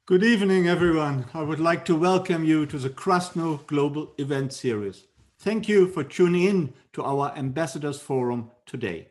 Good evening, everyone. I would like to welcome you to the Krasno Global Event series. Thank you for tuning in to our Ambassadors Forum today.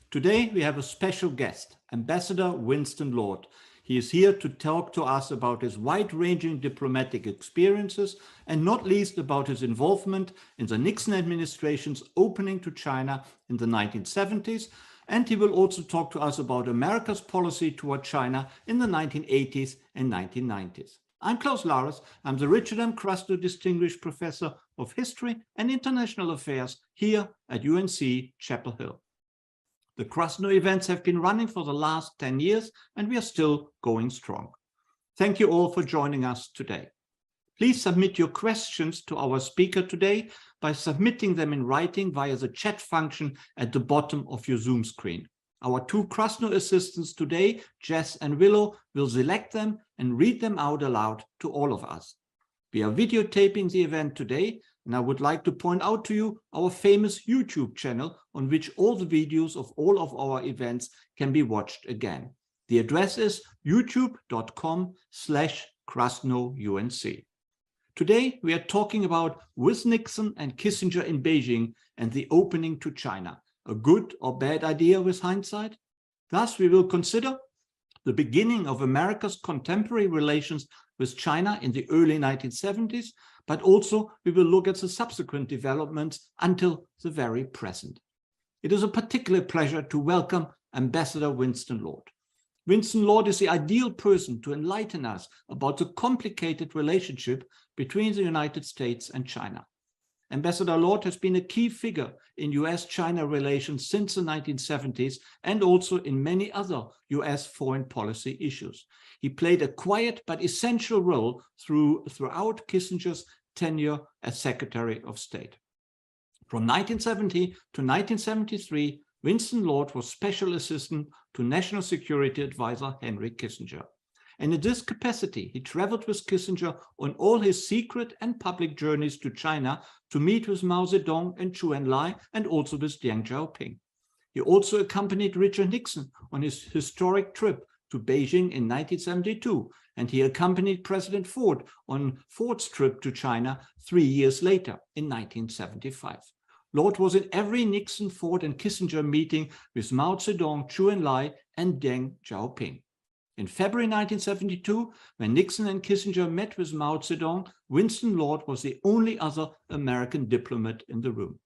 Today, we have a special guest, Ambassador Winston Lord. He is here to talk to us about his wide-ranging diplomatic experiences and not least about his involvement in the Nixon administration's opening to China in the 1970s. And he will also talk to us about America's policy toward China in the 1980s and 1990s. I'm Klaus Larres. I'm the Richard M. Krasno Distinguished Professor of History and International Affairs here at UNC-Chapel Hill. The Krasno events have been running for the last 10 years, and we are still going strong. Thank you all for joining us today. Please submit your questions to our speaker today by submitting them in writing via the chat function at the bottom of your Zoom screen. Our two Krasno assistants today, Jess and Willow, will select them and read them out aloud to all of us. We are videotaping the event today, and I would like to point out to you our famous YouTube channel on which all the videos of all of our events can be watched again. The address is youtube.com/KrasnoUNC. Today, we are talking about with Nixon and Kissinger in Beijing and the opening to China, a good or bad idea with hindsight? Thus, we will consider the beginning of America's contemporary relations with China in the early 1970s, but also we will look at the subsequent developments until the very present. It is a particular pleasure to welcome Ambassador Winston Lord. Winston Lord is the ideal person to enlighten us about the complicated relationship between the United States and China. Ambassador Lord has been a key figure in US-China relations since the 1970s and also in many other US foreign policy issues. He played a quiet but essential role throughout Kissinger's tenure as Secretary of State. From 1970 to 1973, Winston Lord was Special Assistant to National Security Advisor Henry Kissinger. And in this capacity, he traveled with Kissinger on all his secret and public journeys to China to meet with Mao Zedong and Zhou Enlai and also with Deng Xiaoping. He also accompanied Richard Nixon on his historic trip to Beijing in 1972, and he accompanied President Ford on Ford's trip to China 3 years later in 1975. Lord was in every Nixon, Ford, and Kissinger meeting with Mao Zedong, Zhou Enlai, and Deng Xiaoping. In February 1972, when Nixon and Kissinger met with Mao Zedong, Winston Lord was the only other American diplomat in the room.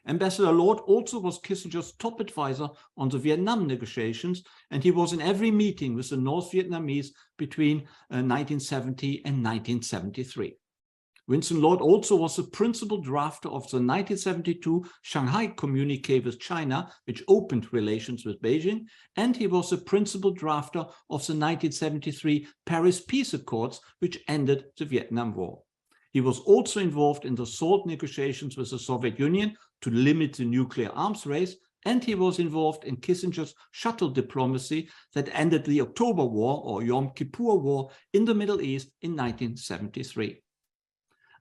Ambassador Lord also was Kissinger's top advisor on the Vietnam negotiations, and he was in every meeting with the North Vietnamese between 1970 and 1973. Winston Lord also was the principal drafter of the 1972 Shanghai Communique with China, which opened relations with Beijing, and he was the principal drafter of the 1973 Paris Peace Accords, which ended the Vietnam War. He was also involved in the SALT negotiations with the Soviet Union to limit the nuclear arms race, and he was involved in Kissinger's shuttle diplomacy that ended the October War or Yom Kippur War in the Middle East in 1973.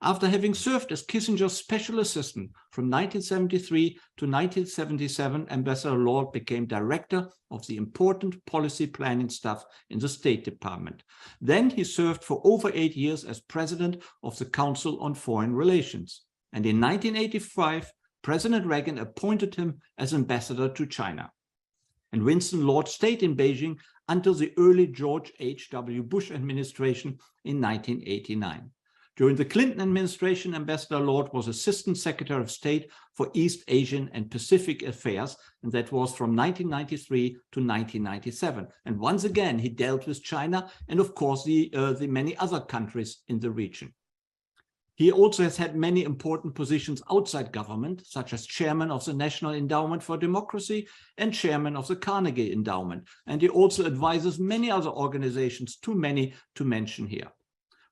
After having served as Kissinger's special assistant from 1973 to 1977, Ambassador Lord became director of the important policy planning staff in the State Department. Then he served for over 8 years as president of the Council on Foreign Relations. And in 1985, President Reagan appointed him as ambassador to China. And Winston Lord stayed in Beijing until the early George H.W. Bush administration in 1989. During the Clinton administration, Ambassador Lord was Assistant Secretary of State for East Asian and Pacific Affairs, and that was from 1993 to 1997. And once again, he dealt with China and, of course, the many other countries in the region. He also has had many important positions outside government, such as chairman of the National Endowment for Democracy and chairman of the Carnegie Endowment. And he also advises many other organizations, too many to mention here.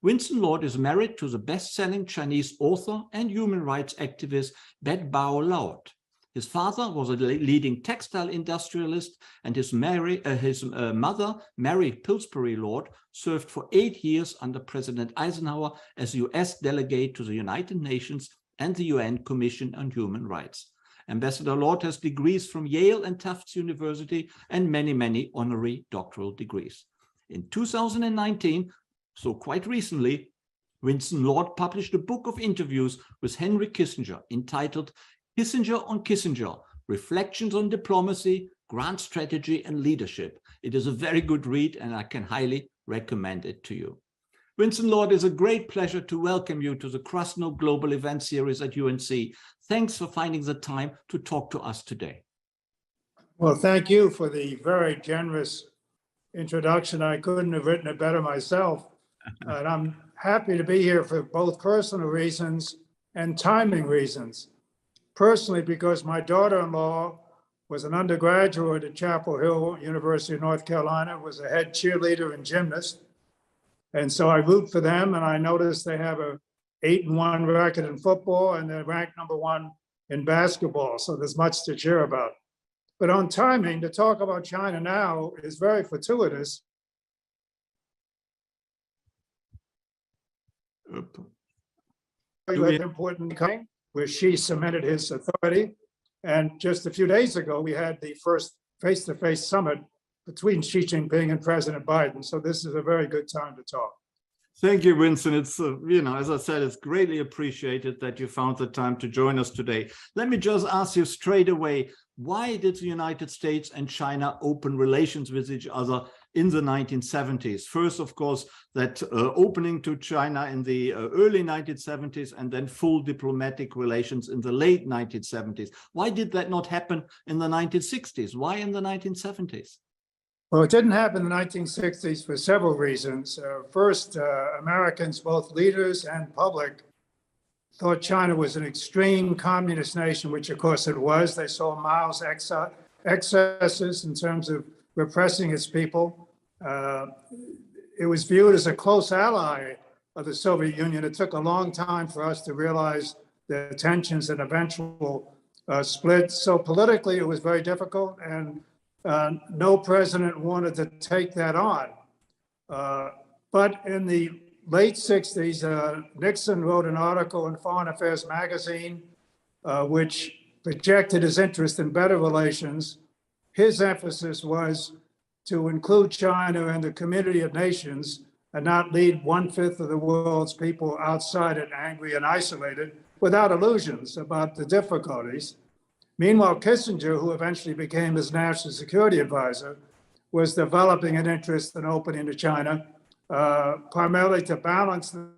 Winston Lord is married to the best-selling Chinese author and human rights activist Bet Bao Laot. His father was a leading textile industrialist, and his mother, Mary Pillsbury Lord, served for 8 years under President Eisenhower as US delegate to the United Nations and the UN Commission on Human Rights. Ambassador Lord has degrees from Yale and Tufts University and many, many honorary doctoral degrees. In 2019, so quite recently, Winston Lord published a book of interviews with Henry Kissinger entitled Kissinger on Kissinger, Reflections on Diplomacy, Grand Strategy and Leadership. It is a very good read and I can highly recommend it to you. Winston Lord, it's a great pleasure to welcome you to the Krasno Global Event series at UNC. Thanks for finding the time to talk to us today. Well, thank you for the very generous introduction. I couldn't have written it better myself. And I'm happy to be here for both personal reasons and timing reasons. Personally, because my daughter-in-law was an undergraduate at Chapel Hill, University of North Carolina, was a head cheerleader and gymnast. And so I root for them, and I noticed they have a 8-1 record in football, and they're ranked #1 in basketball. So there's much to cheer about. But on timing, to talk about China now is very fortuitous. Important coming, where Xi cemented his authority. And just a few days ago, we had the first face-to-face summit between Xi Jinping and President Biden. So this is a very good time to talk. Thank you, Winston. It's, as I said, it's greatly appreciated that you found the time to join us today. Let me just ask you straight away, why did the United States and China open relations with each other in the 1970s? First, of course, that opening to China in the early 1970s and then full diplomatic relations in the late 1970s. Why did that not happen in the 1960s? Why in the 1970s? Well, it didn't happen in the 1960s for several reasons. First, Americans, both leaders and public, thought China was an extreme communist nation, which of course it was. They saw Mao's excesses in terms of repressing its people. It was viewed as a close ally of the Soviet Union. It took a long time for us to realize the tensions and eventual split. So politically, it was very difficult, and no president wanted to take that on. But in the late 60s, Nixon wrote an article in Foreign Affairs magazine, which projected his interest in better relations. His emphasis was to include China in the community of nations and not lead 1/5 of the world's people outside it, angry and isolated, without illusions about the difficulties. Meanwhile, Kissinger, who eventually became his national security advisor, was developing an interest in opening to China, primarily to balance the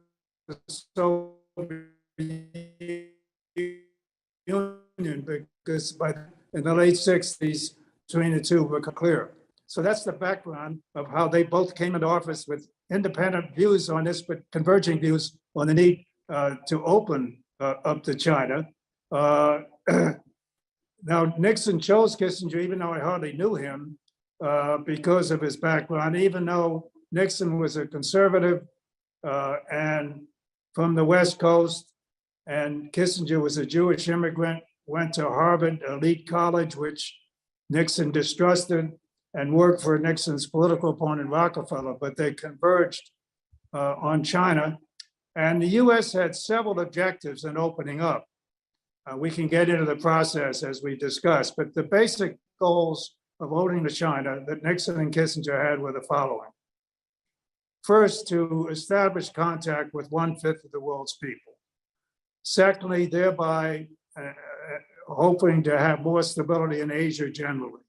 Soviet Union, because in the late 60s, between the two were clear. So that's the background of how they both came into office with independent views on this, but converging views on the need to open up to China. Now, Nixon chose Kissinger, even though I hardly knew him, because of his background, even though Nixon was a conservative and from the West Coast, and Kissinger was a Jewish immigrant, went to Harvard elite college, which Nixon distrusted, and worked for Nixon's political opponent, Rockefeller, but they converged on China. And the US had several objectives in opening up. We can get into the process as we discussed, but the basic goals of opening to China that Nixon and Kissinger had were the following. First, to establish contact with 1/5 of the world's people. Secondly, thereby hoping to have more stability in Asia generally.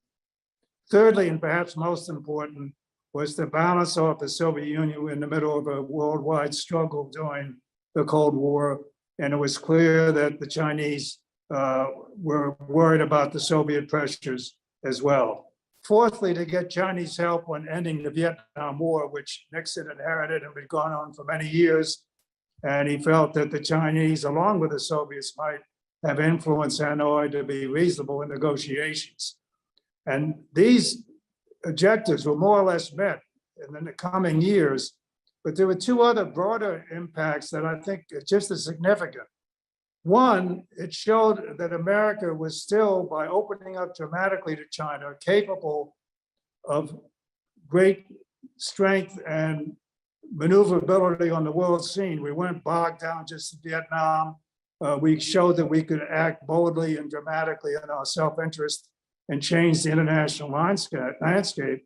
Thirdly, and perhaps most important, was to balance off the Soviet Union in the middle of a worldwide struggle during the Cold War. And it was clear that the Chinese were worried about the Soviet pressures as well. Fourthly, to get Chinese help on ending the Vietnam War, which Nixon inherited and had gone on for many years. And he felt that the Chinese, along with the Soviets, might have influence Hanoi to be reasonable in negotiations. And these objectives were more or less met in the coming years. But there were two other broader impacts that I think are just as significant. One, it showed that America was still, by opening up dramatically to China, capable of great strength and maneuverability on the world scene. We weren't bogged down just in Vietnam. We showed that we could act boldly and dramatically in our self-interest and change the international landscape.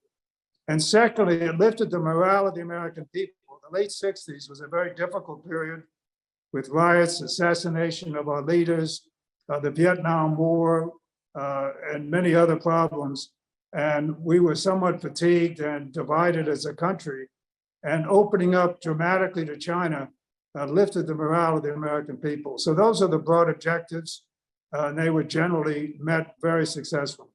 And secondly, it lifted the morale of the American people. The late 60s was a very difficult period with riots, assassination of our leaders, the Vietnam War, and many other problems. And we were somewhat fatigued and divided as a country. And opening up dramatically to China lifted the morale of the American people. So those are the broad objectives, and they were generally met very successfully.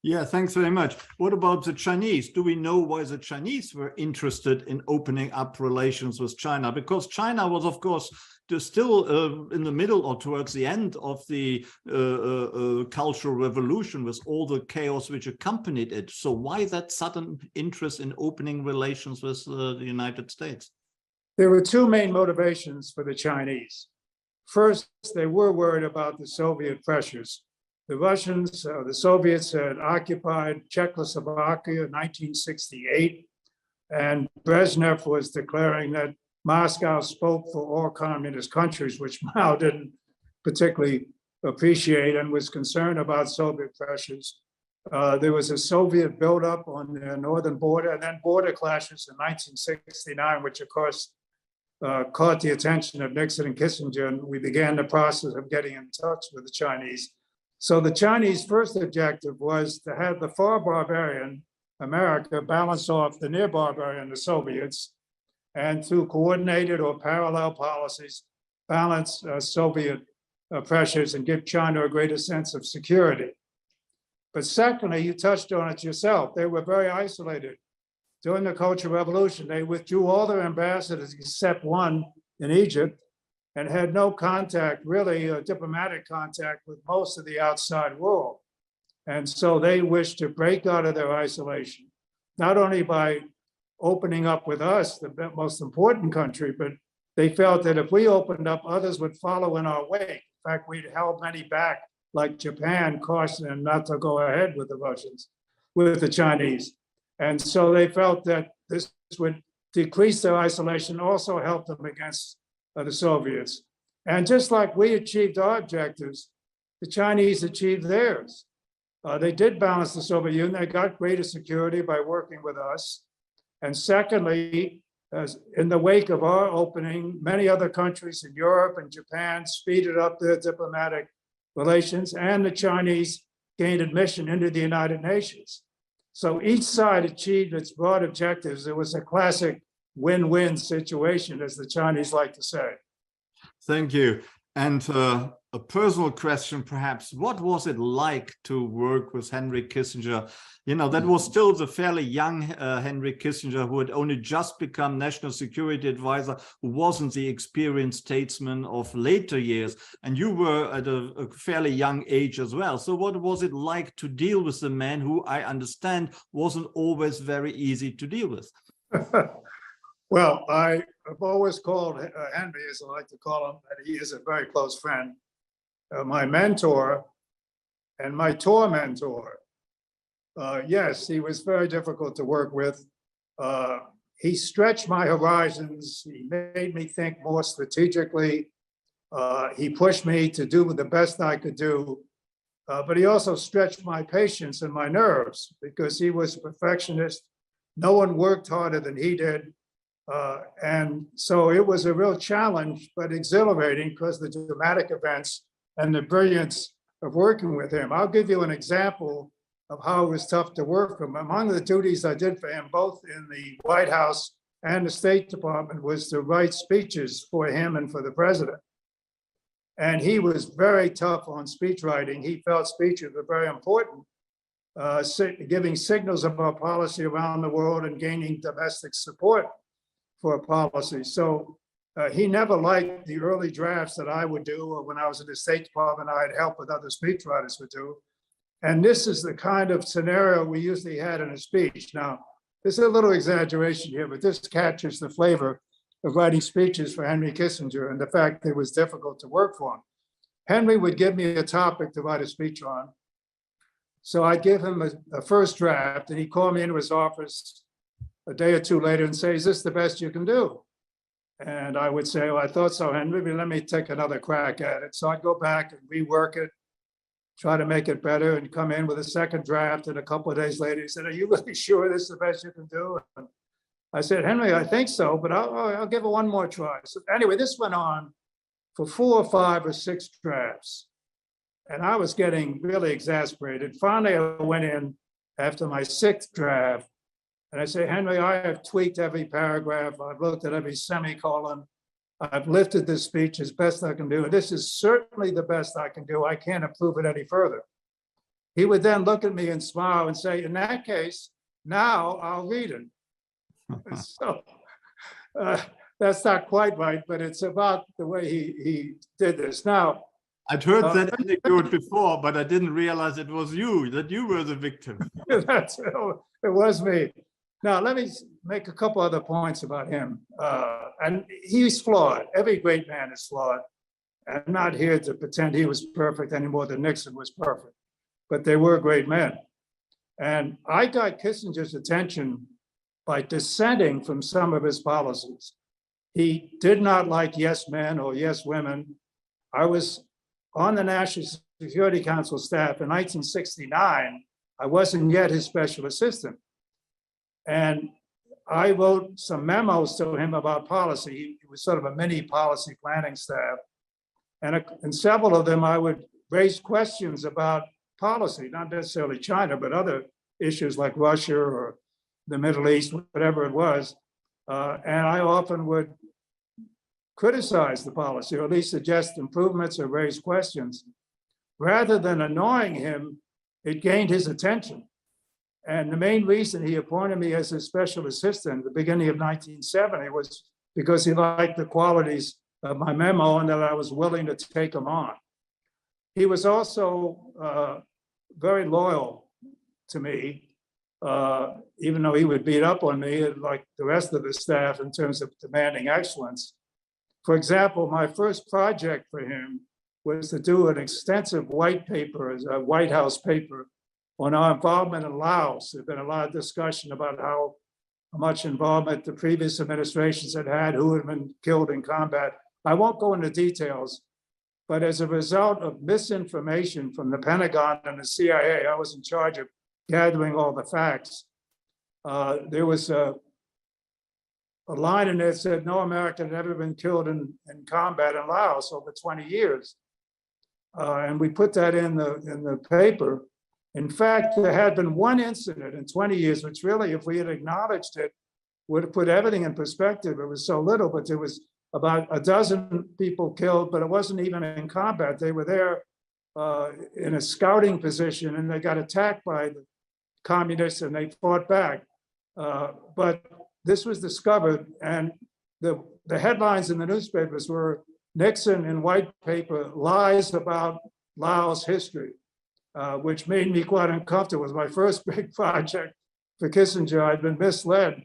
Yeah, thanks very much. What about the Chinese? Do we know why the Chinese were interested in opening up relations with China? Because China was, of course, still in the middle or towards the end of the Cultural Revolution with all the chaos which accompanied it. So why that sudden interest in opening relations with the United States? There were two main motivations for the Chinese. First, they were worried about the Soviet pressures. The Russians, the Soviets had occupied Czechoslovakia in 1968, and Brezhnev was declaring that Moscow spoke for all communist countries, which Mao didn't particularly appreciate and was concerned about Soviet pressures. There was a Soviet buildup on the northern border and then border clashes in 1969, which of course caught the attention of Nixon and Kissinger, and we began the process of getting in touch with the Chinese. So the Chinese first objective was to have the far barbarian America balance off the near barbarian, the Soviets, and through coordinated or parallel policies, balance Soviet pressures and give China a greater sense of security. But secondly, you touched on it yourself, they were very isolated. During the Cultural Revolution, they withdrew all their ambassadors except one in Egypt, and had no contact, really, diplomatic contact with most of the outside world. And so they wished to break out of their isolation, not only by opening up with us, the most important country, but they felt that if we opened up, others would follow in our wake. In fact, we'd held many back, like Japan, cautioning them not to go ahead with the Russians, with the Chinese. And so they felt that this would decrease their isolation, also help them against the Soviets. And just like we achieved our objectives, the Chinese achieved theirs. They did balance the Soviet Union. They got greater security by working with us. And secondly, in the wake of our opening, many other countries in Europe and Japan speeded up their diplomatic relations, and the Chinese gained admission into the United Nations. So each side achieved its broad objectives. It was a classic win-win situation, as the Chinese like to say. Thank you. And a personal question, perhaps, what was it like to work with Henry Kissinger? You know, that was still the fairly young Henry Kissinger, who had only just become National Security Advisor, who wasn't the experienced statesman of later years. And you were at a fairly young age as well. So what was it like to deal with the man who, I understand, wasn't always very easy to deal with? Well, I've always called Henry, as I like to call him, that he is a very close friend, my mentor and my tormentor. Yes, he was very difficult to work with. He stretched my horizons. He made me think more strategically. He pushed me to do the best I could do. But he also stretched my patience and my nerves because he was a perfectionist. No one worked harder than he did. And so it was a real challenge, but exhilarating because the dramatic events and the brilliance of working with him. I'll give you an example of how it was tough to work for him. Among the duties I did for him, both in the White House and the State Department, was to write speeches for him and for the president. And he was very tough on speech writing. He felt speeches were very important, giving signals of our policy around the world and gaining domestic support for a policy. So he never liked the early drafts that I would do, or when I was in the State Department, I'd help with other speechwriters would do. And this is the kind of scenario we usually had in a speech. Now, there's a little exaggeration here, but this captures the flavor of writing speeches for Henry Kissinger and the fact that it was difficult to work for him. Henry would give me a topic to write a speech on. So I'd give him a first draft, and he'd call me into his office a day or two later and say, "Is this the best you can do?" And I would say, "Well, I thought so, Henry, but let me take another crack at it." So I'd go back and rework it. try to make it better and come in with a second draft. And a couple of days later, he said, "Are you really sure this is the best you can do?" And I said, "Henry, I think so, but I'll give it one more try." So anyway, this went on for 4 or 5 or 6 drafts. And I was getting really exasperated. Finally, I went in after my 6th draft and I said, "Henry, I have tweaked every paragraph. I've looked at every semicolon. I've lifted this speech as best I can do. This is certainly the best I can do. I can't improve it any further." He would then look at me and smile and say, "In that case, now I'll read it." So that's not quite right, but it's about the way he did this. Now, I'd heard that anecdote before, but I didn't realize it was you, that you were the victim. It was me. Now, let me make a couple other points about him. And he's flawed. Every great man is flawed. I'm not here to pretend he was perfect any more than Nixon was perfect, but they were great men. And I got Kissinger's attention by dissenting from some of his policies. He did not like yes men or yes women. I was on the National Security Council staff in 1969. I wasn't yet his special assistant. And I wrote some memos to him about policy. It was sort of a mini policy planning staff. And in several of them, I would raise questions about policy, not necessarily China, but other issues like Russia or the Middle East, whatever it was. And I often would criticize the policy, or at least suggest improvements or raise questions. Rather than annoying him, it gained his attention. And the main reason he appointed me as his special assistant at the beginning of 1970 was because he liked the qualities of my memo and that I was willing to take him on. He was also very loyal to me, even though he would beat up on me like the rest of the staff in terms of demanding excellence. For example, my first project for him was to do an extensive white paper, a White House paper, on our involvement in Laos. There's been a lot of discussion about how much involvement the previous administrations had, who had been killed in combat. I won't go into details, but as a result of misinformation from the Pentagon and the CIA, I was in charge of gathering all the facts. There was a line in there that said no American had ever been killed in combat in Laos over 20 years. And we put that in the paper. In fact, there had been one incident in 20 years, which really, if we had acknowledged it, would have put everything in perspective. It was so little, but there was about a dozen people killed, but it wasn't even in combat. They were there in a scouting position and they got attacked by the communists and they fought back. But this was discovered, and the headlines in the newspapers were Nixon in white paper lies about Laos history. Which made me quite uncomfortable. It was my first big project for Kissinger. I'd been misled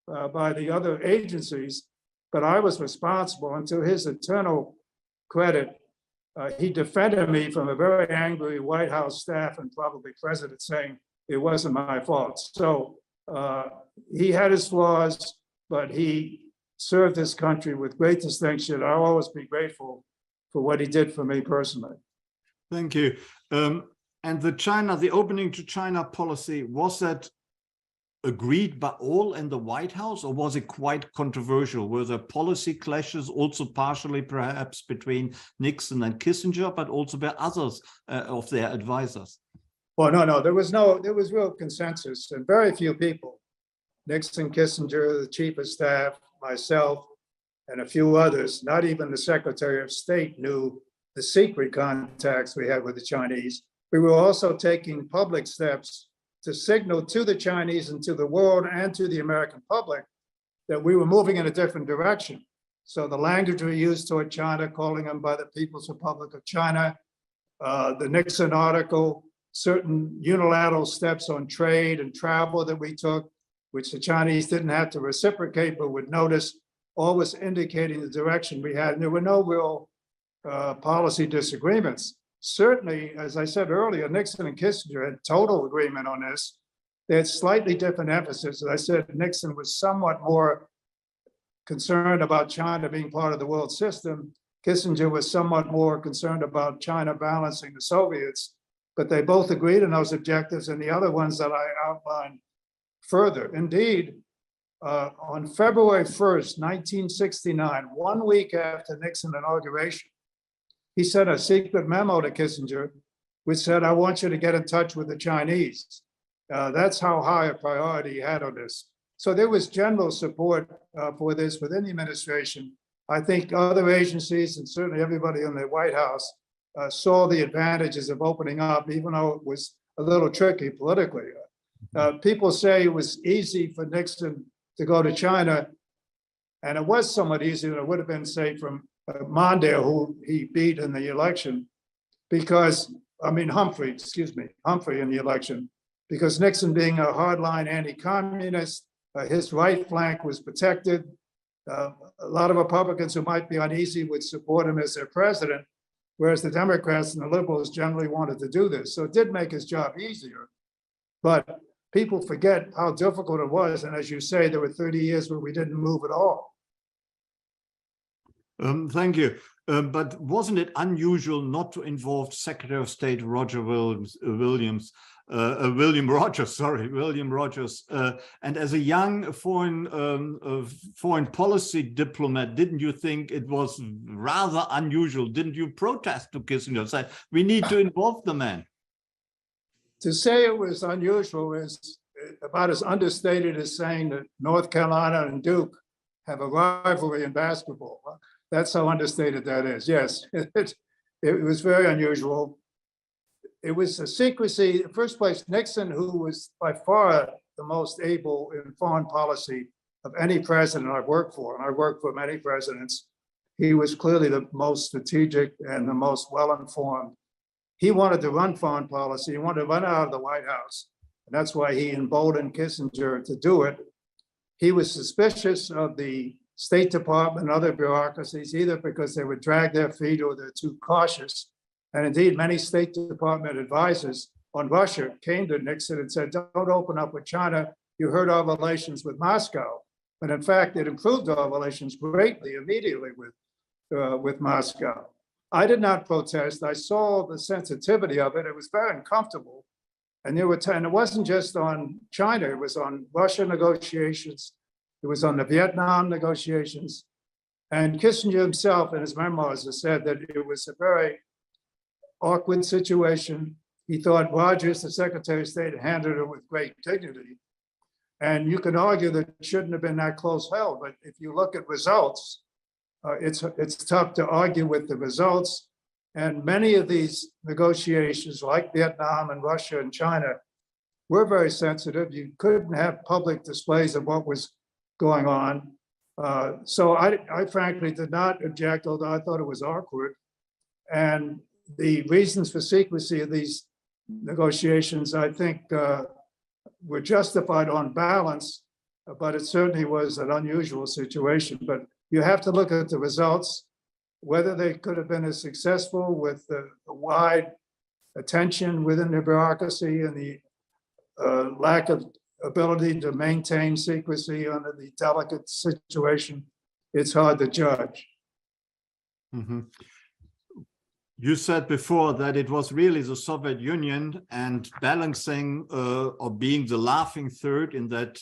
by the other agencies, but I was responsible. And to his eternal credit, he defended me from a very angry White House staff and probably president saying it wasn't my fault. So he had his flaws, but he served this country with great distinction. I'll always be grateful for what he did for me personally. Thank you. And the opening to China policy, was that agreed by all in the White House, or was it quite controversial? Were there policy clashes also partially perhaps between Nixon and Kissinger, but also by others of their advisors? Well, no, there was real consensus, and very few people, Nixon, Kissinger, the chief of staff, myself, and a few others, not even the Secretary of State knew the secret contacts we had with the Chinese. We were also taking public steps to signal to the Chinese and to the world and to the American public that we were moving in a different direction. So the language we used toward China, calling them by the People's Republic of China, the Nixon article, certain unilateral steps on trade and travel that we took, which the Chinese didn't have to reciprocate, but would notice, always indicating the direction we had. And there were no real policy disagreements. Certainly, as I said earlier, Nixon and Kissinger had total agreement on this. They had slightly different emphasis. As I said, Nixon was somewhat more concerned about China being part of the world system. Kissinger was somewhat more concerned about China balancing the Soviets. but they both agreed on those objectives and the other ones that I outlined further. Indeed, on February 1st, 1969, 1 week after Nixon inauguration, he sent a secret memo to Kissinger, which said, I want you to get in touch with the Chinese. That's how high a priority he had on this. So there was general support for this within the administration. I think other agencies and certainly everybody in the White House saw the advantages of opening up, even though it was a little tricky politically. People say it was easy for Nixon to go to China, and it was somewhat easier than it would have been, say, from Mondale, who he beat in the election, because, Humphrey in the election, because Nixon being a hardline anti-communist, his right flank was protected. A lot of Republicans who might be uneasy would support him as their president, whereas the Democrats and the liberals generally wanted to do this. So it did make his job easier. But people forget how difficult it was. And as you say, there were 30 years where we didn't move at all. Thank you. But wasn't it unusual not to involve Secretary of State William Rogers, and as a young foreign policy diplomat, didn't you think it was rather unusual? Didn't you protest to Kissinger, say we need to involve the man? To say it was unusual is about as understated as saying that North Carolina and Duke have a rivalry in basketball. That's how understated that is. Yes, it was very unusual. It was a secrecy. In the first place, Nixon, who was by far the most able in foreign policy of any president I've worked for, and I worked for many presidents, he was clearly the most strategic and the most well-informed. He wanted to run foreign policy. He wanted to run out of the White House. And that's why he emboldened Kissinger to do it. He was suspicious of the State Department and other bureaucracies, either because they would drag their feet or they're too cautious. And indeed, many State Department advisors on Russia came to Nixon and said, don't open up with China. You hurt our relations with Moscow. But in fact, it improved our relations greatly immediately with Moscow. I did not protest. I saw the sensitivity of it. It was very uncomfortable. And there were and it wasn't just on China. It was on Russia negotiations. It was on the Vietnam negotiations. And Kissinger himself in his memoirs has said that it was a very awkward situation. He thought Rogers, the Secretary of State, handled it with great dignity. And you can argue that it shouldn't have been that close held. But if you look at results, it's tough to argue with the results. And many of these negotiations, like Vietnam and Russia and China, were very sensitive. You couldn't have public displays of what was going on. So I frankly did not object, although I thought it was awkward. And the reasons for secrecy of these negotiations, I think, were justified on balance, but it certainly was an unusual situation. But you have to look at the results, whether they could have been as successful with the wide attention within the bureaucracy and the lack of ability to maintain secrecy under the delicate situation. It's hard to judge. Mm-hmm. You said before that it was really the Soviet Union and balancing or being the laughing third in that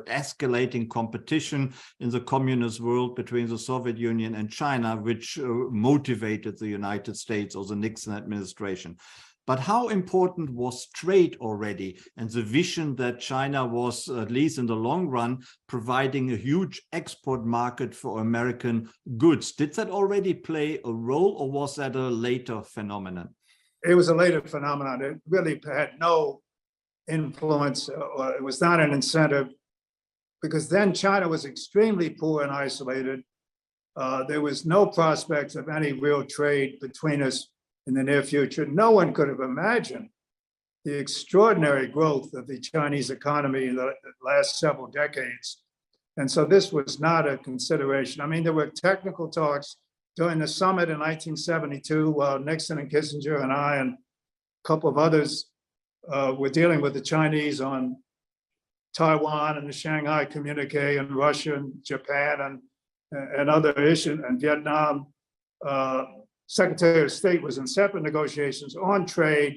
escalating competition in the communist world between the Soviet Union and China, which motivated the United States or the Nixon administration. But how important was trade already, and the vision that China was, at least in the long run, providing a huge export market for American goods? Did that already play a role, or was that a later phenomenon? It was a later phenomenon. It really had no influence, or it was not an incentive, because then China was extremely poor and isolated. There was no prospects of any real trade between us in the near future. No one could have imagined the extraordinary growth of the Chinese economy in the last several decades. And so this was not a consideration. I mean, there were technical talks during the summit in 1972 while Nixon and Kissinger and I and a couple of others were dealing with the Chinese on Taiwan and the Shanghai Communique and Russia and Japan and other issues, and Vietnam. Secretary of State was in separate negotiations on trade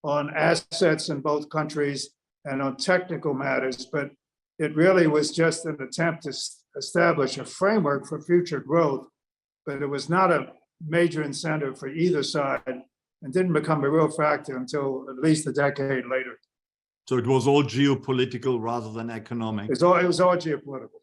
on assets in both countries and on technical matters, but it really was just an attempt to establish a framework for future growth, but it was not a major incentive for either side and didn't become a real factor until at least a decade later. So it was all geopolitical rather than economic. It was all geopolitical.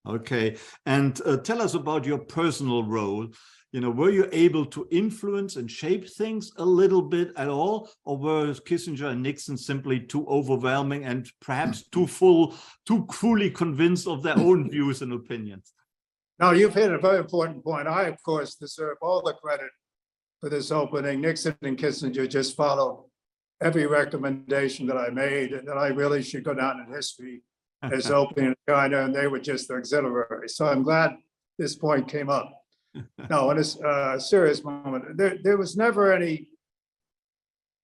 Okay, and tell us about your personal role. You know, were you able to influence and shape things a little bit at all, or were Kissinger and Nixon simply too overwhelming and perhaps too fully convinced of their own views and opinions? Now, you've hit a very important point. I, of course, deserve all the credit for this opening. Nixon and Kissinger just followed every recommendation that I made, and that I really should go down in history as opening China, and they were just auxiliary. So I'm glad this point came up. No, in a serious moment, there was never any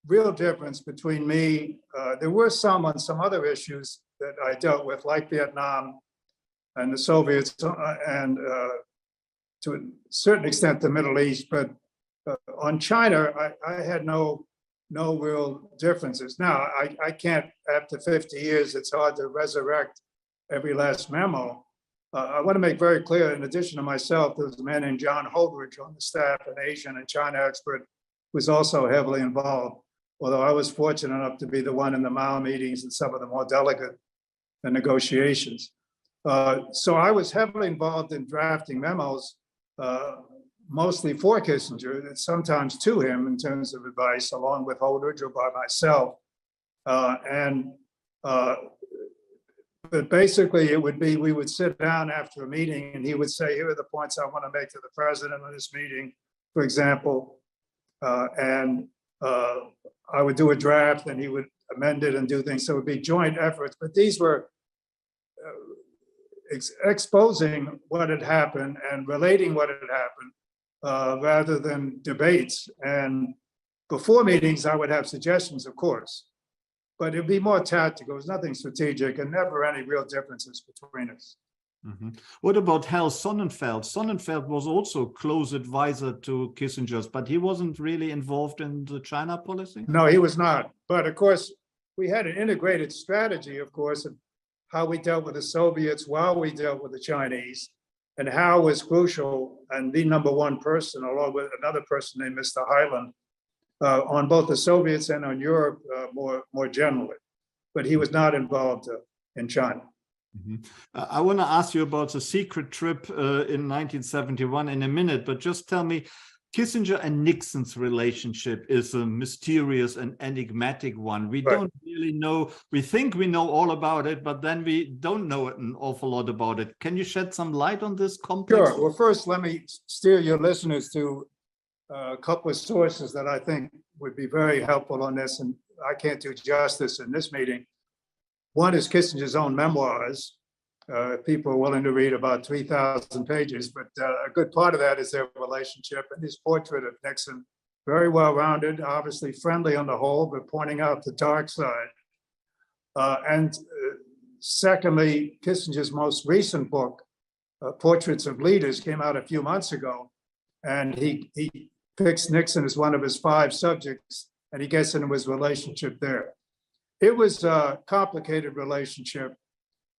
real difference between me. There were some on some other issues that I dealt with, like Vietnam and the Soviets, and to a certain extent the Middle East. But on China, I had no real differences. Now, I can't, after 50 years, it's hard to resurrect every last memo. I want to make very clear, in addition to myself, there was a man named John Holdridge on the staff, an Asian and China expert, who was also heavily involved, although I was fortunate enough to be the one in the Mao meetings and some of the more delicate negotiations. So I was heavily involved in drafting memos, mostly for Kissinger, and sometimes to him in terms of advice, along with Holdridge or by myself. But basically, it would be, we would sit down after a meeting and he would say, here are the points I want to make to the president of this meeting, for example. I would do a draft and he would amend it and do things. So it would be joint efforts. But these were exposing what had happened and relating what had happened rather than debates. And before meetings, I would have suggestions, of course. But it'd be more tactical. It was nothing strategic and never any real differences between us. Mm-hmm. What about Hal Sonnenfeld? Sonnenfeld was also close advisor to Kissinger's, but he wasn't really involved in the China policy? No, he was not. But of course, we had an integrated strategy, of course, of how we dealt with the Soviets while we dealt with the Chinese. And Hal was crucial and the number one person, along with another person named Mr. Hyland, on both the Soviets and on Europe more generally, but he was not involved in China. Mm-hmm. I want to ask you about the secret trip in 1971 in a minute, but just tell me, Kissinger and Nixon's relationship is a mysterious and enigmatic one. We don't really know, we think we know all about it, but then we don't know an awful lot about it. Can you shed some light on this complex? Sure. Well, first, let me steer your listeners to a couple of sources that I think would be very helpful on this, and I can't do justice in this meeting. One is Kissinger's own memoirs. People are willing to read about 3,000 pages, but a good part of that is their relationship and his portrait of Nixon. Very well-rounded, obviously friendly on the whole, but pointing out the dark side. Secondly, Kissinger's most recent book, Portraits of Leaders, came out a few months ago, and he picks Nixon as one of his 5 subjects, and he gets into his relationship there. It was a complicated relationship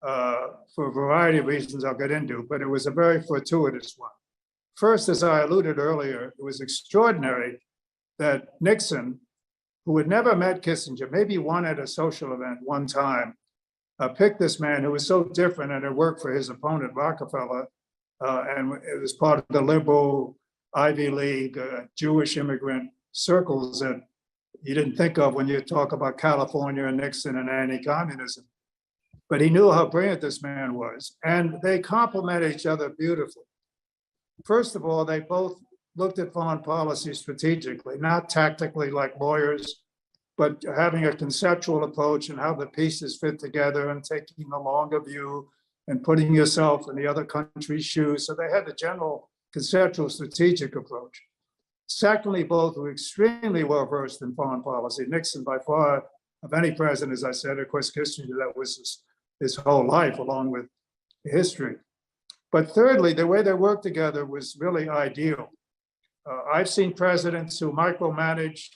for a variety of reasons I'll get into, but it was a very fortuitous one. First, as I alluded earlier, it was extraordinary that Nixon, who had never met Kissinger, maybe one at a social event one time, picked this man who was so different and had worked for his opponent, Rockefeller, and it was part of the liberal Ivy League, Jewish immigrant circles that you didn't think of when you talk about California and Nixon and anti-communism. But he knew how brilliant this man was, and they complemented each other beautifully. First of all, they both looked at foreign policy strategically, not tactically like lawyers, but having a conceptual approach and how the pieces fit together and taking a longer view and putting yourself in the other country's shoes. So they had the general conceptual strategic approach. Secondly, both were extremely well versed in foreign policy. Nixon, by far, of any president, as I said, of course, Kissinger, that was his whole life, along with history. But thirdly, the way they worked together was really ideal. I've seen presidents who micromanage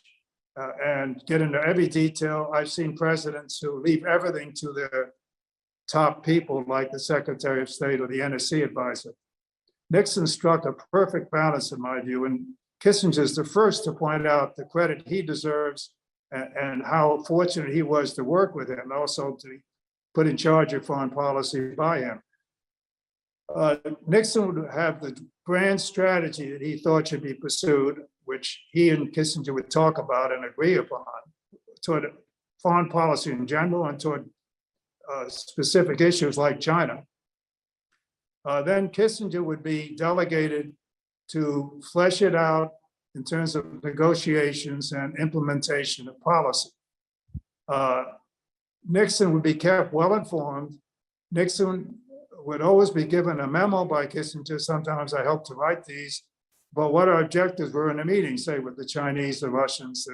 and get into every detail. I've seen presidents who leave everything to their top people, like the Secretary of State or the NSC advisor. Nixon struck a perfect balance, in my view, and Kissinger is the first to point out the credit he deserves and how fortunate he was to work with him, also to put in charge of foreign policy by him. Nixon would have the grand strategy that he thought should be pursued, which he and Kissinger would talk about and agree upon, toward foreign policy in general and toward specific issues like China. Then Kissinger would be delegated to flesh it out in terms of negotiations and implementation of policy. Nixon would be kept well informed. Nixon would always be given a memo by Kissinger. Sometimes I helped to write these, but what our objectives were in a meeting, say with the Chinese, the Russians,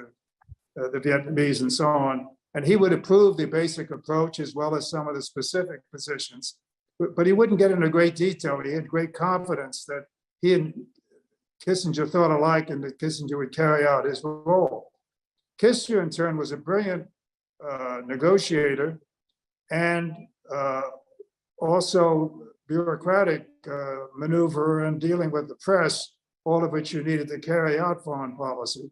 the Vietnamese, and so on. And he would approve the basic approach as well as some of the specific positions. But he wouldn't get into great detail. He had great confidence that he and Kissinger thought alike and that Kissinger would carry out his role. Kissinger, in turn, was a brilliant negotiator and also bureaucratic maneuver and dealing with the press, all of which you needed to carry out foreign policy.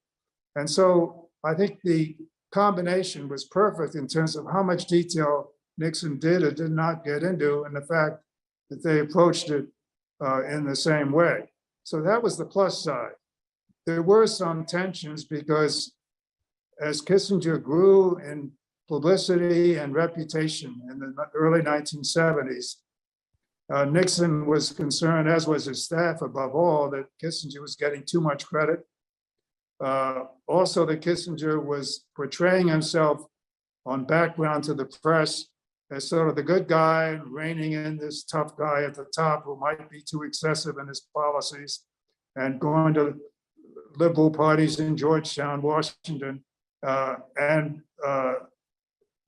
And so I think the combination was perfect in terms of how much detail Nixon did or did not get into, and the fact that they approached it in the same way. So that was the plus side. There were some tensions because as Kissinger grew in publicity and reputation in the early 1970s, Nixon was concerned, as was his staff above all, that Kissinger was getting too much credit. Also, that Kissinger was portraying himself on background to the press as sort of the good guy and reining in this tough guy at the top who might be too excessive in his policies and going to liberal parties in Georgetown, Washington. And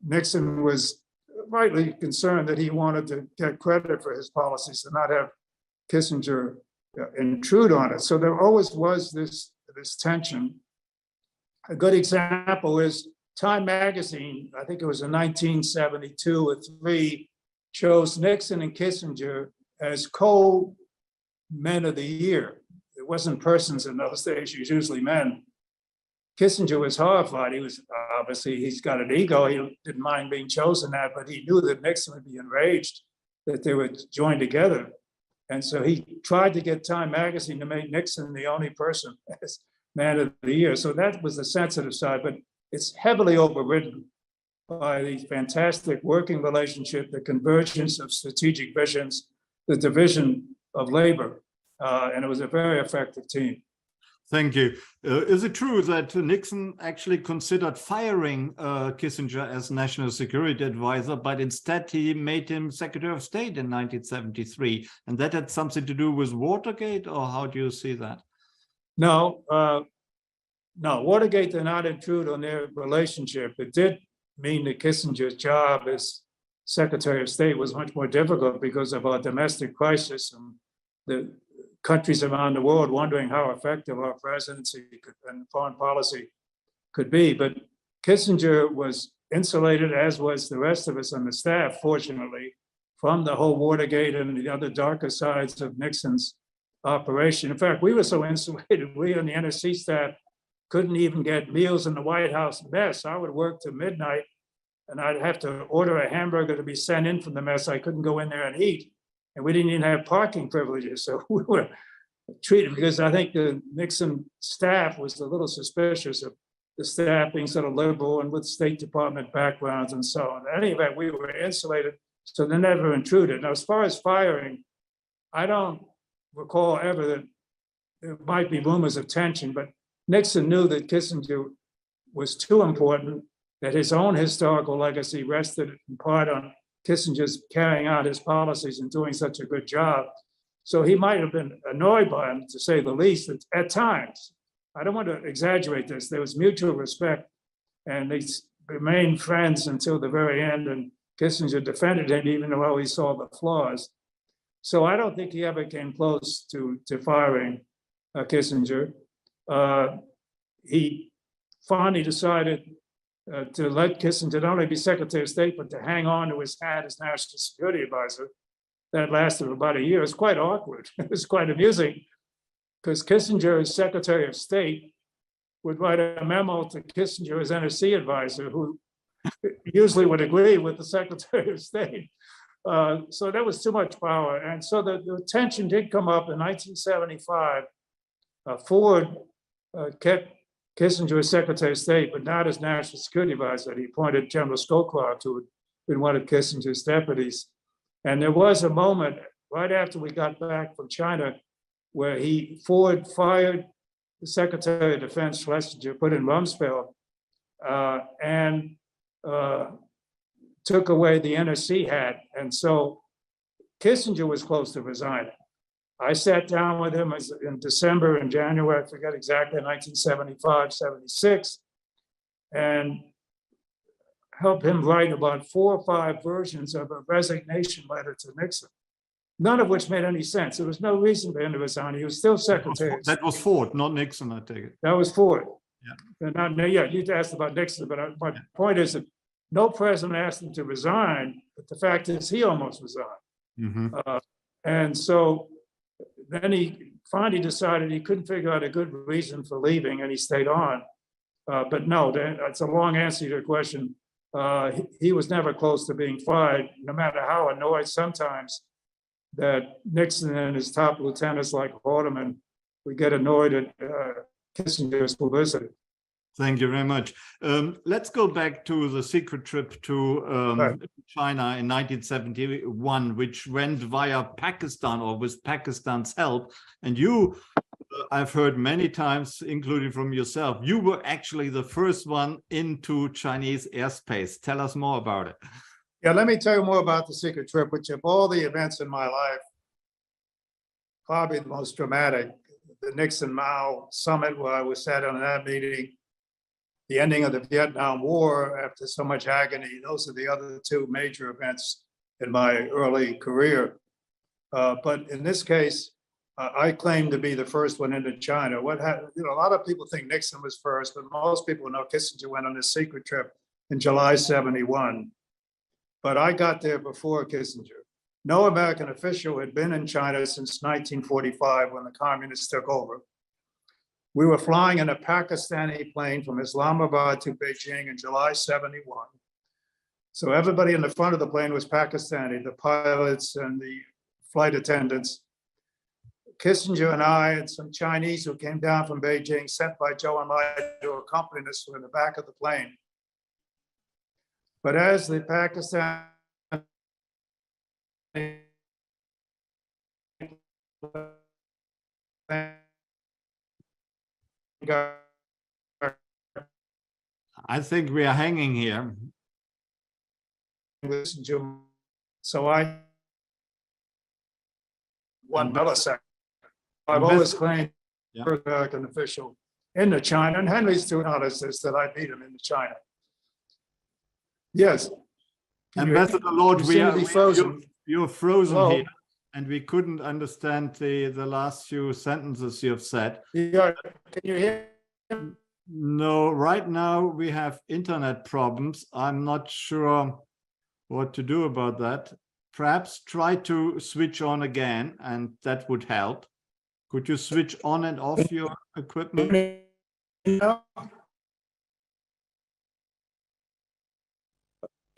Nixon was rightly concerned that he wanted to get credit for his policies and not have Kissinger intrude on it. So there always was this tension. A good example is Time magazine, I think it was in 1972 or 3, chose Nixon and Kissinger as co-men of the year. It wasn't persons in those days, it was usually men. Kissinger was horrified. He was obviously, he's got an ego. He didn't mind being chosen that, but he knew that Nixon would be enraged that they would join together. And so he tried to get Time magazine to make Nixon the only person as man of the year. So that was the sensitive side, but it's heavily overridden by the fantastic working relationship, the convergence of strategic visions, the division of labor, and it was a very effective team. Thank you. Is it true that Nixon actually considered firing Kissinger as national security advisor, but instead he made him Secretary of State in 1973? And that had something to do with Watergate, or how do you see that? No, Watergate did not intrude on their relationship. It did mean that Kissinger's job as Secretary of State was much more difficult because of our domestic crisis and the countries around the world wondering how effective our presidency and foreign policy could be. But Kissinger was insulated, as was the rest of us on the staff, fortunately, from the whole Watergate and the other darker sides of Nixon's operation. In fact, we were so insulated, we on the NSC staff couldn't even get meals in the White House mess. I would work till midnight and I'd have to order a hamburger to be sent in from the mess. I couldn't go in there and eat. And we didn't even have parking privileges. So we were treated, because I think the Nixon staff was a little suspicious of the staff being sort of liberal and with State Department backgrounds and so on. In any event, we were insulated, so they never intruded. Now, as far as firing, I don't recall ever that there might be rumors of tension, but Nixon knew that Kissinger was too important, that his own historical legacy rested in part on Kissinger's carrying out his policies and doing such a good job. So he might have been annoyed by him, to say the least, at times. I don't want to exaggerate this. There was mutual respect, and they remained friends until the very end, and Kissinger defended him even though he saw the flaws. So I don't think he ever came close to firing Kissinger. He finally decided to let Kissinger not only be Secretary of State, but to hang on to his hat as National Security Advisor. That lasted about a year. It's quite awkward. It's quite amusing because Kissinger, as Secretary of State, would write a memo to Kissinger as NSC advisor, who usually would agree with the Secretary of State. So that was too much power. And so the tension did come up in 1975. Ford kept Kissinger as Secretary of State, but not as National Security Advisor. He appointed General Scowcroft, who had been one of Kissinger's deputies. And there was a moment right after we got back from China where Ford fired the Secretary of Defense, Schlesinger, put in Rumsfeld, and took away the NSC hat. And so Kissinger was close to resigning. I sat down with him in December and January, I forget exactly, 1975, 76, and helped him write about 4 or 5 versions of a resignation letter to Nixon, none of which made any sense. There was no reason for him to resign. He was still Secretary. That was Ford, not Nixon, I take it. That was Ford. Yeah. Yeah, you asked about Nixon, but my point is that no president asked him to resign, but the fact is he almost resigned. Mm-hmm. And so then he finally decided he couldn't figure out a good reason for leaving, and he stayed on. But no, that's a long answer to your question. He was never close to being fired, no matter how annoyed sometimes that Nixon and his top lieutenants like Haldeman would get annoyed at Kissinger's publicity. Thank you very much. Let's go back to the secret trip to China in 1971, which went via Pakistan or with Pakistan's help. And you, I've heard many times, including from yourself, you were actually the first one into Chinese airspace. Tell us more about it. Yeah, let me tell you more about the secret trip, which of all the events in my life, probably the most dramatic. The Nixon-Mao summit where I was sat on that meeting, the ending of the Vietnam War after so much agony. Those are the other 2 major events in my early career. But in this case, I claim to be the first one into China. A lot of people think Nixon was first, but most people know Kissinger went on this secret trip in July 71. But I got there before Kissinger. No American official had been in China since 1945 when the communists took over. We were flying in a Pakistani plane from Islamabad to Beijing in July 71. So everybody in the front of the plane was Pakistani, the pilots and the flight attendants. Kissinger and I and some Chinese who came down from Beijing, sent by Joe and I to accompany us, were in the back of the plane. But as the Pakistan I think we are hanging here. So I 1 millisecond. I've always claimed first American official into China, and Henry's too honest that I beat him into China. Yes. Ambassador Lord, you're frozen Hello? here, and we couldn't understand the last few sentences you've said. Yeah, can you hear? No, right now we have internet problems. I'm not sure what to do about that. Perhaps try to switch on again, and that would help. Could you switch on and off your equipment?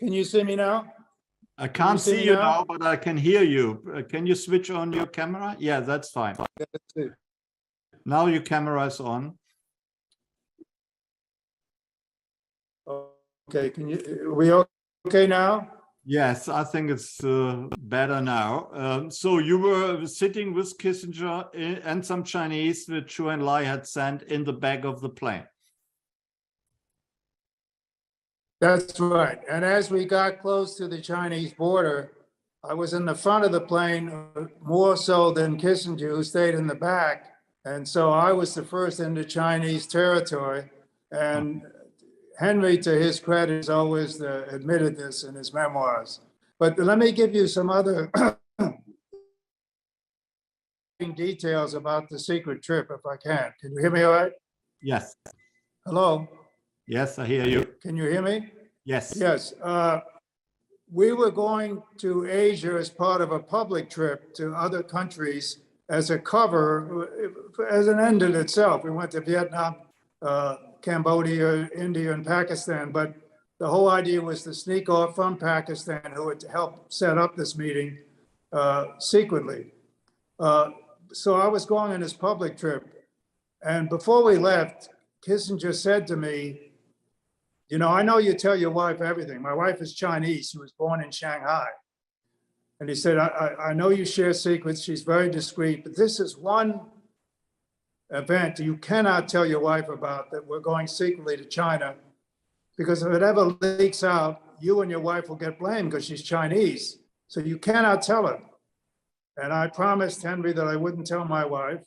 Can you see me now? I can't see you now, but I can hear you. Can you switch on your camera? Yeah, that's fine. Now your camera is on. Okay, are we okay now? Yes, I think it's better now. So you were sitting with Kissinger and some Chinese that Zhou Enlai had sent in the back of the plane. That's right. And as we got close to the Chinese border, I was in the front of the plane more so than Kissinger, who stayed in the back. And so I was the first into Chinese territory. And Henry, to his credit, has always admitted this in his memoirs. But let me give you some other details about the secret trip, if I can. Can you hear me all right? Yes. Hello? Yes, I hear you. Can you hear me? Yes. Yes. We were going to Asia as part of a public trip to other countries as a cover, as an end in itself. We went to Vietnam, Cambodia, India, and Pakistan, but the whole idea was to sneak off from Pakistan, who had helped set up this meeting secretly. So I was going on this public trip, and before we left, Kissinger said to me, you know, I know you tell your wife everything. My wife is Chinese. She was born in Shanghai. And he said, I know you share secrets. She's very discreet, but this is one event you cannot tell your wife about, that we're going secretly to China, because if it ever leaks out, you and your wife will get blamed because she's Chinese. So you cannot tell her. And I promised Henry that I wouldn't tell my wife.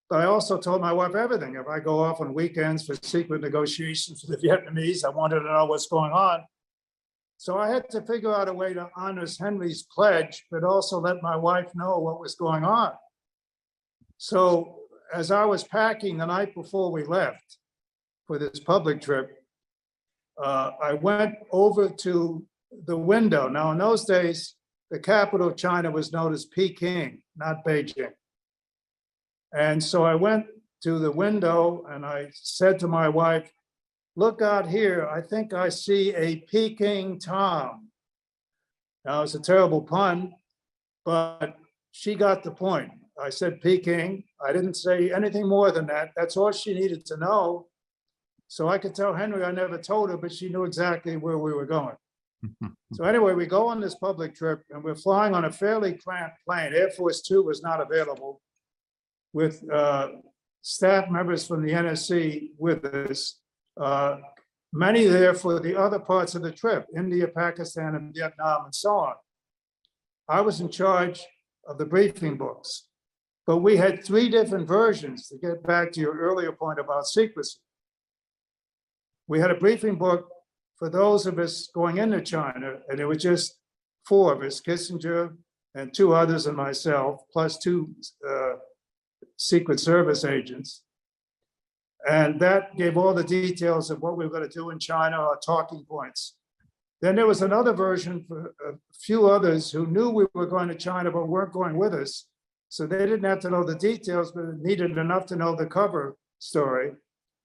But I also told my wife everything. If I go off on weekends for secret negotiations with the Vietnamese, I wanted to know what's going on. So I had to figure out a way to honor Henry's pledge, but also let my wife know what was going on. So as I was packing the night before we left for this public trip, I went over to the window. Now, in those days, the capital of China was known as Peking, not Beijing. And so I went to the window and I said to my wife, look out here, I think I see a Peking Tom. Now, it's a terrible pun, but she got the point. I said Peking. I didn't say anything more than that. That's all she needed to know. So I could tell Henry I never told her, but she knew exactly where we were going. So anyway, we go on this public trip and we're flying on a fairly cramped plane. Air Force Two was not available, with staff members from the NSC with us, many there for the other parts of the trip, India, Pakistan, and Vietnam, and so on. I was in charge of the briefing books, but we had 3 different versions, to get back to your earlier point about secrecy. We had a briefing book for those of us going into China, and it was just 4 of us, Kissinger and 2 others and myself, plus 2 Secret Service agents. And that gave all the details of what we were going to do in China, our talking points. Then there was another version for a few others who knew we were going to China but weren't going with us. So they didn't have to know the details, but needed enough to know the cover story.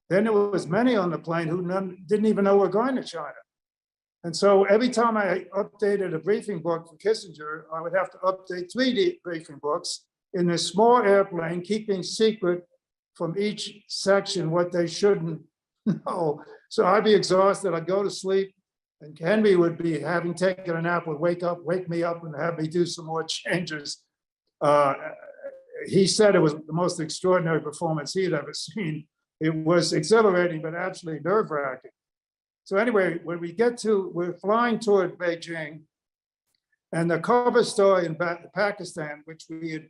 Then there was many on the plane who didn't even know we're going to China. And so every time I updated a briefing book for Kissinger, I would have to update 3 briefing books in this small airplane, keeping secret from each section what they shouldn't know. So I'd be exhausted, I'd go to sleep, and Henry would be, having taken a nap, would wake me up and have me do some more changes. He said it was the most extraordinary performance he had ever seen. It was exhilarating, but absolutely nerve-wracking. So anyway, when we're flying toward Beijing, and the cover story in Pakistan, which we had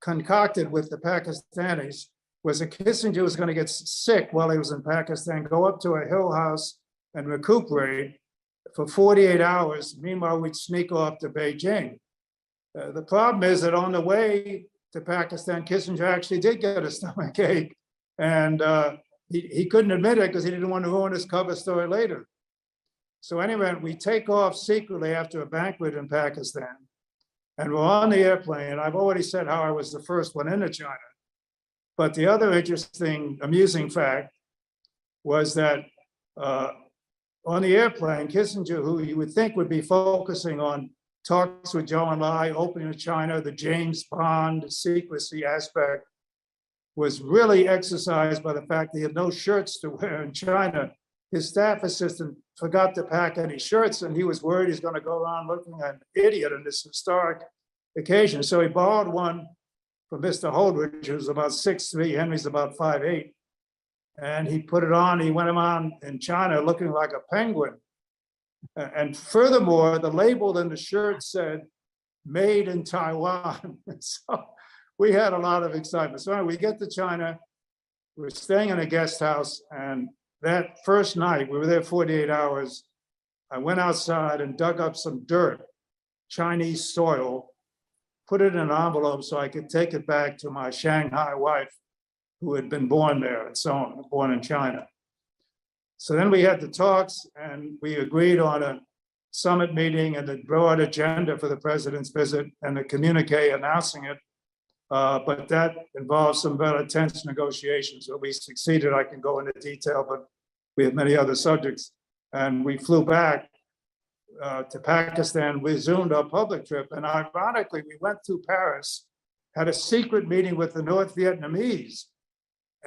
concocted with the Pakistanis, was that Kissinger was going to get sick while he was in Pakistan, go up to a hill house and recuperate for 48 hours. Meanwhile, we'd sneak off to Beijing. The problem is that on the way to Pakistan, Kissinger actually did get a stomach ache, and he couldn't admit it because he didn't want to ruin his cover story later. So anyway, we take off secretly after a banquet in Pakistan, and we're on the airplane. I've already said how I was the first one into China. But the other interesting, amusing fact was that on the airplane, Kissinger, who you would think would be focusing on talks with Zhou Enlai, opening to China, the James Bond secrecy aspect, was really exercised by the fact that he had no shirts to wear in China. His staff assistant forgot to pack any shirts, and he was worried he's going to go around looking like an idiot on this historic occasion. So he borrowed one from Mr. Holdridge, who's about 6'3", Henry's about 5'8", and he put it on. He went around in China looking like a penguin. And furthermore, the label in the shirt said, "Made in Taiwan." So we had a lot of excitement. So we get to China, we're staying in a guest house, and that first night, we were there 48 hours, I went outside and dug up some dirt, Chinese soil, put it in an envelope so I could take it back to my Shanghai wife, who had been born there and so on, born in China. So then we had the talks and we agreed on a summit meeting and the broad agenda for the president's visit and the communique announcing it. But that involves some rather tense negotiations. So we succeeded. I can go into detail, but we have many other subjects. And we flew back to Pakistan, resumed our public trip. And ironically, we went through Paris, had a secret meeting with the North Vietnamese.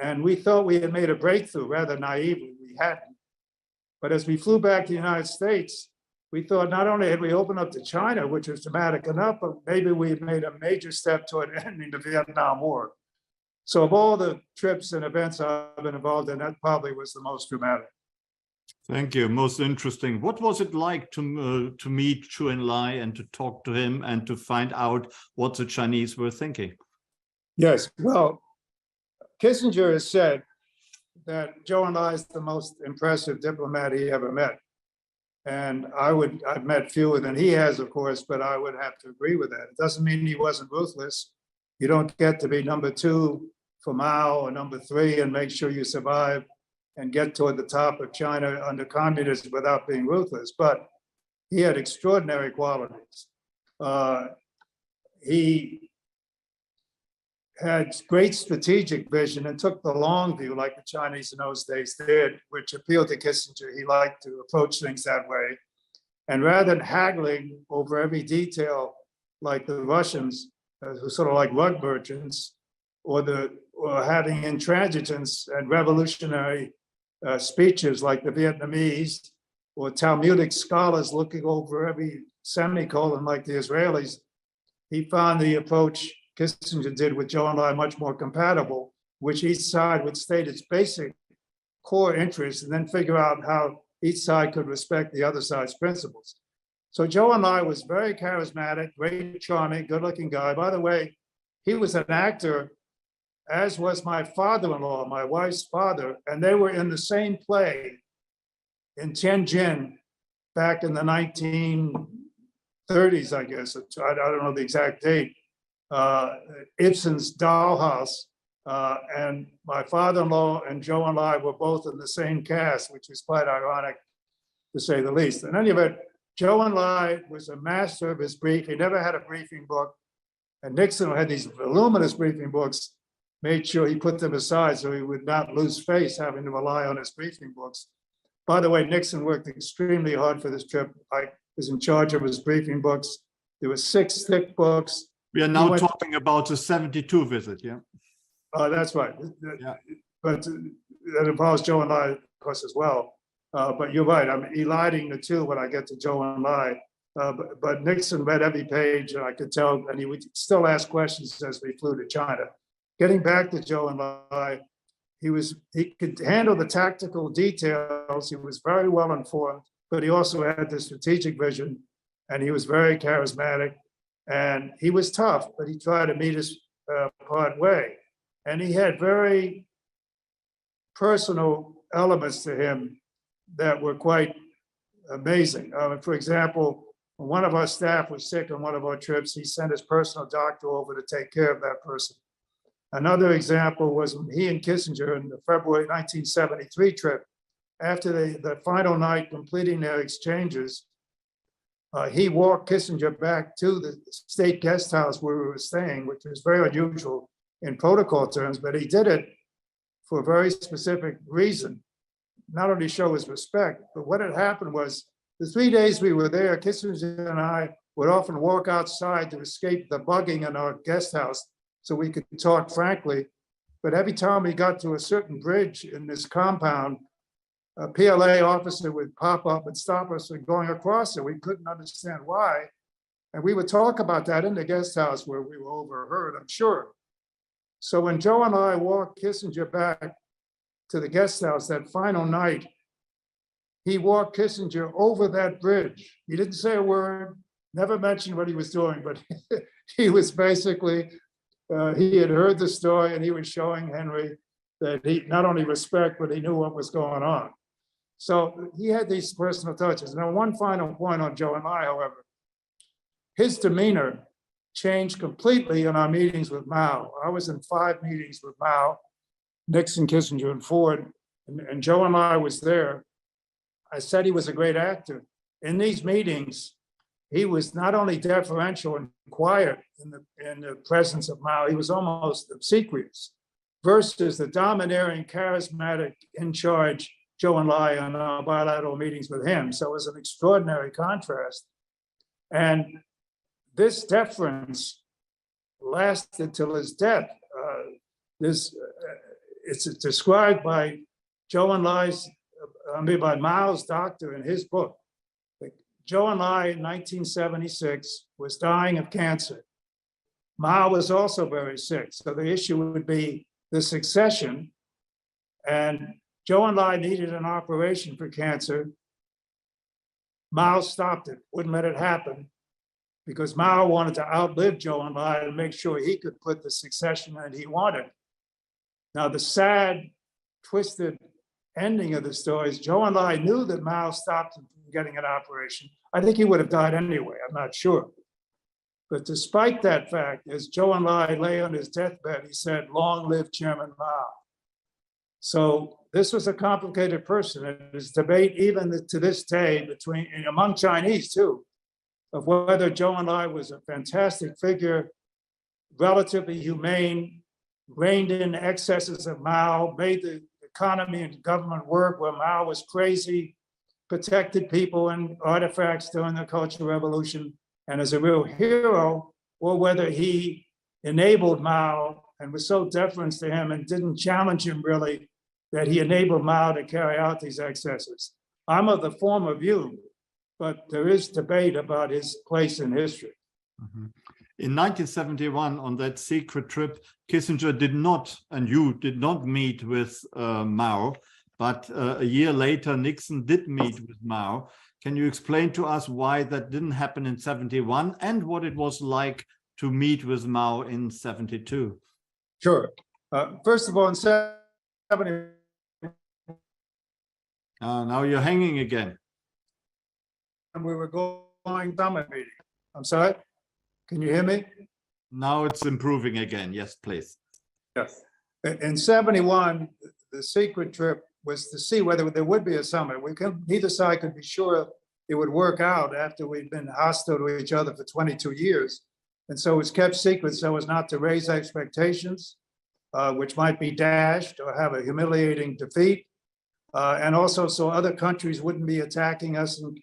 And we thought we had made a breakthrough, rather naively, we hadn't. But as we flew back to the United States, we thought not only had we opened up to China, which was dramatic enough, but maybe we had made a major step toward ending the Vietnam War. So of all the trips and events I've been involved in, that probably was the most dramatic. Thank you. Most interesting. What was it like to meet Zhou Enlai and to talk to him and to find out what the Chinese were thinking? Yes, well, Kissinger has said that Zhou Enlai is the most impressive diplomat he ever met. And I've met fewer than he has, of course, but I would have to agree with that. It doesn't mean he wasn't ruthless. You don't get to be number 2 for Mao or number 3 and make sure you survive and get toward the top of China under communism without being ruthless. But he had extraordinary qualities. He had great strategic vision and took the long view like the Chinese in those days did, which appealed to Kissinger. He liked to approach things that way. And rather than haggling over every detail like the Russians, who sort of like rug merchants, or having intransigence and revolutionary speeches like the Vietnamese, or Talmudic scholars looking over every semicolon like the Israelis, he found the approach Kissinger did with Zhou Enlai much more compatible, which each side would state its basic core interests and then figure out how each side could respect the other side's principles. So Zhou Enlai was very charismatic, very charming, good-looking guy. By the way, he was an actor, as was my father-in-law, my wife's father, and they were in the same play in Tianjin back in the 1930s, I guess. I don't know the exact date. Ibsen's Dollhouse, and my father-in-law and Zhou Enlai were both in the same cast, which is quite ironic to say the least. In any event, Zhou Enlai was a master of his brief. He never had a briefing book, and Nixon, who had these voluminous briefing books, made sure he put them aside so he would not lose face having to rely on his briefing books. By the way, Nixon worked extremely hard for this trip. I was in charge of his briefing books. There were 6 thick books. We are now talking about the 72 visit, yeah? That's right. Yeah. But that involves Zhou Enlai, of course, as well. But you're right. I'm eliding the 2 when I get to Zhou Enlai. But Nixon read every page, and I could tell, and he would still ask questions as we flew to China. Getting back to Zhou Enlai, he could handle the tactical details. He was very well informed, but he also had the strategic vision, and he was very charismatic. And he was tough, but he tried to meet us part way. And he had very personal elements to him that were quite amazing. For example, when one of our staff was sick on one of our trips, he sent his personal doctor over to take care of that person. Another example was when he and Kissinger in the February 1973 trip, after the final night completing their exchanges, he walked Kissinger back to the state guest house where we were staying, which was very unusual in protocol terms, but he did it for a very specific reason, not only show his respect, but what had happened was the 3 days we were there, Kissinger and I would often walk outside to escape the bugging in our guest house so we could talk frankly. But every time we got to a certain bridge in this compound, a PLA officer would pop up and stop us from going across it. We couldn't understand why. And we would talk about that in the guest house where we were overheard, I'm sure. So when Zhou and I walked Kissinger back to the guest house that final night, he walked Kissinger over that bridge. He didn't say a word, never mentioned what he was doing, but he was basically, he had heard the story and he was showing Henry that he not only respect, but he knew what was going on. So he had these personal touches. Now, one final point on Zhou and I, however, his demeanor changed completely in our meetings with Mao. I was in 5 meetings with Mao, Nixon, Kissinger, and Ford. and Joe and I was there. I said he was a great actor. In these meetings, he was not only deferential and quiet in the presence of Mao, he was almost obsequious, versus the domineering, charismatic, in charge Zhou Enlai on our bilateral meetings with him. So it was an extraordinary contrast. And this deference lasted till his death. It's described by by Mao's doctor in his book. Zhou Enlai in 1976 was dying of cancer. Mao was also very sick. So the issue would be the succession. And Zhou Enlai needed an operation for cancer. Mao stopped it, wouldn't let it happen, because Mao wanted to outlive Zhou Enlai and make sure he could put the succession that he wanted. Now, the sad, twisted ending of the story is Zhou Enlai knew that Mao stopped him from getting an operation. I think he would have died anyway, I'm not sure. But despite that fact, as Zhou Enlai lay on his deathbed, he said, "Long live Chairman Mao." So this was a complicated person. And there's debate even to this day among Chinese too, of whether Zhou Enlai was a fantastic figure, relatively humane, reined in excesses of Mao, made the economy and government work where Mao was crazy, protected people and artifacts during the Cultural Revolution, and as a real hero, or whether he enabled Mao and was so deference to him and didn't challenge him really that he enabled Mao to carry out these excesses. I'm of the former view, but there is debate about his place in history. Mm-hmm. In 1971, on that secret trip, Kissinger did not, and you did not meet with Mao, but a year later, Nixon did meet with Mao. Can you explain to us why that didn't happen in 71 and what it was like to meet with Mao in 72? Sure. First of all, in 70. Now you're hanging again. We were going summit meeting. I'm sorry. Can you hear me? Now it's improving again. Yes, please. Yes. In 71, the secret trip was to see whether there would be a summit. Neither side could be sure it would work out after we'd been hostile to each other for 22 years. And so it was kept secret so as not to raise expectations, which might be dashed or have a humiliating defeat. And also so other countries wouldn't be attacking us and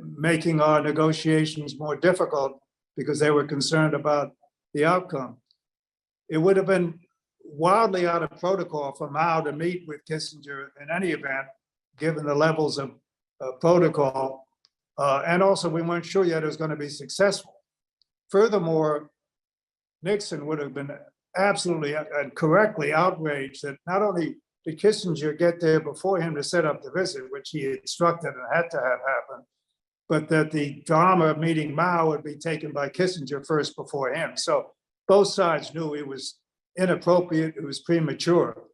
making our negotiations more difficult because they were concerned about the outcome. It would have been wildly out of protocol for Mao to meet with Kissinger in any event, given the levels of protocol. And also, we weren't sure yet it was going to be successful. Furthermore, Nixon would have been absolutely and correctly outraged that not only did Kissinger get there before him to set up the visit, which he instructed and had to have happen, but that the drama of meeting Mao would be taken by Kissinger first before him. So both sides knew it was inappropriate, it was premature.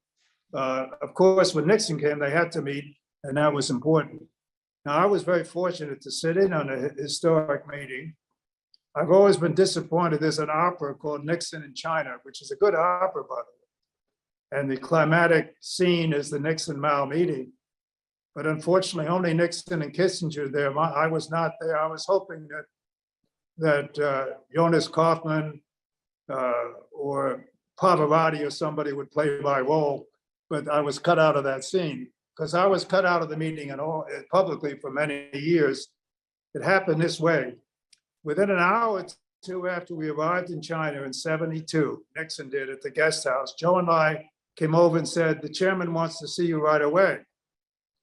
Of course, when Nixon came, they had to meet, and that was important. Now, I was very fortunate to sit in on a historic meeting. I've always been disappointed. There's an opera called Nixon in China, which is a good opera, by the way. And the climatic scene is the Nixon-Mao meeting. But unfortunately, only Nixon and Kissinger there. I was not there. I was hoping that Jonas Kaufman or Pavarotti or somebody would play my role, but I was cut out of that scene because I was cut out of the meeting and all publicly for many years. It happened this way. Within an hour or two after we arrived in China in 72, Nixon did at the guest house, Zhou and I came over and said, "The chairman wants to see you right away."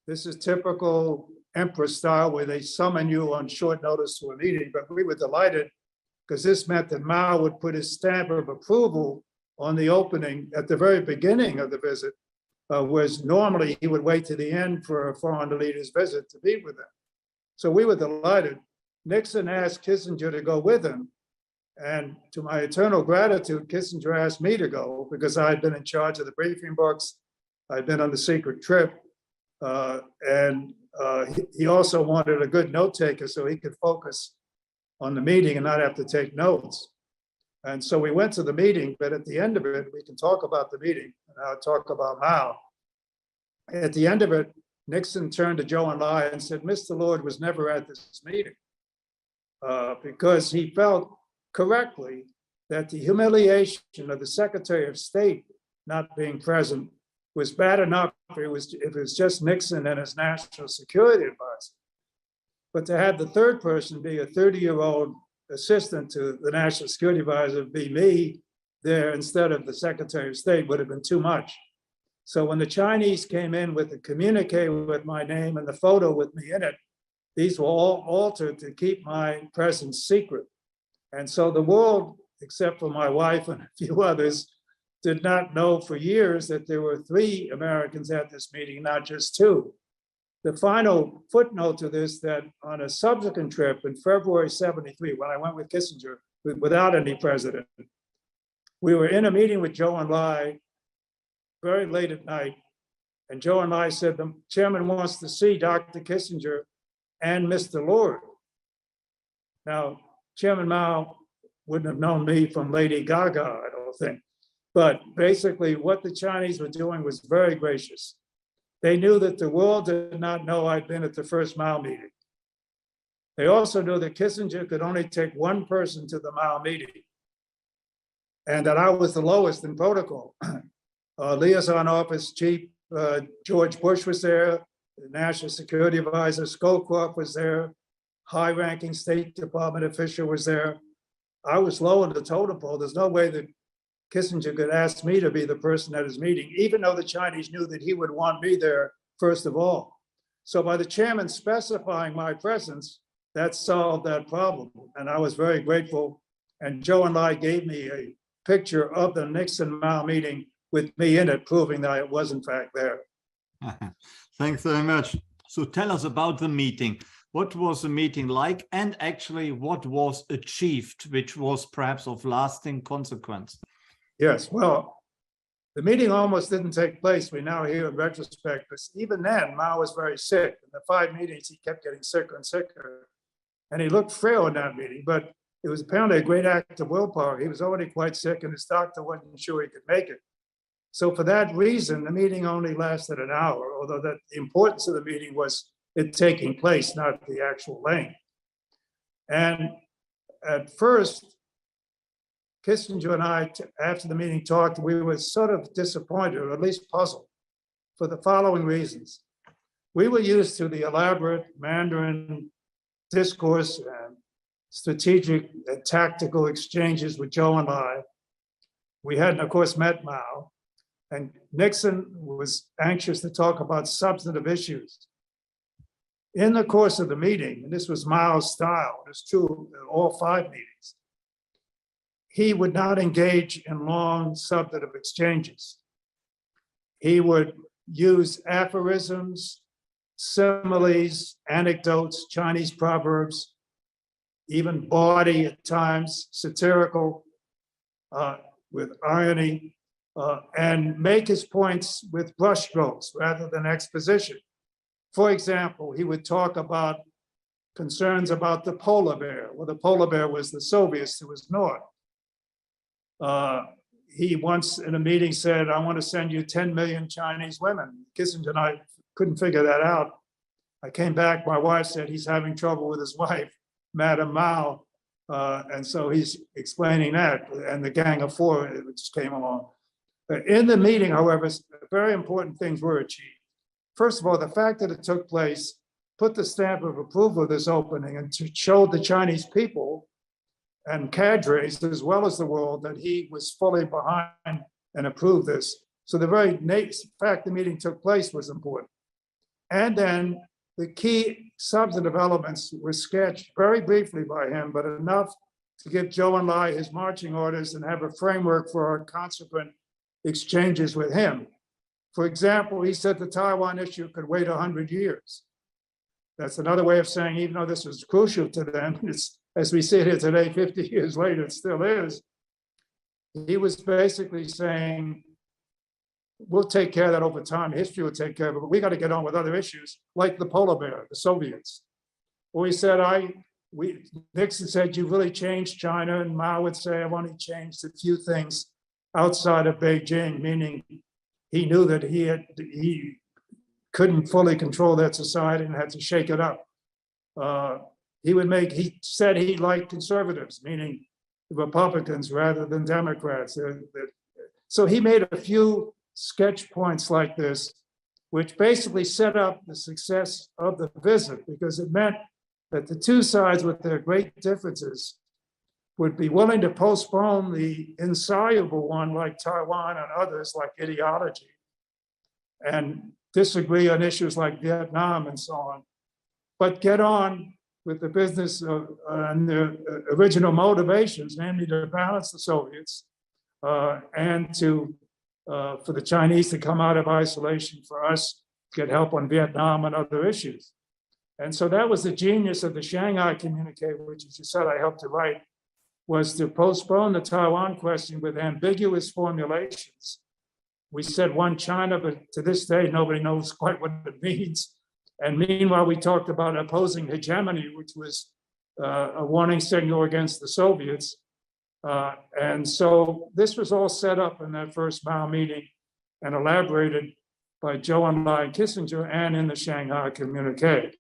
This is typical emperor style where they summon you on short notice to a meeting, but we were delighted because this meant that Mao would put his stamp of approval on the opening at the very beginning of the visit, whereas normally he would wait to the end for a foreign leader's visit to meet with them. So we were delighted. Nixon asked Kissinger to go with him. And to my eternal gratitude, Kissinger asked me to go because I had been in charge of the briefing books. I'd been on the secret trip. He also wanted a good note taker so he could focus on the meeting and not have to take notes. And so we went to the meeting, but at the end of it, we can talk about the meeting and I'll talk about Mao. At the end of it, Nixon turned to Zhou Enlai and said, Mr. Lord was never at this meeting because he felt correctly that the humiliation of the Secretary of State not being present was bad enough if it was just Nixon and his national security advisor. But to have the third person be a 30-year-old assistant to the national security advisor, be me there instead of the Secretary of State, would have been too much. So when the Chinese came in with the communique with my name and the photo with me in it, these were all altered to keep my presence secret. And so the world, except for my wife and a few others, did not know for years that there were 3 Americans at this meeting, not just 2. The final footnote to this, that on a subsequent trip in February '73, when I went with Kissinger without any president, we were in a meeting with Zhou Enlai very late at night, and Zhou Enlai said the chairman wants to see Dr. Kissinger and Mr. Lord. Now, Chairman Mao wouldn't have known me from Lady Gaga, I don't think. But basically, what the Chinese were doing was very gracious. They knew that the world did not know I'd been at the first Mao meeting. They also knew that Kissinger could only take 1 person to the Mao meeting, and that I was the lowest in protocol. Liaison Office Chief George Bush was there, the National Security Advisor Scowcroft was there, high-ranking State Department official was there. I was low in the totem pole. There's no way that Kissinger could ask me to be the person at his meeting, even though the Chinese knew that he would want me there first of all. So by the chairman specifying my presence, that solved that problem. And I was very grateful. And Zhou Enlai gave me a picture of the Nixon-Mao meeting with me in it, proving that I was in fact there. Thanks very much. So tell us about the meeting. What was the meeting like, and actually what was achieved, which was perhaps of lasting consequence? Yes, well, the meeting almost didn't take place. We now hear in retrospect, but even then, Mao was very sick. In the 5 meetings, he kept getting sicker and sicker. And he looked frail in that meeting, but it was apparently a great act of willpower. He was already quite sick, and his doctor wasn't sure he could make it. So for that reason, the meeting only lasted an hour, although the importance of the meeting was it taking place, not the actual length. And at first, Kissinger and I, after the meeting talked, we were sort of disappointed, or at least puzzled, for the following reasons. We were used to the elaborate Mandarin discourse and strategic and tactical exchanges with Zhou Enlai. We hadn't, of course, met Mao, and Nixon was anxious to talk about substantive issues. In the course of the meeting, and this was Mao's style, it's true in all 5 meetings, he would not engage in long substantive exchanges. He would use aphorisms, similes, anecdotes, Chinese proverbs, even bawdy at times, satirical, with irony, and make his points with brushstrokes rather than exposition. For example, he would talk about concerns about the polar bear. Well, the polar bear was the Soviets to his north. He once in a meeting said, I want to send you 10 million Chinese women. Kissinger and I couldn't figure that out. I came back, my wife said he's having trouble with his wife, Madame Mao. And so he's explaining that, and the Gang of Four just came along. In the meeting, however, very important things were achieved. First of all, the fact that it took place put the stamp of approval of this opening and showed the Chinese people and cadres, as well as the world, that he was fully behind and approved this. So the very fact the meeting took place was important. And then the key substantive elements were sketched very briefly by him, but enough to give Zhou Enlai his marching orders and have a framework for our consequent exchanges with him. For example, he said the Taiwan issue could wait 100 years. That's another way of saying, even though this was crucial to them, it's, as we sit here today, 50 years later, it still is. He was basically saying, we'll take care of that over time. History will take care of it, but we got to get on with other issues, like the polar bear, the Soviets. Or he said, Nixon said, you really changed China, and Mao would say, I've only changed a few things outside of Beijing, meaning he knew that he couldn't fully control that society and had to shake it up. He said he liked conservatives, meaning Republicans rather than Democrats. So he made a few sketch points like this, which basically set up the success of the visit, because it meant that the two sides with their great differences would be willing to postpone the insoluble one like Taiwan and others like ideology, and disagree on issues like Vietnam and so on, but get on with the business of, and their original motivations, namely to balance the Soviets and to for the Chinese to come out of isolation, for us to get help on Vietnam and other issues. And so that was the genius of the Shanghai communique, which, as you said, I helped to write, was to postpone the Taiwan question with ambiguous formulations. We said one China, but to this day, nobody knows quite what it means. And meanwhile, we talked about opposing hegemony, which was a warning signal against the Soviets. And so this was all set up in that first Mao meeting and elaborated by Zhou Enlai and Kissinger and in the Shanghai communique.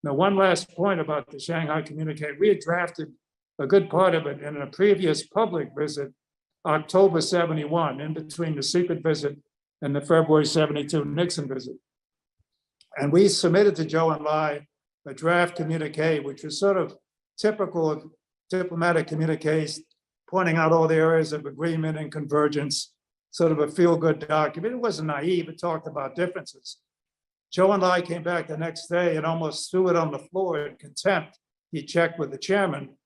Now, one last point about the Shanghai communique. We had drafted a good part of it in a previous public visit, October 71, in between the secret visit and the February 72 Nixon visit. And we submitted to Zhou Enlai a draft communique, which was sort of typical of diplomatic communiques, pointing out all the areas of agreement and convergence, sort of a feel-good document. It wasn't naive, it talked about differences. Zhou Enlai came back the next day and almost threw it on the floor in contempt. He checked with the chairman,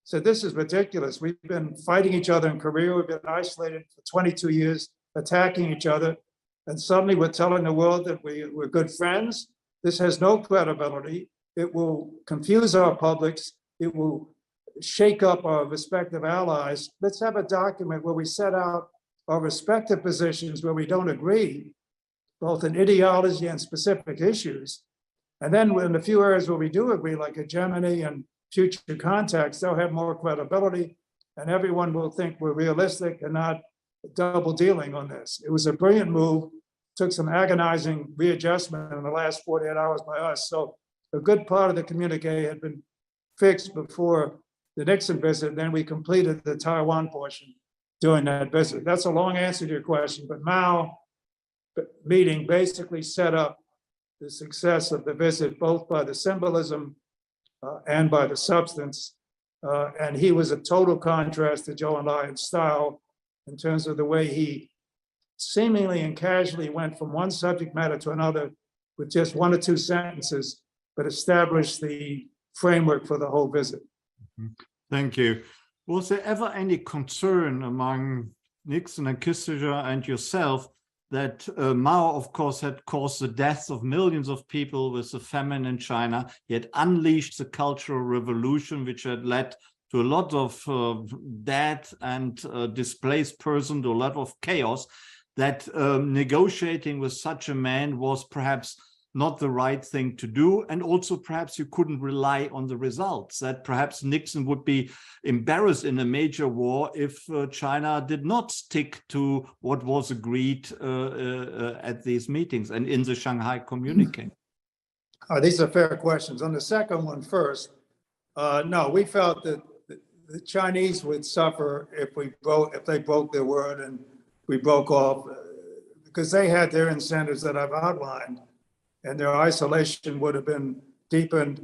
said, "This is ridiculous. We've been fighting each other in Korea. We've been isolated for 22 years, attacking each other. And suddenly we're telling the world that we're good friends. This has no credibility. It will confuse our publics. It will shake up our respective allies. Let's have a document where we set out our respective positions where we don't agree, both in ideology and specific issues. And then in the few areas where we do agree, like hegemony and future contacts, they'll have more credibility and everyone will think we're realistic and not double dealing on this." It was a brilliant move. Took some agonizing readjustment in the last 48 hours by us. So a good part of the communique had been fixed before the Nixon visit. Then we completed the Taiwan portion during that visit. That's a long answer to your question, but Mao meeting basically set up the success of the visit, both by the symbolism and by the substance. And he was a total contrast to Zhou Enlai in style in terms of the way he seemingly and casually went from one subject matter to another with just one or two sentences, but established the framework for the whole visit. Thank you. Was there ever any concern among Nixon and Kissinger and yourself that Mao, of course, had caused the deaths of millions of people with the famine in China? He had unleashed the Cultural Revolution, which had led to a lot of dead and displaced persons, to a lot of chaos, that negotiating with such a man was perhaps not the right thing to do. And also perhaps you couldn't rely on the results, that perhaps Nixon would be embarrassed in a major war if China did not stick to what was agreed at these meetings and in the Shanghai communique. These are fair questions. On the second one first, no, we felt that the Chinese would suffer if they broke their word and we broke off, because they had their incentives that I've outlined, and their isolation would have been deepened.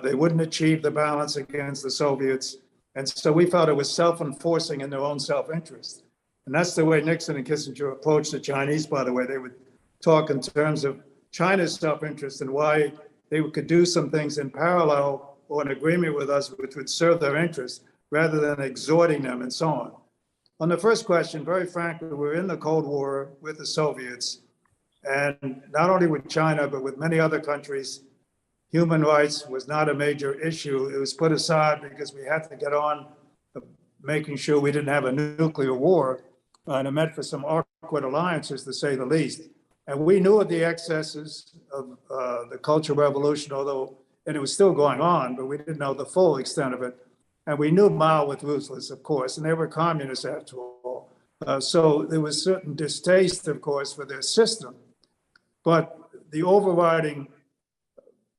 They wouldn't achieve the balance against the Soviets. And so we felt it was self-enforcing in their own self-interest. And that's the way Nixon and Kissinger approached the Chinese, by the way. They would talk in terms of China's self-interest and why they could do some things in parallel or in agreement with us, which would serve their interests, rather than exhorting them and so on. On the first question, very frankly, we're in the Cold War with the Soviets. And not only with China, but with many other countries, human rights was not a major issue. It was put aside because we had to get on making sure we didn't have a nuclear war. And it meant for some awkward alliances, to say the least. And we knew of the excesses of the Cultural Revolution, and it was still going on, but we didn't know the full extent of it. And we knew Mao was ruthless, of course, and they were communists after all. So there was certain distaste, of course, for their system. But the overriding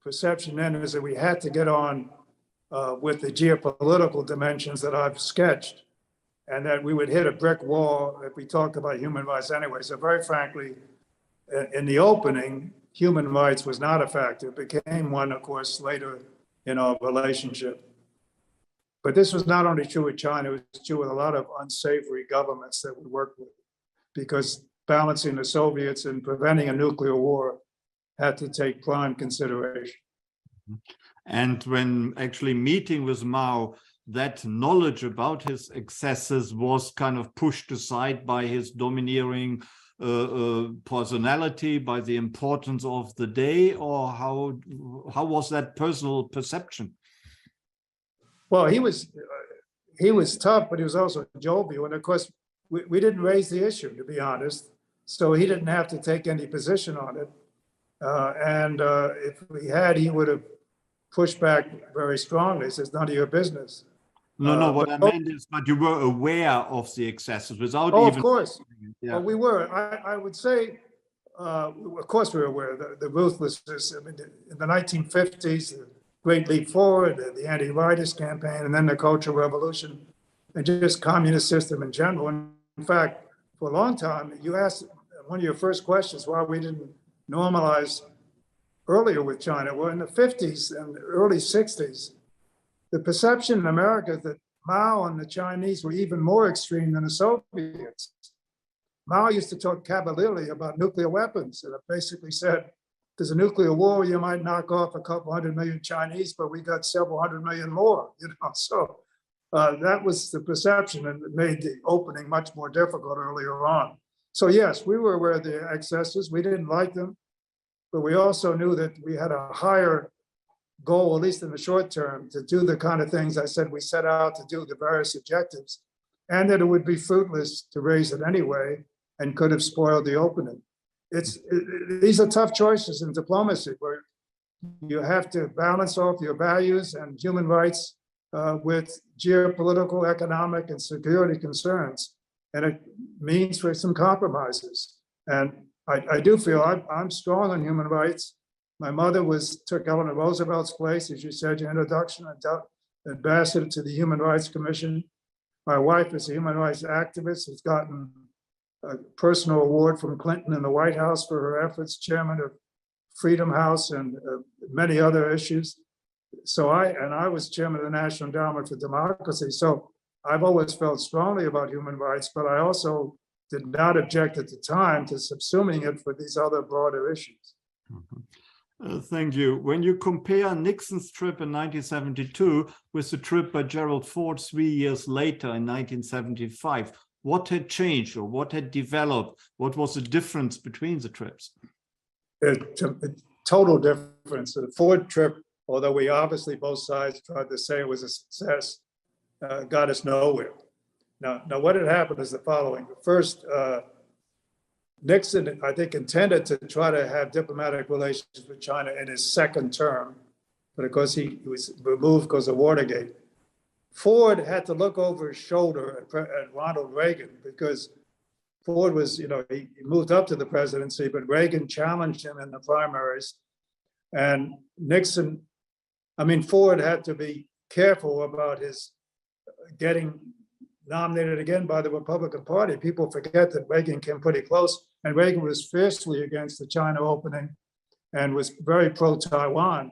perception then is that we had to get on with the geopolitical dimensions that I've sketched, and that we would hit a brick wall if we talked about human rights anyway. So very frankly, in the opening, human rights was not a factor. It became one, of course, later in our relationship. But this was not only true with China, it was true with a lot of unsavory governments that we worked with, because balancing the Soviets and preventing a nuclear war had to take prime consideration. And when actually meeting with Mao, that knowledge about his excesses was kind of pushed aside by his domineering personality, by the importance of the day, or how was that personal perception? Well, he was tough, but he was also jovial. And of course, we didn't raise the issue, to be honest. So he didn't have to take any position on it. And if we had, he would have pushed back very strongly. He says, none of your business. No, what I meant is, but you were aware of the excesses without even. Of course. Yeah. Well, we were. I would say, of course, we were aware of the ruthlessness. I mean, in the 1950s, the Great Leap Forward, the anti-rightist campaign, and then the Cultural Revolution, and just communist system in general. In fact, for a long time, you asked one of your first questions why we didn't normalize earlier with China. Well, in the 50s and early 60s, the perception in America that Mao and the Chinese were even more extreme than the Soviets. Mao used to talk cavalierly about nuclear weapons, and it basically said, there's a nuclear war, you might knock off a couple 100 million Chinese, but we got several 100 million more, So that was the perception, and it made the opening much more difficult earlier on. So yes, we were aware of the excesses. We didn't like them, but we also knew that we had a higher goal, at least in the short term, to do the kind of things I said we set out to do, the various objectives, and that it would be fruitless to raise it anyway and could have spoiled the opening. These are tough choices in diplomacy, where you have to balance off your values and human rights with geopolitical, economic, and security concerns. And it means for some compromises. And I do feel I'm strong on human rights. My mother took Eleanor Roosevelt's place, as you said, your introduction, ambassador to the Human Rights Commission. My wife is a human rights activist, has gotten a personal award from Clinton in the White House for her efforts, chairman of Freedom House and many other issues. So I was chairman of the National Endowment for Democracy. So I've always felt strongly about human rights, but I also did not object at the time to subsuming it for these other broader issues. Thank you. When you compare Nixon's trip in 1972 with the trip by Gerald Ford 3 years later in 1975, what had changed or what had developed? What was the difference between the trips? A total difference. The Ford trip, although we obviously both sides tried to say it was a success, got us nowhere. Now what had happened is the following. First, Nixon, I think, intended to try to have diplomatic relations with China in his second term, but of course he was removed because of Watergate. Ford had to look over his shoulder at Ronald Reagan, because Ford was, he moved up to the presidency, but Reagan challenged him in the primaries. And Ford had to be careful about his getting nominated again by the Republican Party. People forget that Reagan came pretty close, and Reagan was fiercely against the China opening and was very pro-Taiwan.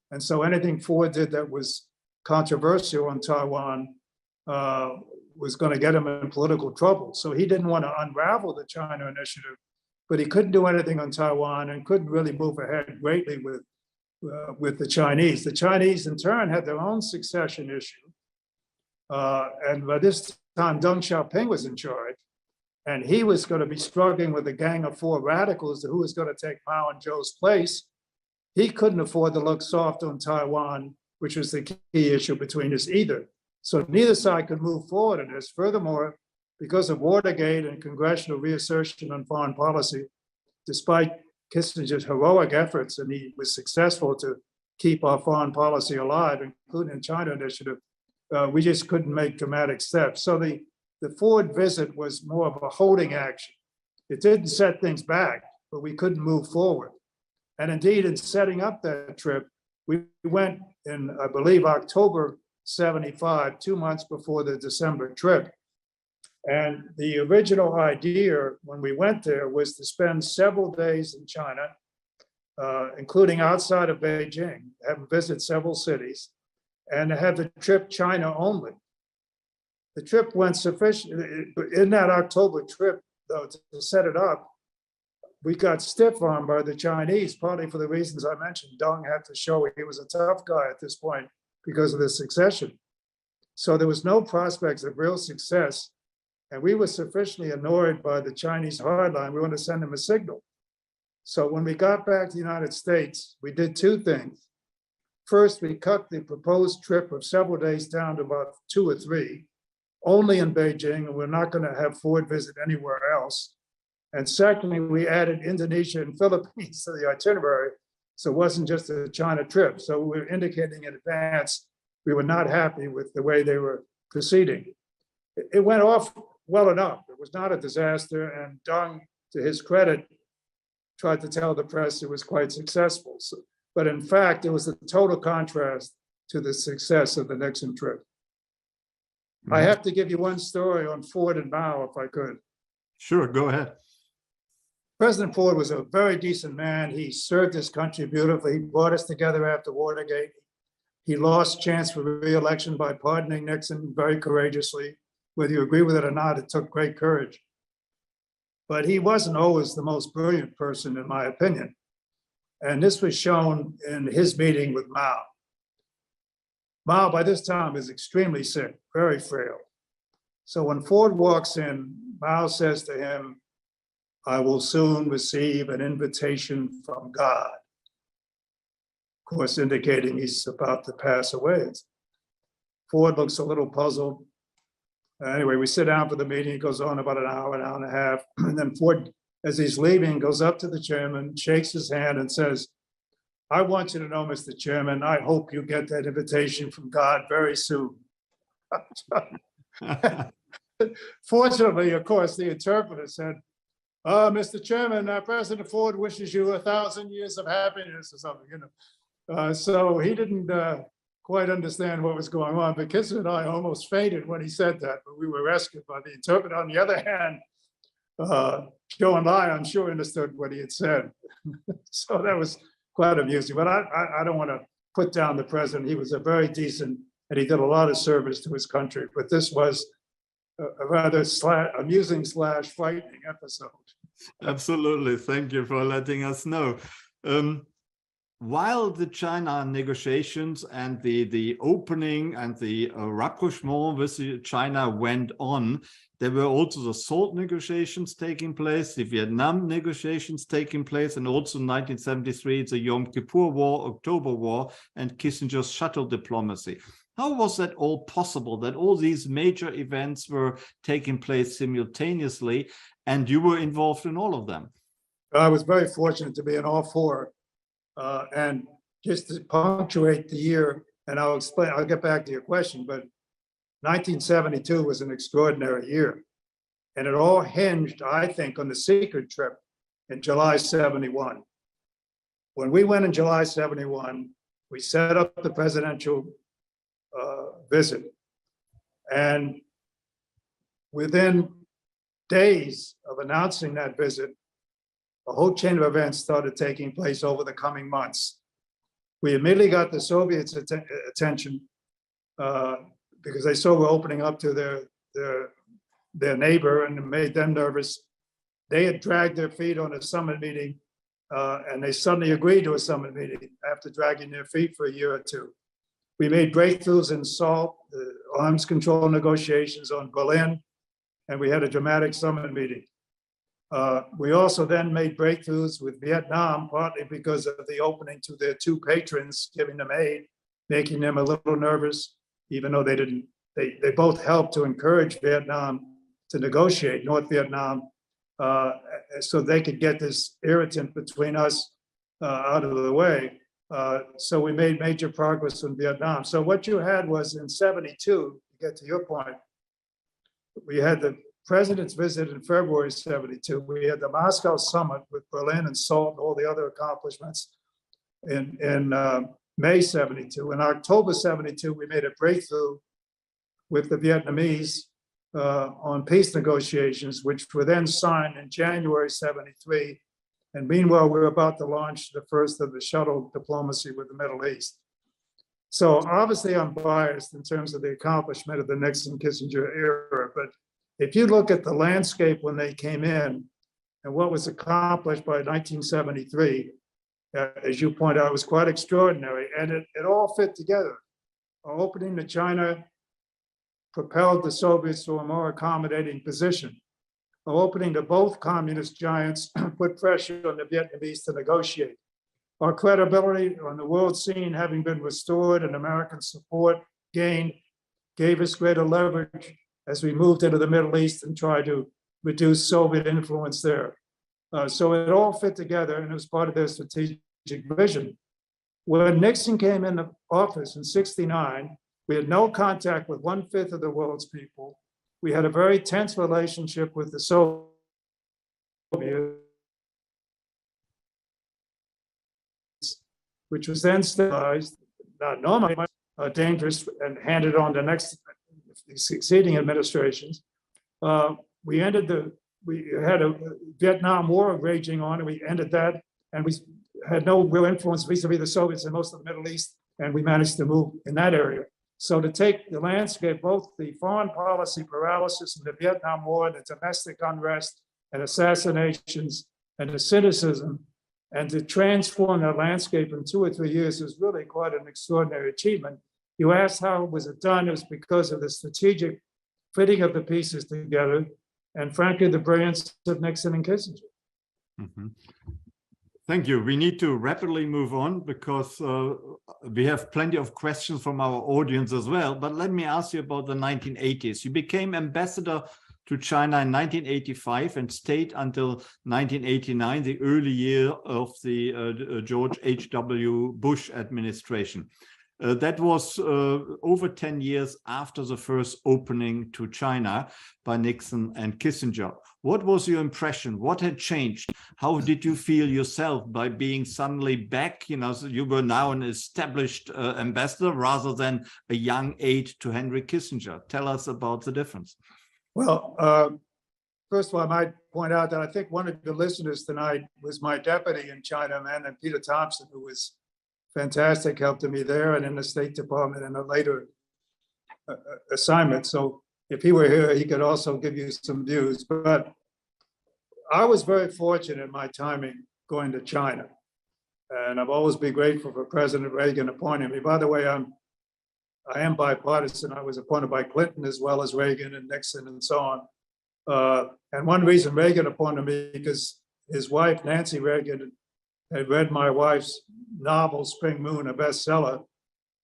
And so anything Ford did that was controversial on Taiwan was going to get him in political trouble. So he didn't want to unravel the China initiative, but he couldn't do anything on Taiwan and couldn't really move ahead greatly with the Chinese. The Chinese, in turn, had their own succession issue. And by this time, Deng Xiaoping was in charge, and he was going to be struggling with a gang of 4 radicals who was going to take Mao and Zhou's place. He couldn't afford to look soft on Taiwan, which was the key issue between us either. So neither side could move forward in this. Furthermore, because of Watergate and congressional reassertion on foreign policy, despite Kissinger's heroic efforts, and he was successful to keep our foreign policy alive, including the China initiative, we just couldn't make dramatic steps. So the Ford visit was more of a holding action. It didn't set things back, but we couldn't move forward. And indeed, in setting up that trip, we went in, I believe, October 75, 2 months before the December trip. And the original idea when we went there was to spend several days in China, including outside of Beijing, have visit several cities, and have the trip China only. The trip went sufficient. In that October trip, though, to set it up, we got stiff-armed by the Chinese, partly for the reasons I mentioned. Deng had to show he was a tough guy at this point because of the succession. So there was no prospects of real success. And we were sufficiently annoyed by the Chinese hardline, we wanted to send them a signal. So when we got back to the United States, we did two things. First, we cut the proposed trip of several days down to about 2 or 3, only in Beijing, and we're not going to have Ford visit anywhere else. And secondly, we added Indonesia and Philippines to the itinerary, so it wasn't just a China trip. So we were indicating in advance we were not happy with the way they were proceeding. It went off well enough. It was not a disaster, and Deng, to his credit, tried to tell the press it was quite successful. So, but in fact, it was a total contrast to the success of the Nixon trip. I have to give you one story on Ford and Mao, if I could. Sure, go ahead. President Ford was a very decent man. He served his country beautifully. He brought us together after Watergate. He lost chance for re-election by pardoning Nixon very courageously. Whether you agree with it or not, it took great courage. But he wasn't always the most brilliant person, in my opinion. And this was shown in his meeting with Mao. Mao, by this time, is extremely sick, very frail. So when Ford walks in, Mao says to him, "I will soon receive an invitation from God." Of course, indicating he's about to pass away. Ford looks a little puzzled. Anyway, we sit down for the meeting. It goes on about an hour and a half. And then Ford, as he's leaving, goes up to the chairman, shakes his hand and says, "I want you to know, Mr. Chairman, I hope you get that invitation from God very soon." Fortunately, of course, the interpreter said, "Mr. Chairman, President Ford wishes you 1,000 years of happiness," or something, you know. So he didn't quite understand what was going on. But Kissinger and I almost fainted when he said that, but we were rescued by the interpreter. On the other hand, Joe and I, I'm sure, understood what he had said. So that was quite amusing. But I don't want to put down the president. He was a very decent, and he did a lot of service to his country. But this was a rather amusing / frightening episode. Absolutely. Thank you for letting us know. While the China negotiations and the opening and the rapprochement with China went on, there were also the SALT negotiations taking place, the Vietnam negotiations taking place, and also in 1973, the Yom Kippur War, October War, and Kissinger's shuttle diplomacy. How was that all possible, that all these major events were taking place simultaneously, and you were involved in all of them? I was very fortunate to be in all four. And just to punctuate the year, and I'll get back to your question, but 1972 was an extraordinary year. And it all hinged, I think, on the secret trip in July 71. When we went in July 71, we set up the presidential visit. And within days of announcing that visit, a whole chain of events started taking place over the coming months. We immediately got the Soviets' attention because they saw we're opening up to their neighbor, and it made them nervous. They had dragged their feet on a summit meeting, and they suddenly agreed to a summit meeting after dragging their feet for a year or two. We made breakthroughs in SALT, the arms control negotiations on Berlin, and we had a dramatic summit meeting. We also then made breakthroughs with Vietnam, partly because of the opening to their two patrons, giving them aid, making them a little nervous, even though they didn't. They both helped to encourage Vietnam to negotiate, North Vietnam, so they could get this irritant between us out of the way. So we made major progress in Vietnam. So what you had was in 72, to get to your point, we had the president's visit in February 72. We had the Moscow summit with Berlin and Salt and all the other accomplishments in May 72. In October 72, we made a breakthrough with the Vietnamese on peace negotiations, which were then signed in January 73. And meanwhile, we were about to launch the first of the shuttle diplomacy with the Middle East. So obviously I'm biased in terms of the accomplishment of the Nixon-Kissinger era, but if you look at the landscape when they came in and what was accomplished by 1973, as you point out, it was quite extraordinary, and it all fit together. Our opening to China propelled the Soviets to a more accommodating position. Our opening to both communist giants put pressure on the Vietnamese to negotiate. Our credibility on the world scene having been restored and American support gained gave us greater leverage as we moved into the Middle East and tried to reduce Soviet influence there. So it all fit together and it was part of their strategic vision. When Nixon came into office in '69, we had no contact with 1/5 of the world's people. We had a very tense relationship with the Soviets, which was then stabilized, not normally dangerous, and handed on to next succeeding administrations. We had a Vietnam War raging on, and we ended that, and we had no real influence vis-a-vis the Soviets in most of the Middle East, and we managed to move in that area. So to take the landscape, both the foreign policy paralysis in the Vietnam War, the domestic unrest and assassinations and the cynicism, and to transform that landscape in 2 or 3 years is really quite an extraordinary achievement. You asked how was it done? It was because of the strategic fitting of the pieces together, and frankly, the brilliance of Nixon and Kissinger. Mm-hmm. Thank you. We need to rapidly move on because we have plenty of questions from our audience as well. But let me ask you about the 1980s. You became ambassador to China in 1985 and stayed until 1989, the early year of the George H.W. Bush administration. That was over 10 years after the first opening to China by Nixon and Kissinger. What was your impression? What had changed? How did you feel yourself by being suddenly back? You know, so you were now an established ambassador rather than a young aide to Henry Kissinger. Tell us about the difference. Well, first of all, I might point out that I think one of the listeners tonight was my deputy in China, man, and Peter Thompson, who was fantastic, helped me there and in the State Department in a later assignment. So if he were here, he could also give you some views. But I was very fortunate in my timing going to China. And I've always been grateful for President Reagan appointing me. By the way, I am bipartisan. I was appointed by Clinton as well as Reagan and Nixon and so on. And one reason Reagan appointed me because his wife, Nancy Reagan, had read my wife's novel, Spring Moon, a bestseller.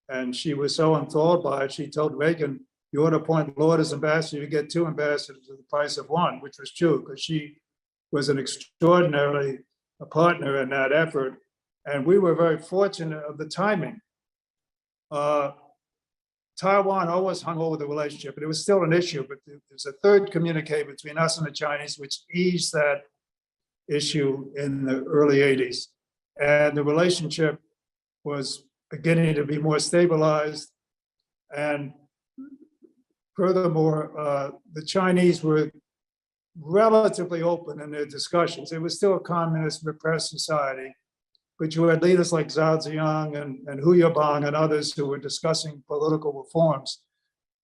And she was so enthralled by it, she told Reagan, you ought to appoint Lord as ambassador, you get 2 ambassadors at the price of 1, which was true, because she was an extraordinary partner in that effort. And we were very fortunate of the timing. Taiwan always hung over the relationship, but it was still an issue. But there's a third communique between us and the Chinese, which eased that issue in the early 80s. And the relationship was beginning to be more stabilized. And furthermore, the Chinese were relatively open in their discussions. It was still a communist repressed society, but you had leaders like Zhao Ziyang and Hu Yaobang and others who were discussing political reforms.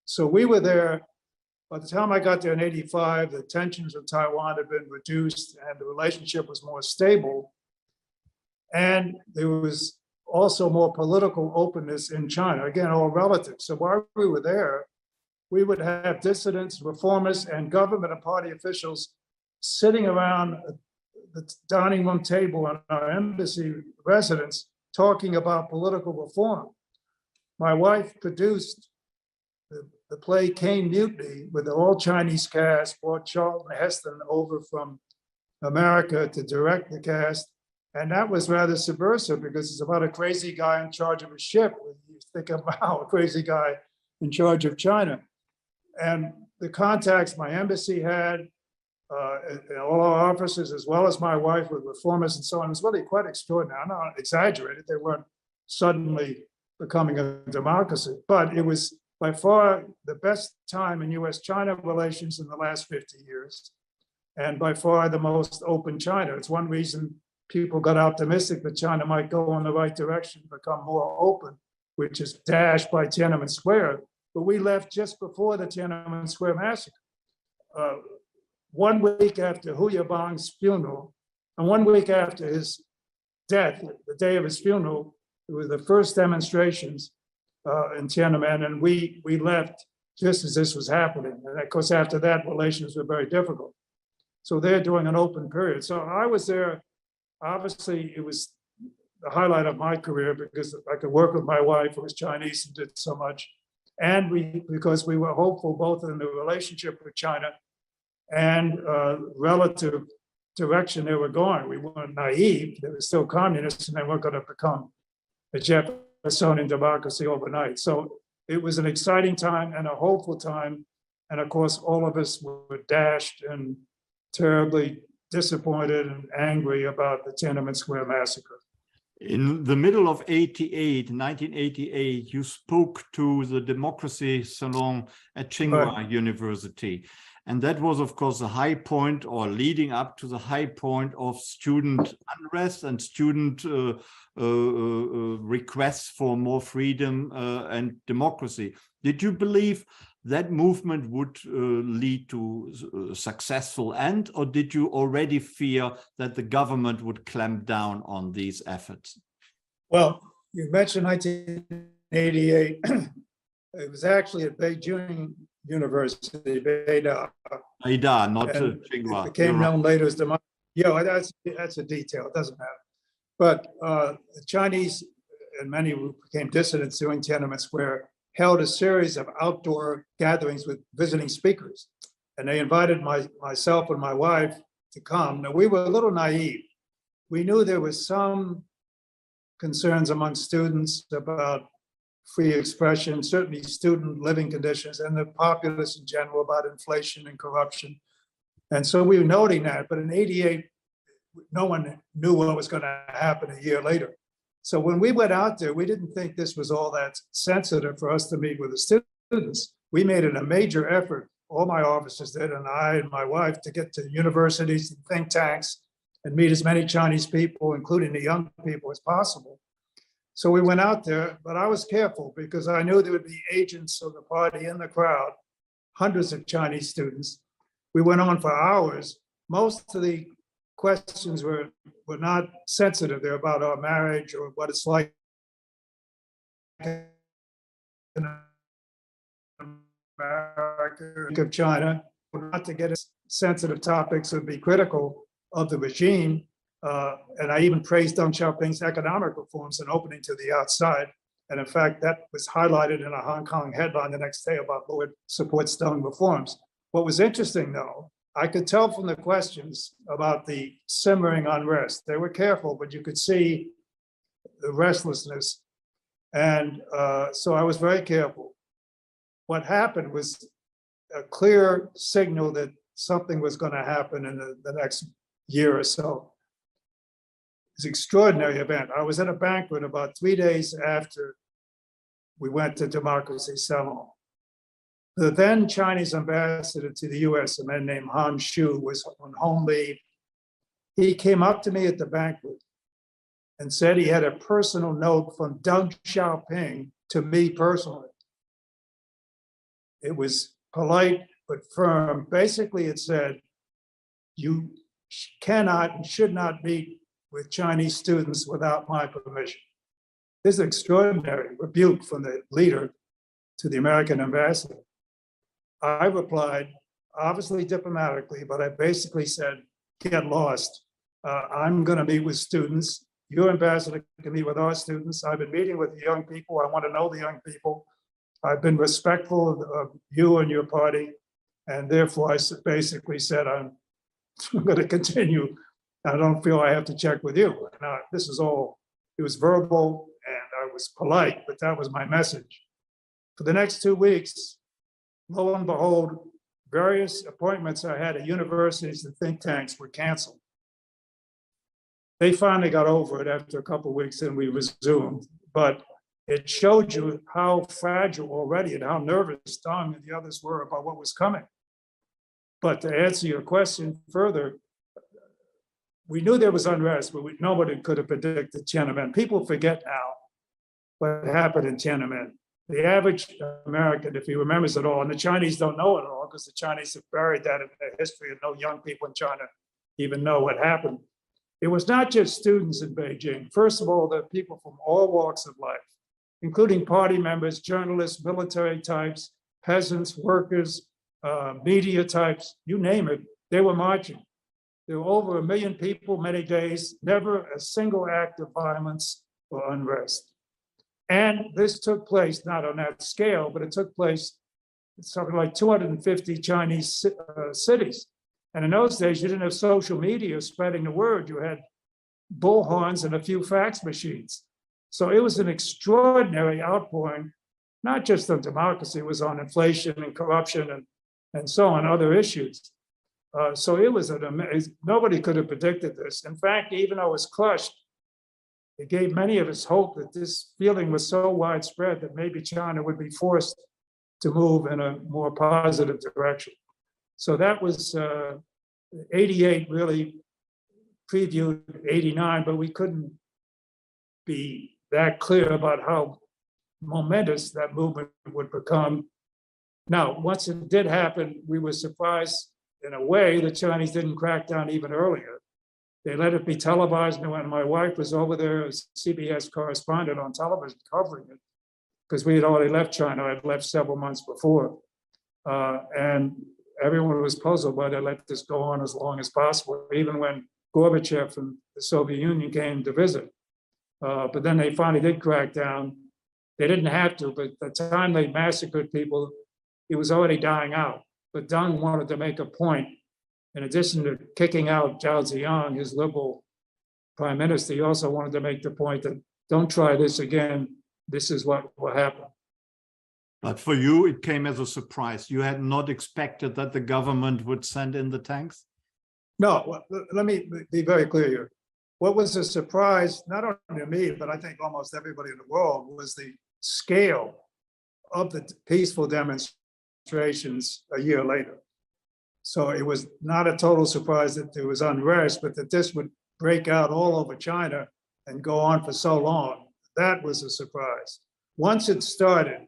So we were there. By the time I got there in '85, the tensions of Taiwan had been reduced and the relationship was more stable. And there was also more political openness in China, again, all relative. So while we were there, we would have dissidents, reformists, and government and party officials sitting around the dining room table in our embassy residence talking about political reform. My wife produced the play Cane Mutiny with the all-Chinese cast, brought Charlton Heston over from America to direct the cast. And that was rather subversive because it's about a crazy guy in charge of a ship. You think of, wow, a crazy guy in charge of China. And the contacts my embassy had, and all our officers, as well as my wife with reformers and so on, was really quite extraordinary. I'm not exaggerated. They weren't suddenly becoming a democracy, but it was by far the best time in US-China relations in the last 50 years, and by far the most open China. It's one reason people got optimistic that China might go in the right direction, become more open, which is dashed by Tiananmen Square. But we left just before the Tiananmen Square massacre. 1 week after Hu Yabang's funeral, and 1 week after his death, the day of his funeral, it was the first demonstrations in Tiananmen, and we left just as this was happening. And of course, after that, relations were very difficult. So they're doing an open period. So I was there. Obviously, it was the highlight of my career because I could work with my wife, who was Chinese and did so much. And because we were hopeful both in the relationship with China and relative direction they were going. We weren't naive. They were still communists, and they weren't going to become a Jeffersonian democracy overnight. So it was an exciting time and a hopeful time. And of course, all of us were dashed and terribly disappointed and angry about the Tiananmen Square massacre. In the middle of 1988, you spoke to the Democracy Salon at Tsinghua University. And that was, of course, the high point, or leading up to the high point of student unrest and student requests for more freedom and democracy. Did you believe that movement would lead to a successful end, or did you already fear that the government would clamp down on these efforts? Well, you mentioned 1988. It was actually at Beijing University, Beida. Beida, not Tsinghua. It became known later as the. Yeah, that's a detail. It doesn't matter. But the Chinese and many who became dissidents during Tiananmen Square held a series of outdoor gatherings with visiting speakers, and they invited myself and my wife to come. Now, we were a little naive. We knew there was some concerns among students about free expression, certainly student living conditions, and the populace in general about inflation and corruption. And so we were noting that, but in '88, no one knew what was going to happen a year later. So when we went out there, we didn't think this was all that sensitive for us to meet with the students. We made it a major effort, all my officers did, and I and my wife, to get to universities and think tanks and meet as many Chinese people, including the young people, as possible. So we went out there, but I was careful because I knew there would be agents of the party in the crowd, hundreds of Chinese students. We went on for hours. Most of the questions were not sensitive. They're about our marriage or what it's like in America, of China. Not to get sensitive topics would be critical of the regime. And I even praised Deng Xiaoping's economic reforms and opening to the outside. And in fact, that was highlighted in a Hong Kong headline the next day about Lord supports Deng reforms. What was interesting, though, I could tell from the questions about the simmering unrest. They were careful, but you could see the restlessness. And so I was very careful. What happened was a clear signal that something was going to happen in the next year or so. It's an extraordinary event. I was at a banquet about 3 days after we went to Democracy Salon. The then Chinese ambassador to the US, a man named Han Shu, was on home leave. He came up to me at the banquet and said he had a personal note from Deng Xiaoping to me personally. It was polite but firm. Basically, it said, you cannot and should not meet with Chinese students without my permission. This is an extraordinary rebuke from the leader to the American ambassador. I replied, obviously diplomatically, but I basically said, get lost. I'm going to meet with students. Your ambassador can meet with our students. I've been meeting with the young people. I want to know the young people. I've been respectful of you and your party. And therefore, I basically said, I'm going to continue. I don't feel I have to check with you. Now, this is all, it was verbal and I was polite, but that was my message. For the next 2 weeks, lo and behold, various appointments I had at universities and think tanks were canceled. They finally got over it after a couple of weeks and we resumed. But it showed you how fragile already and how nervous Deng and the others were about what was coming. But to answer your question further, we knew there was unrest, but nobody could have predicted Tiananmen. People forget now what happened in Tiananmen. The average American, if he remembers it all, and the Chinese don't know it all because the Chinese have buried that in their history and no young people in China even know what happened. It was not just students in Beijing. First of all, there are people from all walks of life, including party members, journalists, military types, peasants, workers, media types, you name it, they were marching. There were over 1 million people, many days, never a single act of violence or unrest. And this took place, not on that scale, but it took place in something like 250 Chinese cities. And in those days, you didn't have social media spreading the word. You had bullhorns and a few fax machines. So it was an extraordinary outpouring, not just on democracy, it was on inflation and corruption and so on, other issues. So it was nobody could have predicted this. In fact, even though it was crushed, it gave many of us hope that this feeling was so widespread that maybe China would be forced to move in a more positive direction. So that was 88 really previewed 89, but we couldn't be that clear about how momentous that movement would become. Now, once it did happen, we were surprised in a way the Chinese didn't crack down even earlier. They let it be televised, and when my wife was over there as CBS correspondent on television covering it, because we had already left China, I'd left several months before, and everyone was puzzled why they let this go on as long as possible, even when Gorbachev from the Soviet Union came to visit. But then they finally did crack down. They didn't have to, but the time they massacred people, it was already dying out. But Deng wanted to make a point. In addition to kicking out Zhao Ziyang, his liberal prime minister, he also wanted to make the point that don't try this again. This is what will happen. But for you, it came as a surprise. You had not expected that the government would send in the tanks? No, well, let me be very clear here. What was a surprise, not only to me, but I think almost everybody in the world, was the scale of the peaceful demonstrations a year later. So it was not a total surprise that there was unrest, but that this would break out all over China and go on for so long. That was a surprise. Once it started,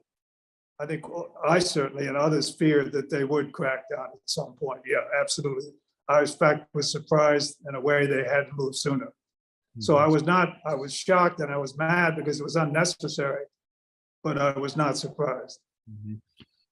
I think I certainly and others feared that they would crack down at some point. Yeah, absolutely. I, in fact, was surprised in a way they had to move sooner. Mm-hmm. So I was shocked and I was mad because it was unnecessary, but I was not surprised. Mm-hmm.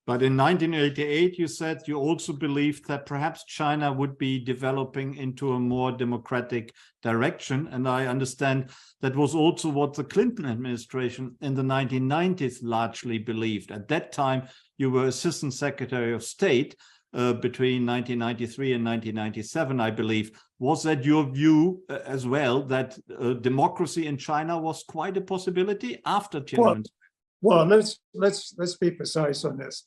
But in 1988, you said you also believed that perhaps China would be developing into a more democratic direction. And I understand that was also what the Clinton administration in the 1990s largely believed. At that time, you were Assistant Secretary of State between 1993 and 1997, I believe. Was that your view as well, that democracy in China was quite a possibility after Tiananmen? Well, let's be precise on this.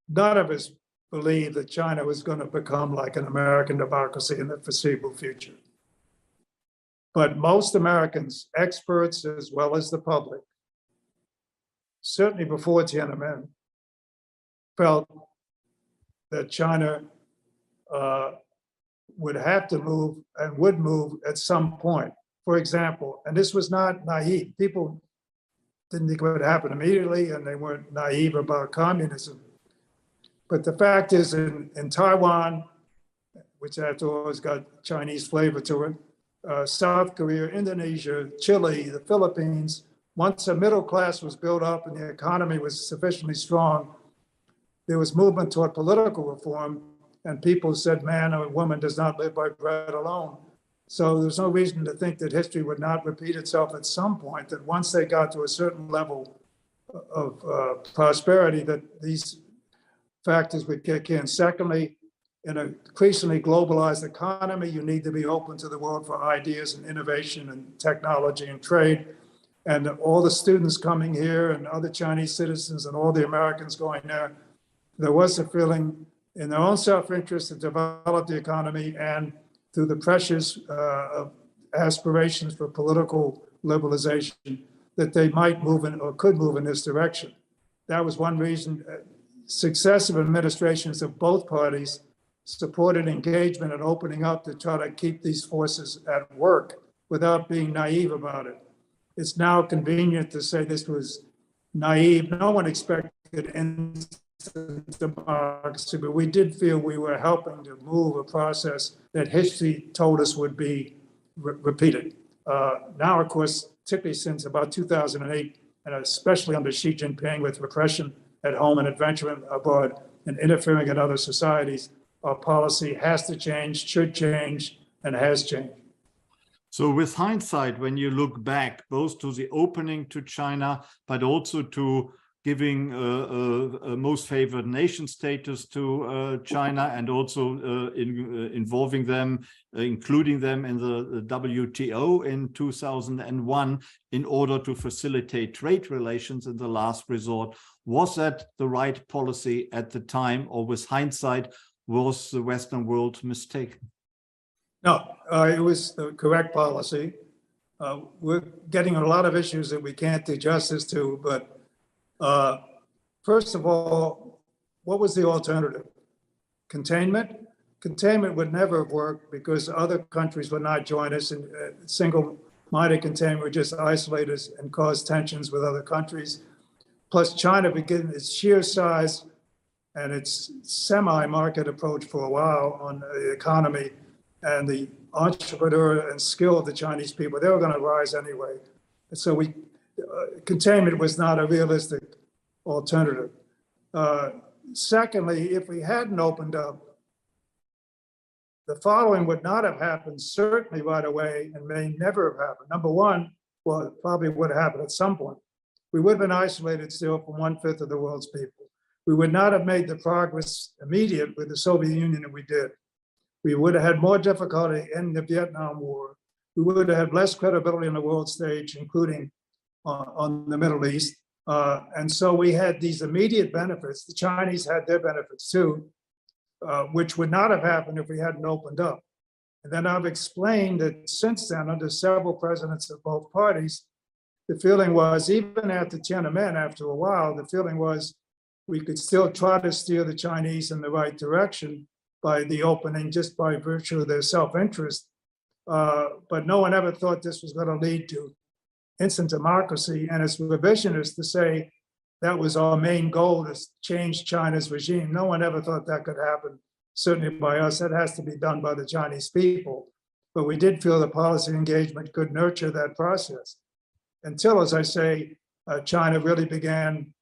None of us believed that China was going to become like an American democracy in the foreseeable future. But most Americans, experts as well as the public, certainly before Tiananmen, felt that China would have to move and would move at some point. For example, and this was not naive. People didn't think it would happen immediately, and they weren't naive about communism. But the fact is, in Taiwan, which after all has got Chinese flavor to it, South Korea, Indonesia, Chile, the Philippines, once a middle class was built up and the economy was sufficiently strong, there was movement toward political reform, and people said, man or woman does not live by bread alone. So there's no reason to think that history would not repeat itself at some point, that once they got to a certain level of prosperity, that these factors would kick in. Secondly, in an increasingly globalized economy, you need to be open to the world for ideas and innovation and technology and trade. And all the students coming here and other Chinese citizens and all the Americans going there, there was a feeling in their own self-interest to develop the economy and through the pressures of aspirations for political liberalization that they might move in or could move in this direction. That was one reason. Successive administrations of both parties supported engagement and opening up to try to keep these forces at work without being naive about it. It's now convenient to say this was naive. No one expected instant democracy, but we did feel we were helping to move a process that history told us would be repeated. Now, of course, particularly since about 2008, and especially under Xi Jinping with repression at home and adventure abroad and interfering in other societies, our policy has to change, should change, and has changed. So with hindsight, when you look back both to the opening to China, but also to giving a most favored nation status to China, and also involving them, including them in the WTO in 2001 in order to facilitate trade relations in the last resort, was that the right policy at the time, or with hindsight, was the Western world mistaken? No, it was the correct policy. We're getting a lot of issues that we can't do justice to, but first of all, what was the alternative? Containment? Containment would never have worked because other countries would not join us, and single-minded containment would just isolate us and cause tensions with other countries. Plus, China began its sheer size and its semi-market approach for a while on the economy and the entrepreneur and skill of the Chinese people. They were going to rise anyway. So containment was not a realistic alternative. Secondly, if we hadn't opened up, the following would not have happened, certainly right away, and may never have happened. Number one, well, it probably would have happened at some point. We would have been isolated still from 1/5 of the world's people. We would not have made the progress immediate with the Soviet Union that we did. We would have had more difficulty in the Vietnam War. We would have had less credibility on the world stage, including on the Middle East. And so we had these immediate benefits. The Chinese had their benefits too, which would not have happened if we hadn't opened up. And then I've explained that since then, under several presidents of both parties, the feeling was, even after Tiananmen, after a while, the feeling was we could still try to steer the Chinese in the right direction by the opening, just by virtue of their self-interest. But no one ever thought this was going to lead to instant democracy. And it's revisionist to say that was our main goal, to change China's regime. No one ever thought that could happen, certainly by us. That has to be done by the Chinese people. But we did feel the policy engagement could nurture that process. Until, as I say, China really began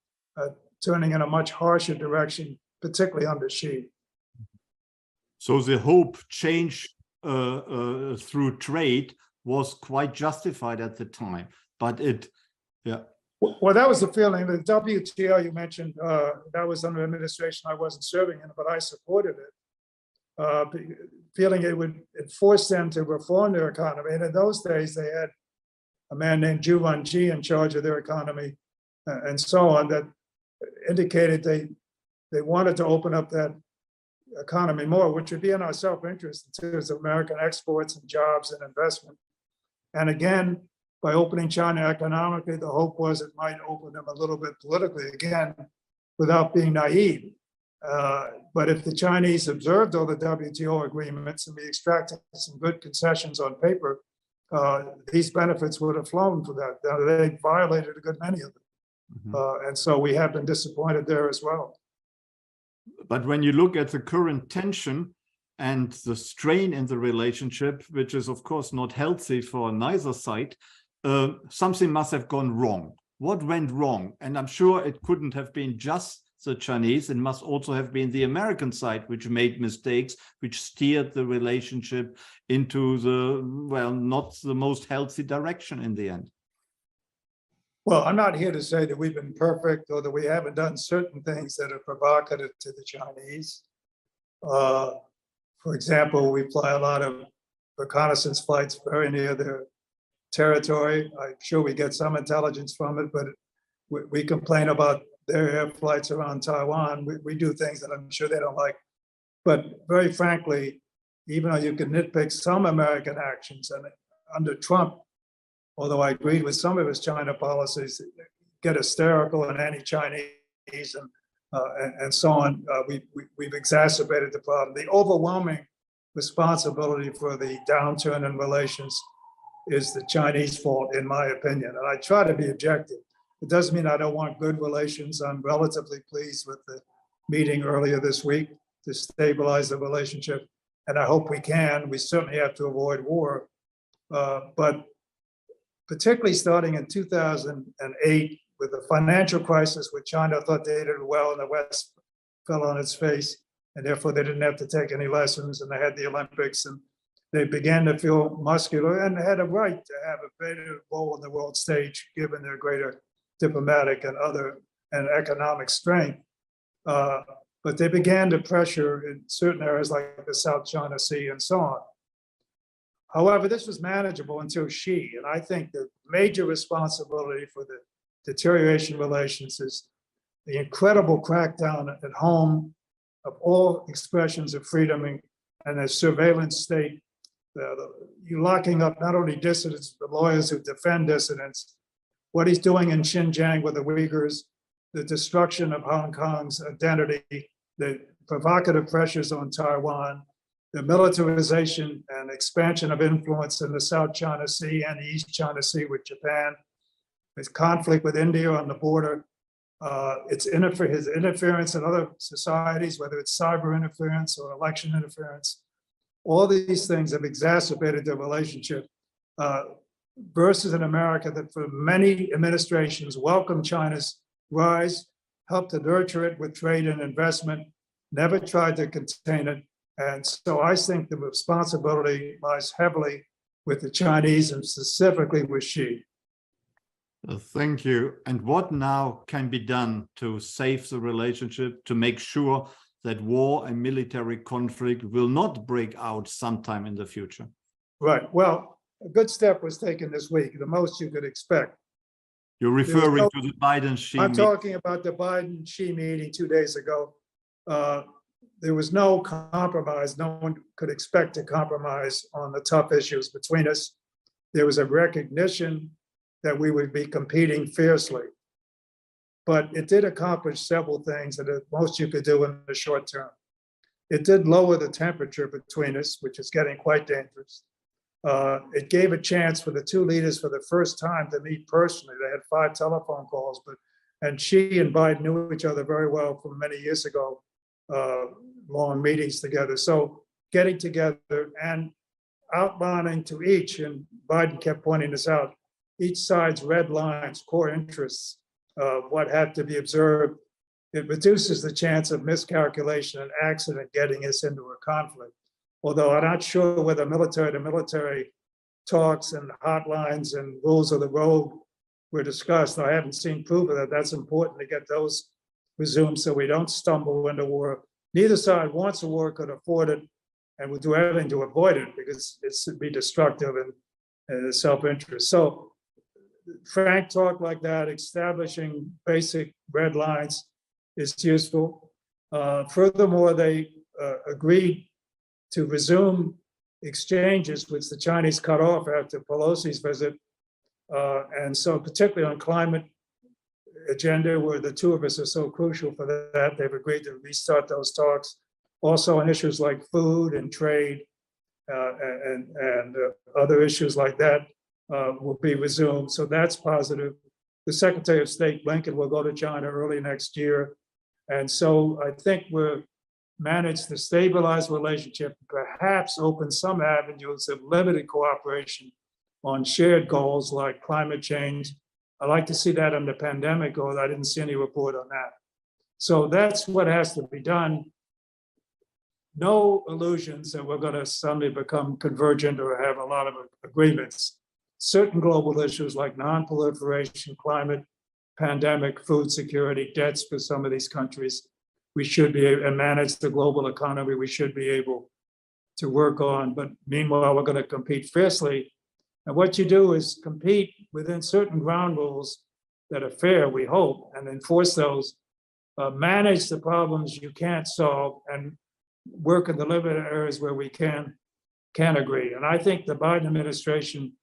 turning in a much harsher direction, particularly under Xi. So the hope change through trade was quite justified at the time, but Well, that was the feeling. The WTO you mentioned, that was under administration I wasn't serving in, but I supported it, feeling it forced them to reform their economy. And in those days, they had a man named Zhu Wenji in charge of their economy, and so on, that indicated they wanted to open up that economy more, which would be in our self-interest in terms of American exports and jobs and investment. And again, by opening China economically, the hope was it might open them a little bit politically, again, without being naive. But if the Chinese observed all the WTO agreements and we extracted some good concessions on paper, these benefits would have flown for that. They violated a good many of them. Mm-hmm. And so we have been disappointed there as well. But when you look at the current tension and the strain in the relationship, which is of course not healthy for neither side, something must have gone wrong. What went wrong? And I'm sure it couldn't have been just the Chinese. It must also have been the American side which made mistakes, which steered the relationship into the, well, not the most healthy direction in the end. Well, I'm not here to say that we've been perfect or that we haven't done certain things that are provocative to the Chinese. For example, we fly a lot of reconnaissance flights very near their territory. I'm sure we get some intelligence from it, but we complain about their air flights around Taiwan. We do things that I'm sure they don't like. But very frankly, even though you can nitpick some American actions, and under Trump, although I agreed with some of his China policies, get hysterical and anti-Chinese and so on, we've exacerbated the problem. The overwhelming responsibility for the downturn in relations is the Chinese fault, in my opinion. And I try to be objective. It doesn't mean I don't want good relations. I'm relatively pleased with the meeting earlier this week to stabilize the relationship. And I hope we can. We certainly have to avoid war. But particularly starting in 2008, with the financial crisis, where China thought they did well and the West fell on its face, and therefore they didn't have to take any lessons, and they had the Olympics, and they began to feel muscular and had a right to have a greater role on the world stage, given their greater diplomatic and other and economic strength. But they began to pressure in certain areas like the South China Sea and so on. However, this was manageable until Xi, and I think the major responsibility for the deterioration relations is the incredible crackdown at home of all expressions of freedom and a surveillance state. You're locking up not only dissidents, but lawyers who defend dissidents. What he's doing in Xinjiang with the Uyghurs, the destruction of Hong Kong's identity, the provocative pressures on Taiwan, the militarization and expansion of influence in the South China Sea and the East China Sea with Japan, his conflict with India on the border, his interference in other societies, whether it's cyber interference or election interference. All these things have exacerbated the relationship versus an America that for many administrations welcomed China's rise, helped to nurture it with trade and investment, never tried to contain it. And so I think the responsibility lies heavily with the Chinese and specifically with Xi. Thank you. And what now can be done to save the relationship, to make sure that war and military conflict will not break out sometime in the future? Right. Well, a good step was taken this week, the most you could expect. You're referring to the Biden-Xi I'm meeting. talking about the Biden-Xi meeting 2 days ago. There was no compromise. No one could expect to compromise on the tough issues between us. There was a recognition that we would be competing fiercely. But it did accomplish several things that most you could do in the short term. It did lower the temperature between us, which is getting quite dangerous. It gave a chance for the two leaders for the first time to meet personally. They had 5 telephone calls, and Xi and Biden knew each other very well from many years ago, long meetings together. So getting together and outlining to each, and Biden kept pointing this out, each side's red lines, core interests, what had to be observed. It reduces the chance of miscalculation and accident getting us into a conflict. Although I'm not sure whether military to military talks and hotlines and rules of the road were discussed. I haven't seen proof of that. That's important to get those resumed so we don't stumble into war. Neither side wants a war, could afford it, and will do everything to avoid it because it should be destructive and self-interest. So frank talk like that, establishing basic red lines is useful. Furthermore, they agreed to resume exchanges, which the Chinese cut off after Pelosi's visit. And so particularly on climate agenda, where the two of us are so crucial for that, they've agreed to restart those talks. Also on issues like food and trade and other issues like that will be resumed. So that's positive. The Secretary of State, Blinken, will go to China early next year. And so I think we're managed to stabilize relationship, perhaps open some avenues of limited cooperation on shared goals like climate change. I like to see that on the pandemic goal. I didn't see any report on that. So that's what has to be done. No illusions that we're going to suddenly become convergent or have a lot of agreements. Certain global issues like non-proliferation, climate, pandemic, food security, debts for some of these countries, we should be able to manage the global economy. We should be able to work on, but meanwhile, we're going to compete fiercely. And what you do is compete within certain ground rules that are fair, we hope, and enforce those, manage the problems you can't solve, and work in the limited areas where we can agree. And I think the Biden administration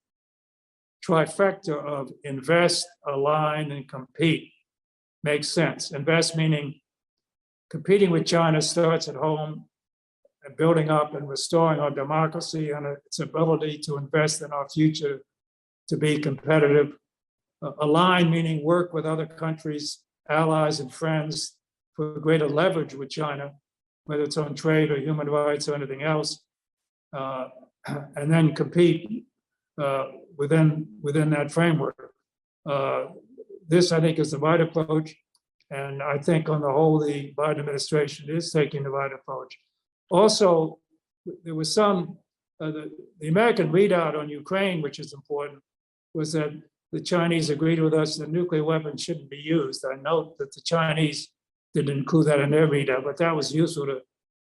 trifecta of invest, align, and compete makes sense. Invest meaning competing with China starts at home and building up and restoring our democracy and its ability to invest in our future to be competitive. Align meaning work with other countries, allies, and friends for greater leverage with China, whether it's on trade or human rights or anything else. And then compete within that framework. This, I think, is the right approach. And I think on the whole, the Biden administration is taking the right approach. Also, there was the American readout on Ukraine, which is important, was that the Chinese agreed with us that nuclear weapons shouldn't be used. I note that the Chinese didn't include that in their readout, but that was useful to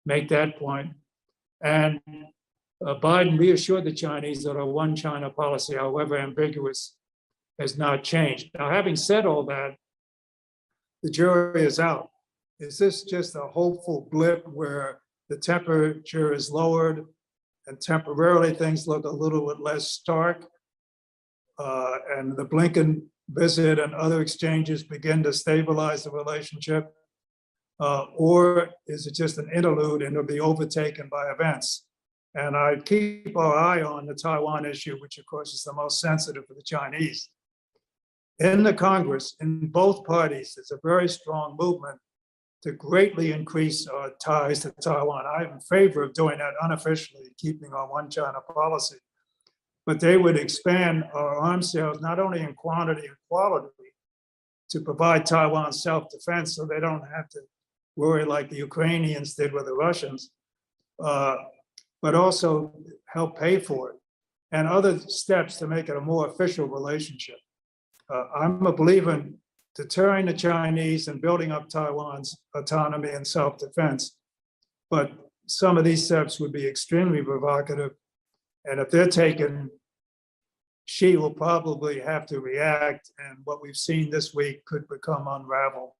make that point. And Biden reassured the Chinese that our one China policy, however ambiguous, has not changed. Now, having said all that, the jury is out. Is this just a hopeful blip where the temperature is lowered and temporarily things look a little bit less stark? And the Blinken visit and other exchanges begin to stabilize the relationship? Or is it just an interlude and it'll be overtaken by events? And I keep our eye on the Taiwan issue, which of course is the most sensitive for the Chinese. In the Congress, in both parties, there's a very strong movement to greatly increase our ties to Taiwan. I'm in favor of doing that unofficially, keeping our one China policy. But they would expand our arms sales, not only in quantity and quality, to provide Taiwan self-defense so they don't have to worry like the Ukrainians did with the Russians, but also help pay for it, and other steps to make it a more official relationship. I'm a believer in deterring the Chinese and building up Taiwan's autonomy and self-defense, but some of these steps would be extremely provocative, and if they're taken, Xi will probably have to react, and what we've seen this week could become unraveled.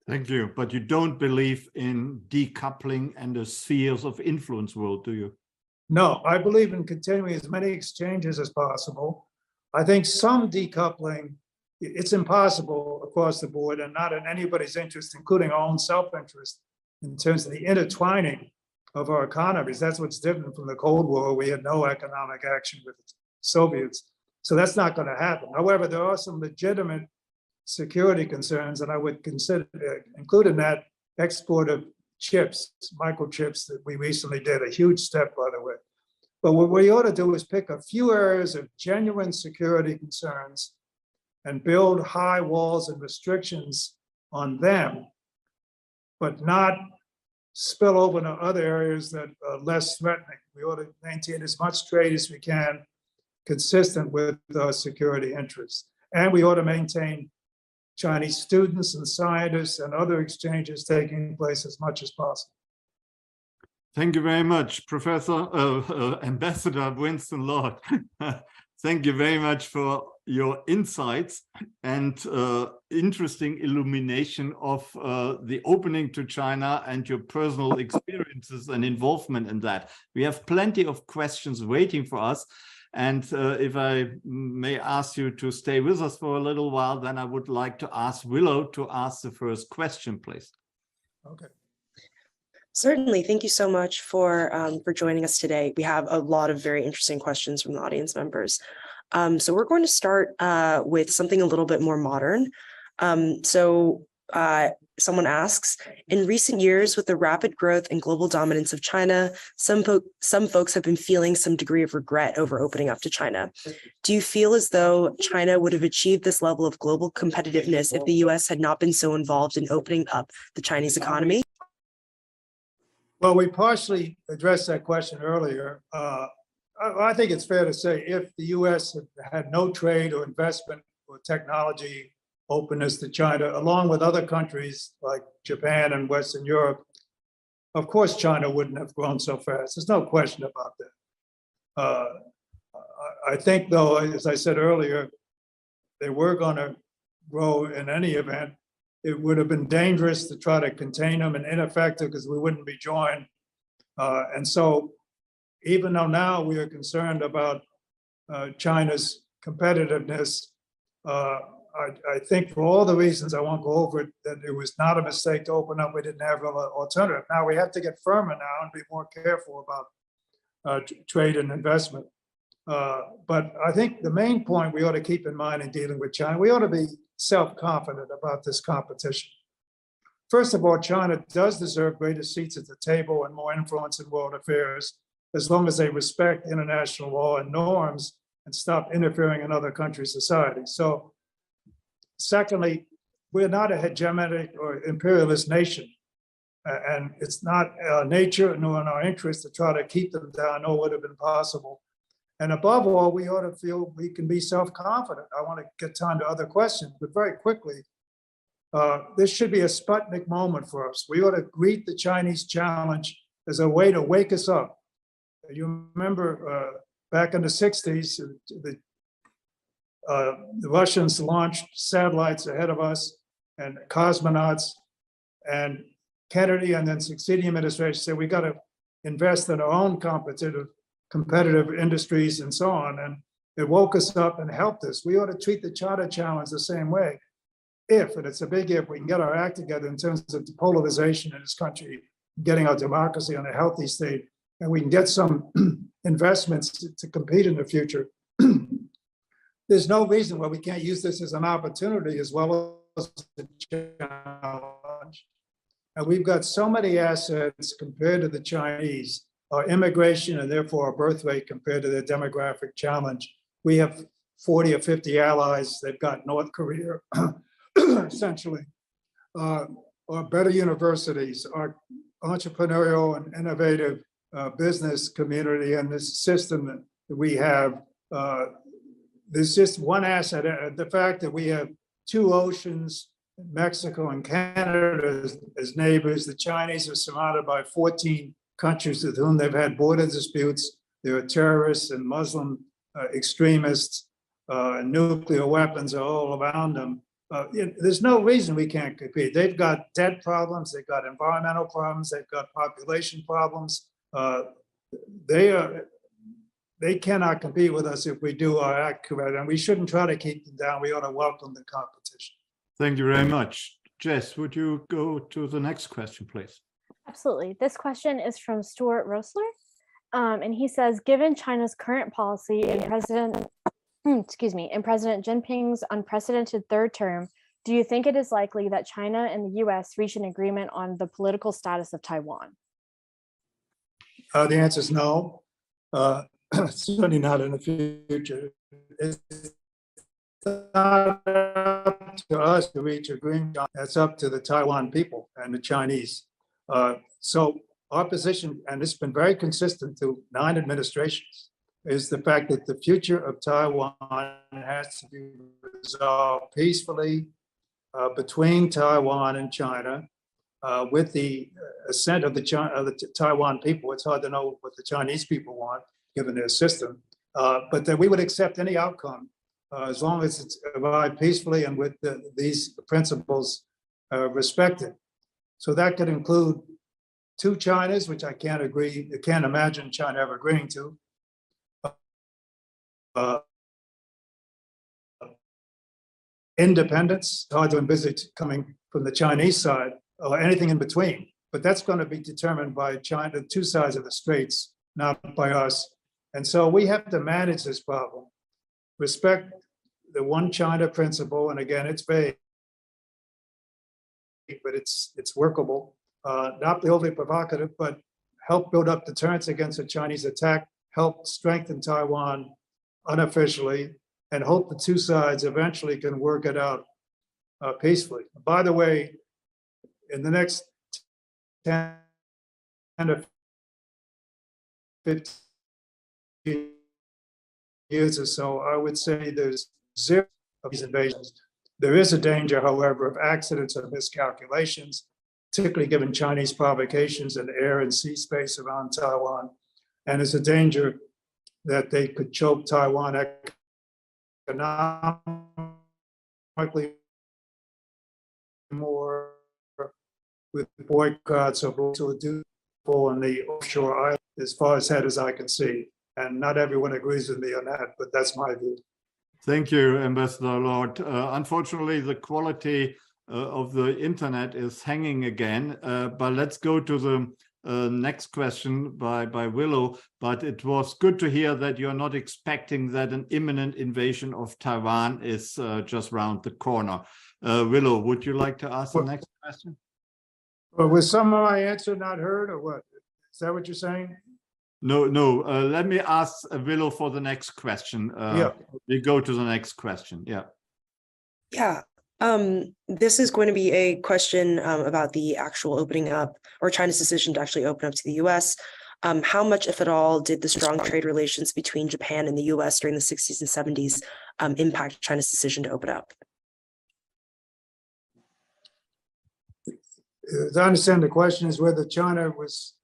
Thank you. But you don't believe in decoupling and the spheres of influence world, do you? No, I believe in continuing as many exchanges as possible. I think some decoupling, it's impossible across the board and not in anybody's interest, including our own self-interest, in terms of the intertwining of our economies. That's what's different from the Cold War. We had no economic action with the Soviets. So that's not going to happen. However, there are some legitimate security concerns, and I would consider, include in that, export of chips, microchips that we recently did, a huge step, by the way. But what we ought to do is pick a few areas of genuine security concerns and build high walls and restrictions on them, but not spill over to other areas that are less threatening. We ought to maintain as much trade as we can, consistent with our security interests. And we ought to maintain Chinese students and scientists and other exchanges taking place as much as possible. Thank you very much, Ambassador Winston Lord. Thank you very much for your insights and interesting illumination of the opening to China and your personal experiences and involvement in that. We have plenty of questions waiting for us. And if I may ask you to stay with us for a little while, then I would like to ask Willow to ask the first question, please. Okay. Certainly. Thank you so much for joining us today. We have a lot of very interesting questions from the audience members. So we're going to start with something a little bit more modern. Someone asks, in recent years, with the rapid growth and global dominance of China, some folks have been feeling some degree of regret over opening up to China. Do you feel as though China would have achieved this level of global competitiveness if the US had not been so involved in opening up the Chinese economy? Well, we partially addressed that question earlier. I think it's fair to say if the US had no trade or investment or technology openness to China, along with other countries like Japan and Western Europe, of course, China wouldn't have grown so fast. There's no question about that. I think, though, as I said earlier, they were going to grow in any event, it would have been dangerous to try to contain them and ineffective because we wouldn't be joined. And so even though now we are concerned about China's competitiveness, I think for all the reasons I won't go over it, that it was not a mistake to open up. We didn't have an alternative. Now we have to get firmer now and be more careful about trade and investment. But I think the main point we ought to keep in mind in dealing with China, we ought to be self-confident about this competition. First of all, China does deserve greater seats at the table and more influence in world affairs, as long as they respect international law and norms and stop interfering in other countries' societies. So, secondly, we're not a hegemonic or imperialist nation, and it's not our nature nor in our interest to try to keep them down, nor would have been possible. And above all, we ought to feel we can be self-confident. I want to get time to other questions, but very quickly, this should be a Sputnik moment for us. We ought to greet the Chinese challenge as a way to wake us up. You remember back in the 60s, the Russians launched satellites ahead of us and cosmonauts, and Kennedy and then succeeding administration said, we got to invest in our own competitive industries and so on. And it woke us up and helped us. We ought to treat the China challenge the same way. If, and it's a big if, we can get our act together in terms of the polarization in this country, getting our democracy on a healthy state, and we can get some investments to compete in the future. There's no reason why we can't use this as an opportunity as well as a challenge. And we've got so many assets compared to the Chinese, our immigration and therefore our birth rate compared to their demographic challenge. We have 40 or 50 allies. They've got North Korea, essentially, or better universities, our entrepreneurial and innovative business community, and this system that we have. There's just one asset. The fact that we have two oceans, Mexico and Canada as neighbors. The Chinese are surrounded by 14 countries with whom they've had border disputes. There are terrorists and Muslim extremists, and nuclear weapons are all around them. There's no reason we can't compete. They've got debt problems, they've got environmental problems, they've got population problems. They cannot compete with us if we do our act correct, and we shouldn't try to keep them down. We ought to welcome the competition. Thank you very much. Jess, would you go to the next question, please? Absolutely. This question is from Stuart Rosler, and he says, given China's current policy and President Jinping's unprecedented third term, do you think it is likely that China and the US reach an agreement on the political status of Taiwan? The answer is no. Certainly not in the future. It's not up to us to reach agreement. That's up to the Taiwan people and the Chinese. So our position, and it's been very consistent through 9 administrations, is the fact that the future of Taiwan has to be resolved peacefully between Taiwan and China, with the assent of the Taiwan people. It's hard to know what the Chinese people want, given their system, but that we would accept any outcome as long as it's arrived peacefully and with these principles respected. So that could include 2 Chinas, which I can't imagine China ever agreeing to. Independence, hard to envisage coming from the Chinese side, or anything in between. But that's going to be determined by China, 2 sides of the straits, not by us. And so we have to manage this problem, respect the one China principle, and again, it's vague, but it's workable. Not be overly provocative, but help build up deterrence against a Chinese attack, help strengthen Taiwan unofficially, and hope the 2 sides eventually can work it out peacefully. By the way, in the next 10 to 15 years or so, I would say there's 0 of these invasions. There is a danger, however, of accidents or miscalculations, particularly given Chinese provocations in air and sea space around Taiwan. And there's a danger that they could choke Taiwan economically economically more with boycotts of what to do on the offshore island as far ahead as I can see. And not everyone agrees with me on that, but that's my view. Thank you, Ambassador Lord. Unfortunately, the quality of the internet is hanging again, but let's go to the next question by Willow. But it was good to hear that you're not expecting that an imminent invasion of Taiwan is just round the corner. Willow, would you like to ask the next question? Well, was some of my answer not heard or what? Is that what you're saying? No. Let me ask Willow for the next question. Yeah. We go to the next question. Yeah. Yeah. This is going to be a question about the actual opening up or China's decision to actually open up to the US. How much, if at all, did the strong trade relations between Japan and the US during the 60s and 70s impact China's decision to open up? As I understand, the question is whether China was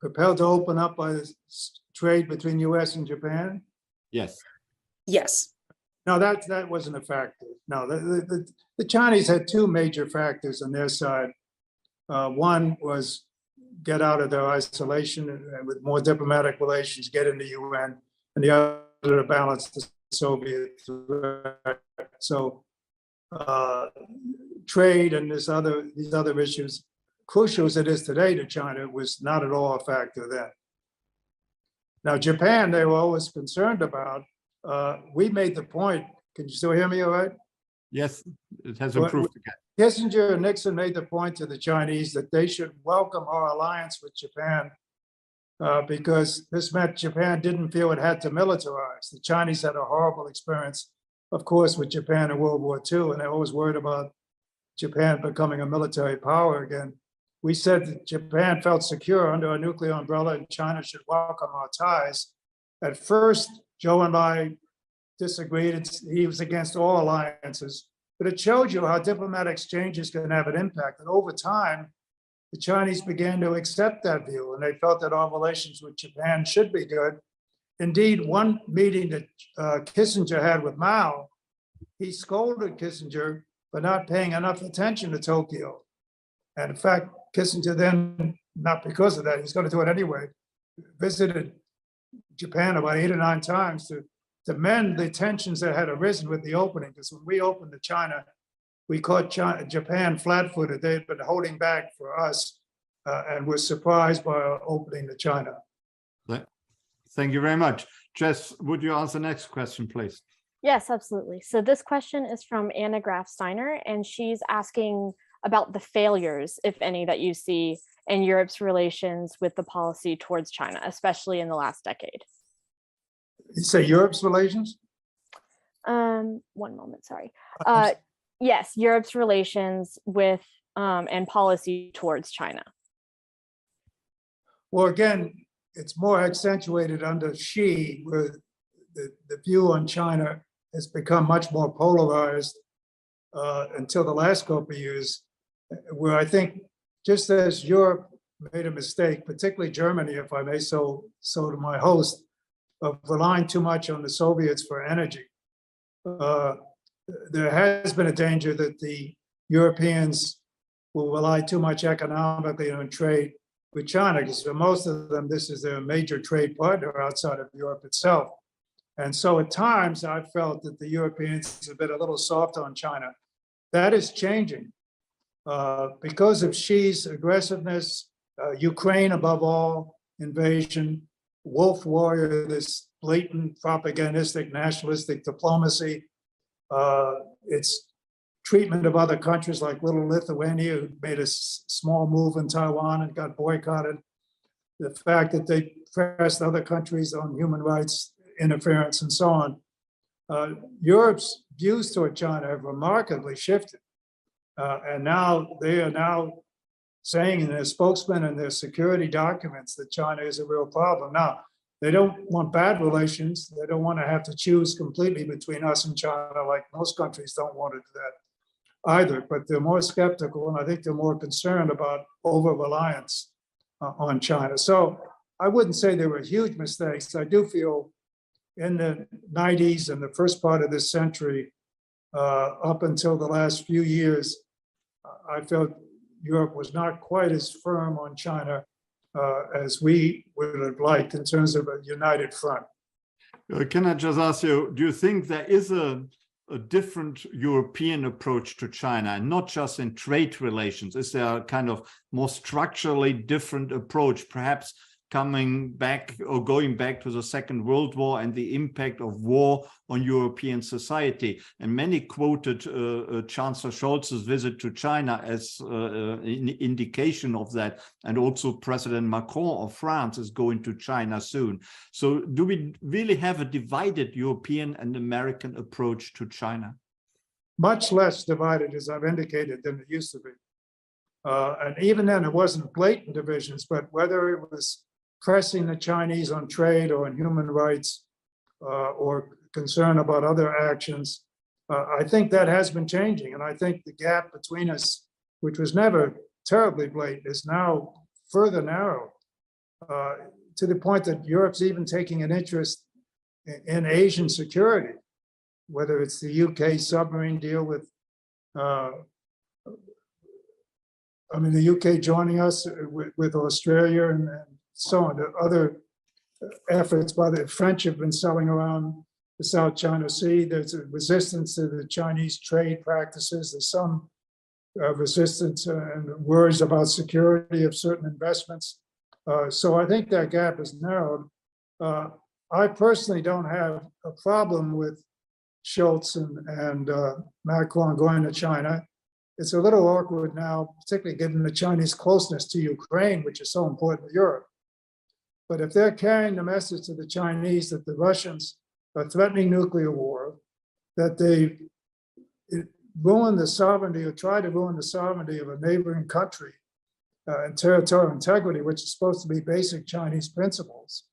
compelled to open up by the trade between US and Japan. Yes. Yes. No, that wasn't a factor. No, the Chinese had two major factors on their side. One was get out of their isolation and with more diplomatic relations, get in the UN, and the other to balance the Soviet threat. So trade and these other issues, crucial as it is today to China, was not at all a factor then. Now, Japan, they were always concerned about. We made the point. Can you still hear me all right? Yes, it has improved again. Kissinger and Nixon made the point to the Chinese that they should welcome our alliance with Japan because this meant Japan didn't feel it had to militarize. The Chinese had a horrible experience, of course, with Japan in World War II, and they're always worried about Japan becoming a military power again. We said that Japan felt secure under a nuclear umbrella and China should welcome our ties. At first, Joe and I disagreed. He was against all alliances, but it showed you how diplomatic exchanges can have an impact. And over time, the Chinese began to accept that view, and they felt that our relations with Japan should be good. Indeed, one meeting that Kissinger had with Mao, he scolded Kissinger for not paying enough attention to Tokyo. And in fact, Kissinger then, not because of that, he's going to do it anyway, visited Japan about 8 or 9 times to mend the tensions that had arisen with the opening. Because when we opened to China, we caught Japan flat-footed. They had been holding back for us and were surprised by our opening to China. Thank you very much. Jess, would you answer the next question, please? Yes, absolutely. So this question is from Anna Graf Steiner, and she's asking about the failures, if any, that you see in Europe's relations with the policy towards China, especially in the last decade. You say Europe's relations? One moment, sorry. Yes, Europe's relations with and policy towards China. Well, again, it's more accentuated under Xi, where the view on China has become much more polarized until the last couple of years, where I think just as Europe made a mistake, particularly Germany, if I may so to my host, of relying too much on the Soviets for energy. There has been a danger that the Europeans will rely too much economically on trade with China, because for most of them, this is their major trade partner outside of Europe itself. And so at times, I felt that the Europeans have been a little soft on China. That is changing because of Xi's aggressiveness, Ukraine above all, invasion, wolf warrior, this blatant propagandistic, nationalistic diplomacy, its treatment of other countries like little Lithuania, who made a small move in Taiwan and got boycotted, the fact that they pressed other countries on human rights interference and so on. Europe's views toward China have remarkably shifted. And now they are now saying in their spokesman and their security documents that China is a real problem. Now, they don't want bad relations. They don't want to have to choose completely between us and China, like most countries don't want to do that either, but they're more skeptical, and I think they're more concerned about over-reliance on China. So I wouldn't say there were huge mistakes. I do feel in the 90s and the first part of this century, Up until the last few years, I felt Europe was not quite as firm on China as we would have liked in terms of a united front. Can I just ask you, do you think there is a different European approach to China, and not just in trade relations? Is there a kind of more structurally different approach, perhaps coming back or going back to the Second World War and the impact of war on European society? And many quoted Chancellor Scholz's visit to China as an indication of that. And also President Macron of France is going to China soon. So do we really have a divided European and American approach to China? Much less divided, as I've indicated, than it used to be. And even then, it wasn't blatant divisions, but whether it was pressing the Chinese on trade or on human rights or concern about other actions, I think that has been changing. And I think the gap between us, which was never terribly blatant, is now further narrowed to the point that Europe's even taking an interest in Asian security, whether it's the UK submarine deal with, the UK joining us with Australia and so on. The other efforts by the French have been selling around the South China Sea. There's a resistance to the Chinese trade practices. There's some resistance and worries about security of certain investments. So I think that gap is narrowed. I personally don't have a problem with Scholz and Macron going to China. It's a little awkward now, particularly given the Chinese closeness to Ukraine, which is so important to Europe. But if they're carrying the message to the Chinese that the Russians are threatening nuclear war, that they ruin the sovereignty or try to ruin the sovereignty of a neighboring country and territorial integrity, which is supposed to be basic Chinese principles,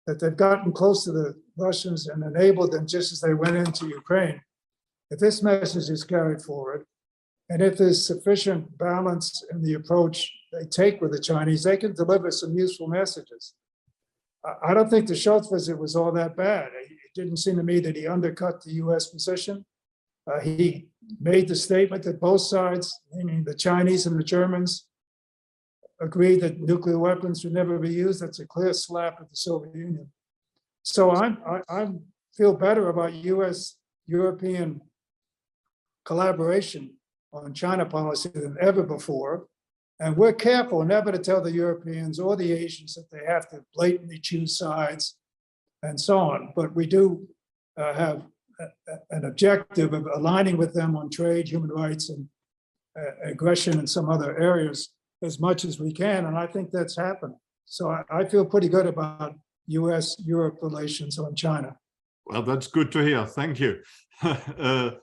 that they've gotten close to the Russians and enabled them just as they went into Ukraine. If this message is carried forward, and if there's sufficient balance in the approach they take with the Chinese, they can deliver some useful messages. I don't think the Scholz visit was all that bad. It didn't seem to me that he undercut the US position. He made the statement that both sides, meaning the Chinese and the Germans, agreed that nuclear weapons would never be used. That's a clear slap at the Soviet Union. So I feel better about US-European collaboration on China policy than ever before. And we're careful never to tell the Europeans or the Asians that they have to blatantly choose sides and so on. But we do have an objective of aligning with them on trade, human rights, and aggression in some other areas as much as we can. And I think that's happened. So I feel pretty good about US-Europe relations on China. Well, that's good to hear. Thank you.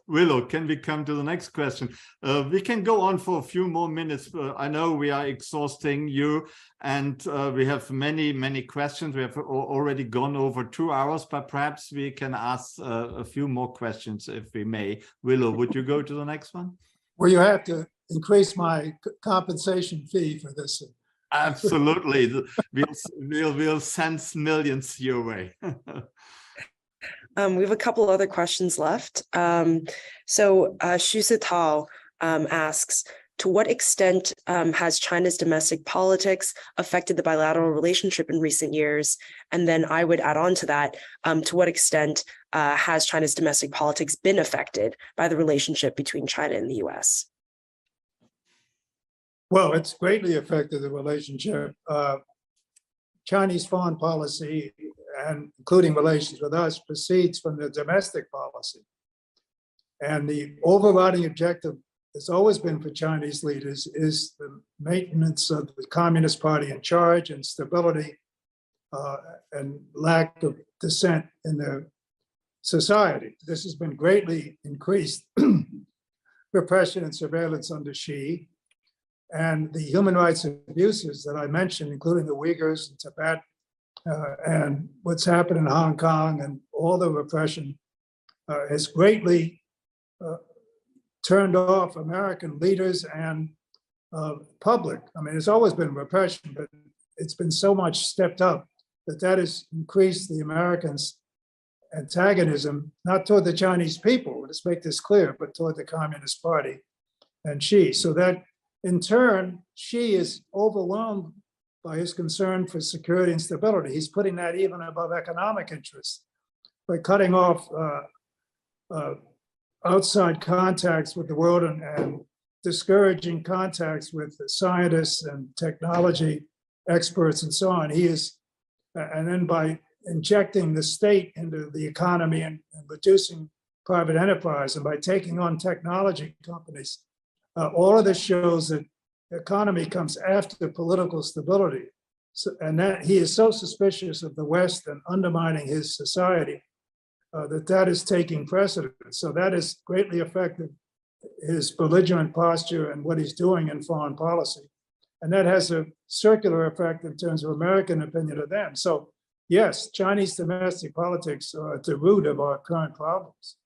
Willow, can we come to the next question? We can go on for a few more minutes. I know we are exhausting you, and we have many questions. We have already gone over 2 hours, but perhaps we can ask a few more questions if we may. Willow, would you go to the next one? Well, you have to increase my compensation fee for this. Absolutely. We'll send millions your way. We have a couple other questions left. So Shu Tao asks, to what extent has China's domestic politics affected the bilateral relationship in recent years? And then I would add on to that, to what extent has China's domestic politics been affected by the relationship between China and the US? Well, it's greatly affected the relationship. Chinese foreign policy, and including relations with us, proceeds from the domestic policy. And the overriding objective has always been for Chinese leaders is the maintenance of the Communist Party in charge and stability and lack of dissent in their society. This has been greatly increased repression and surveillance under Xi. And the human rights abuses that I mentioned, including the Uyghurs in Tibet, and what's happened in Hong Kong and all the repression has greatly turned off American leaders and public. I mean, it's always been repression, but it's been so much stepped up that has increased the Americans' antagonism, not toward the Chinese people, let's make this clear, but toward the Communist Party and Xi. So that in turn, Xi is overwhelmed by his concern for security and stability. He's putting that even above economic interests by cutting off outside contacts with the world and discouraging contacts with scientists and technology experts and so on. He is, and then by injecting the state into the economy and reducing private enterprise and by taking on technology companies, all of this shows that the economy comes after political stability. So, and that he is so suspicious of the West and undermining his society that is taking precedence. So that has greatly affected his belligerent posture and what he's doing in foreign policy. And that has a circular effect in terms of American opinion of them. So yes, Chinese domestic politics are at the root of our current problems.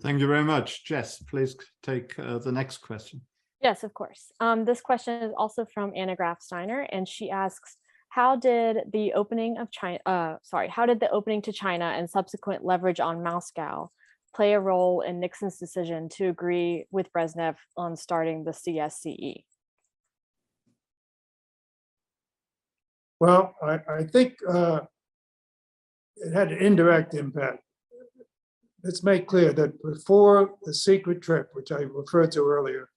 Thank you very much. Jess, please take the next question. Yes, of course. This question is also from Anna Graf Steiner, and she asks, how did the opening to China and subsequent leverage on Moscow play a role in Nixon's decision to agree with Brezhnev on starting the CSCE? Well, I think it had an indirect impact. Let's make clear that before the secret trip, which I referred to earlier,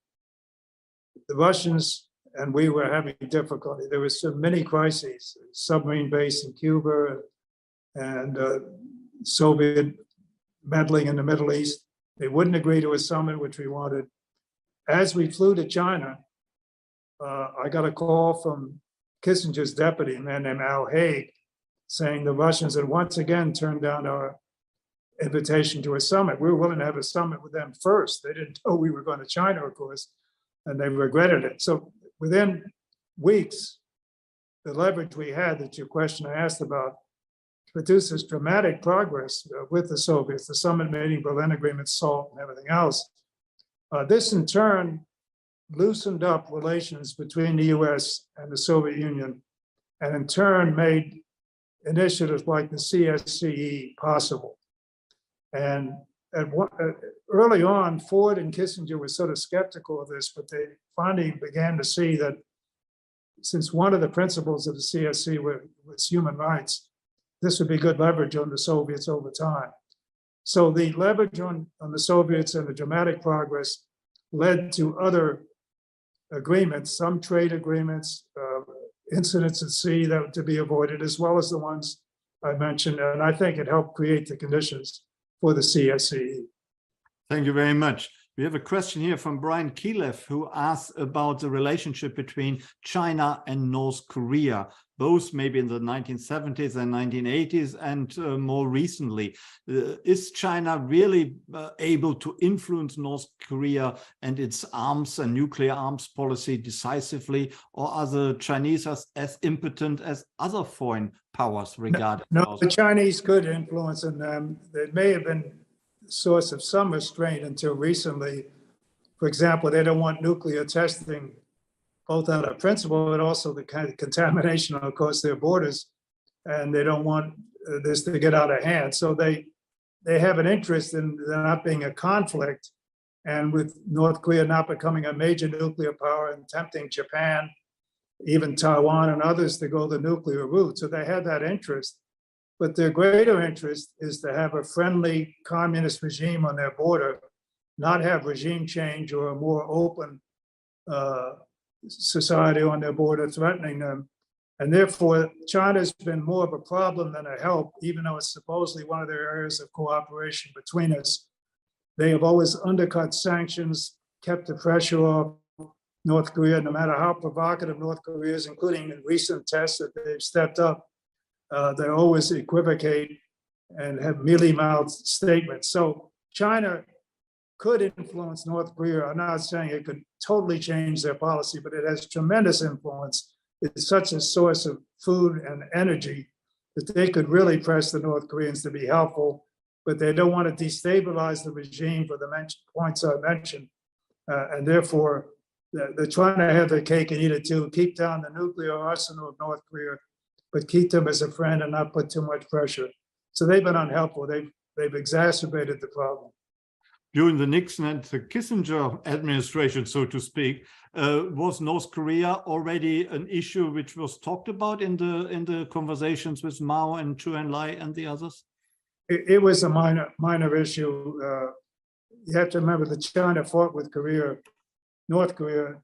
the Russians and we were having difficulty. There were so many crises, submarine base in Cuba and Soviet meddling in the Middle East. They wouldn't agree to a summit, which we wanted. As we flew to China, I got a call from Kissinger's deputy, a man named Al Haig, saying the Russians had once again turned down our invitation to a summit. We were willing to have a summit with them first. They didn't know we were going to China, of course, and they regretted it. So within weeks, the leverage we had that your question I asked about produces dramatic progress with the Soviets, the summit meeting, Berlin Agreement, SALT, and everything else. This in turn loosened up relations between the US and the Soviet Union, and in turn made initiatives like the CSCE possible. And early on, Ford and Kissinger were sort of skeptical of this, but they finally began to see that since one of the principles of the CSCE was human rights, this would be good leverage on the Soviets over time. So the leverage on the Soviets and the dramatic progress led to other agreements, some trade agreements, incidents at sea that were to be avoided, as well as the ones I mentioned. And I think it helped create the conditions for the CSCE. Thank you very much. We have a question here from Brian Kilev, who asks about the relationship between China and North Korea, both maybe in the 1970s and 1980s and more recently. Is China really able to influence North Korea and its arms and nuclear arms policy decisively, or are the Chinese as impotent as other foreign powers regarding? No, the Chinese could influence, and they may have been source of some restraint until recently. For example, they don't want nuclear testing, both out of principle, but also the kind of contamination across their borders, and they don't want this to get out of hand. So they have an interest in there not being a conflict, and with North Korea not becoming a major nuclear power and tempting Japan, even Taiwan and others to go the nuclear route. So they have that interest. But their greater interest is to have a friendly communist regime on their border, not have regime change or a more open society on their border threatening them. And therefore, China's been more of a problem than a help, even though it's supposedly one of their areas of cooperation between us. They have always undercut sanctions, kept the pressure off North Korea, no matter how provocative North Korea is, including in recent tests that they've stepped up. They always equivocate and have mealy-mouthed statements. So China could influence North Korea. I'm not saying it could totally change their policy, but it has tremendous influence. It's such a source of food and energy that they could really press the North Koreans to be helpful, but they don't want to destabilize the regime for the points I mentioned. And therefore, they're trying to have their cake and eat it too, keep down the nuclear arsenal of North Korea, but keep them as a friend and not put too much pressure. So they've been unhelpful. They've exacerbated the problem. During the Nixon and the Kissinger administration, so to speak, was North Korea already an issue which was talked about in the conversations with Mao and Zhou Enlai and the others? It was a minor issue. You have to remember that China fought with North Korea,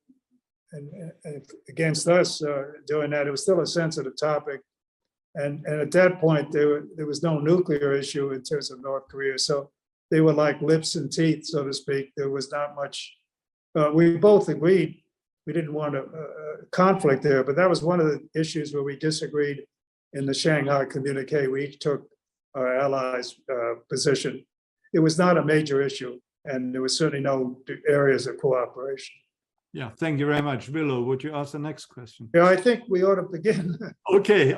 and against us doing that. It was still a sensitive topic, and at that point there was no nuclear issue in terms of North Korea. So they were like lips and teeth, so to speak. There was not much. We both agreed we didn't want a conflict there, but that was one of the issues where we disagreed in the Shanghai communique. We each took our allies' position. It was not a major issue, and there was certainly no areas of cooperation. Yeah, thank you very much. Willow, would you ask the next question? Yeah, I think we ought to begin. Okay.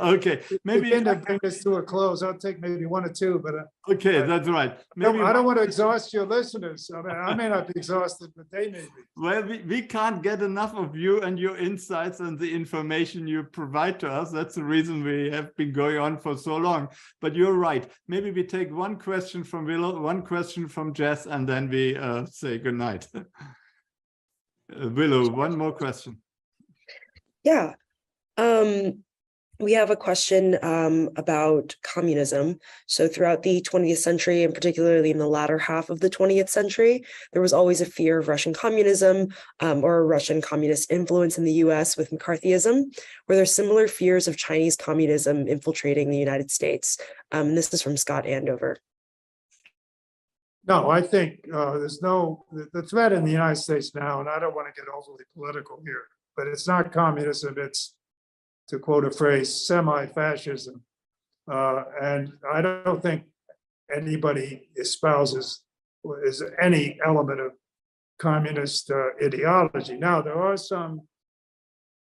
Maybe begin to bring this to a close. I'll take maybe one or two, but okay, that's right. Maybe I don't want to exhaust your listeners. I mean, I may not be exhausted, but they may be. Well, we can't get enough of you and your insights and the information you provide to us. That's the reason we have been going on for so long. But you're right. Maybe we take one question from Willow, one question from Jess, and then we say goodnight. Willow, one more question. Yeah. We have a question about communism. So throughout the 20th century, and particularly in the latter half of the 20th century, there was always a fear of Russian communism or Russian communist influence in the US with McCarthyism. Were there similar fears of Chinese communism infiltrating the United States? This is from Scott Andover. No, I think the threat in the United States now, and I don't want to get overly political here, but it's not communism, it's, to quote a phrase, semi-fascism. And I don't think anybody espouses is any element of communist ideology. Now, there are some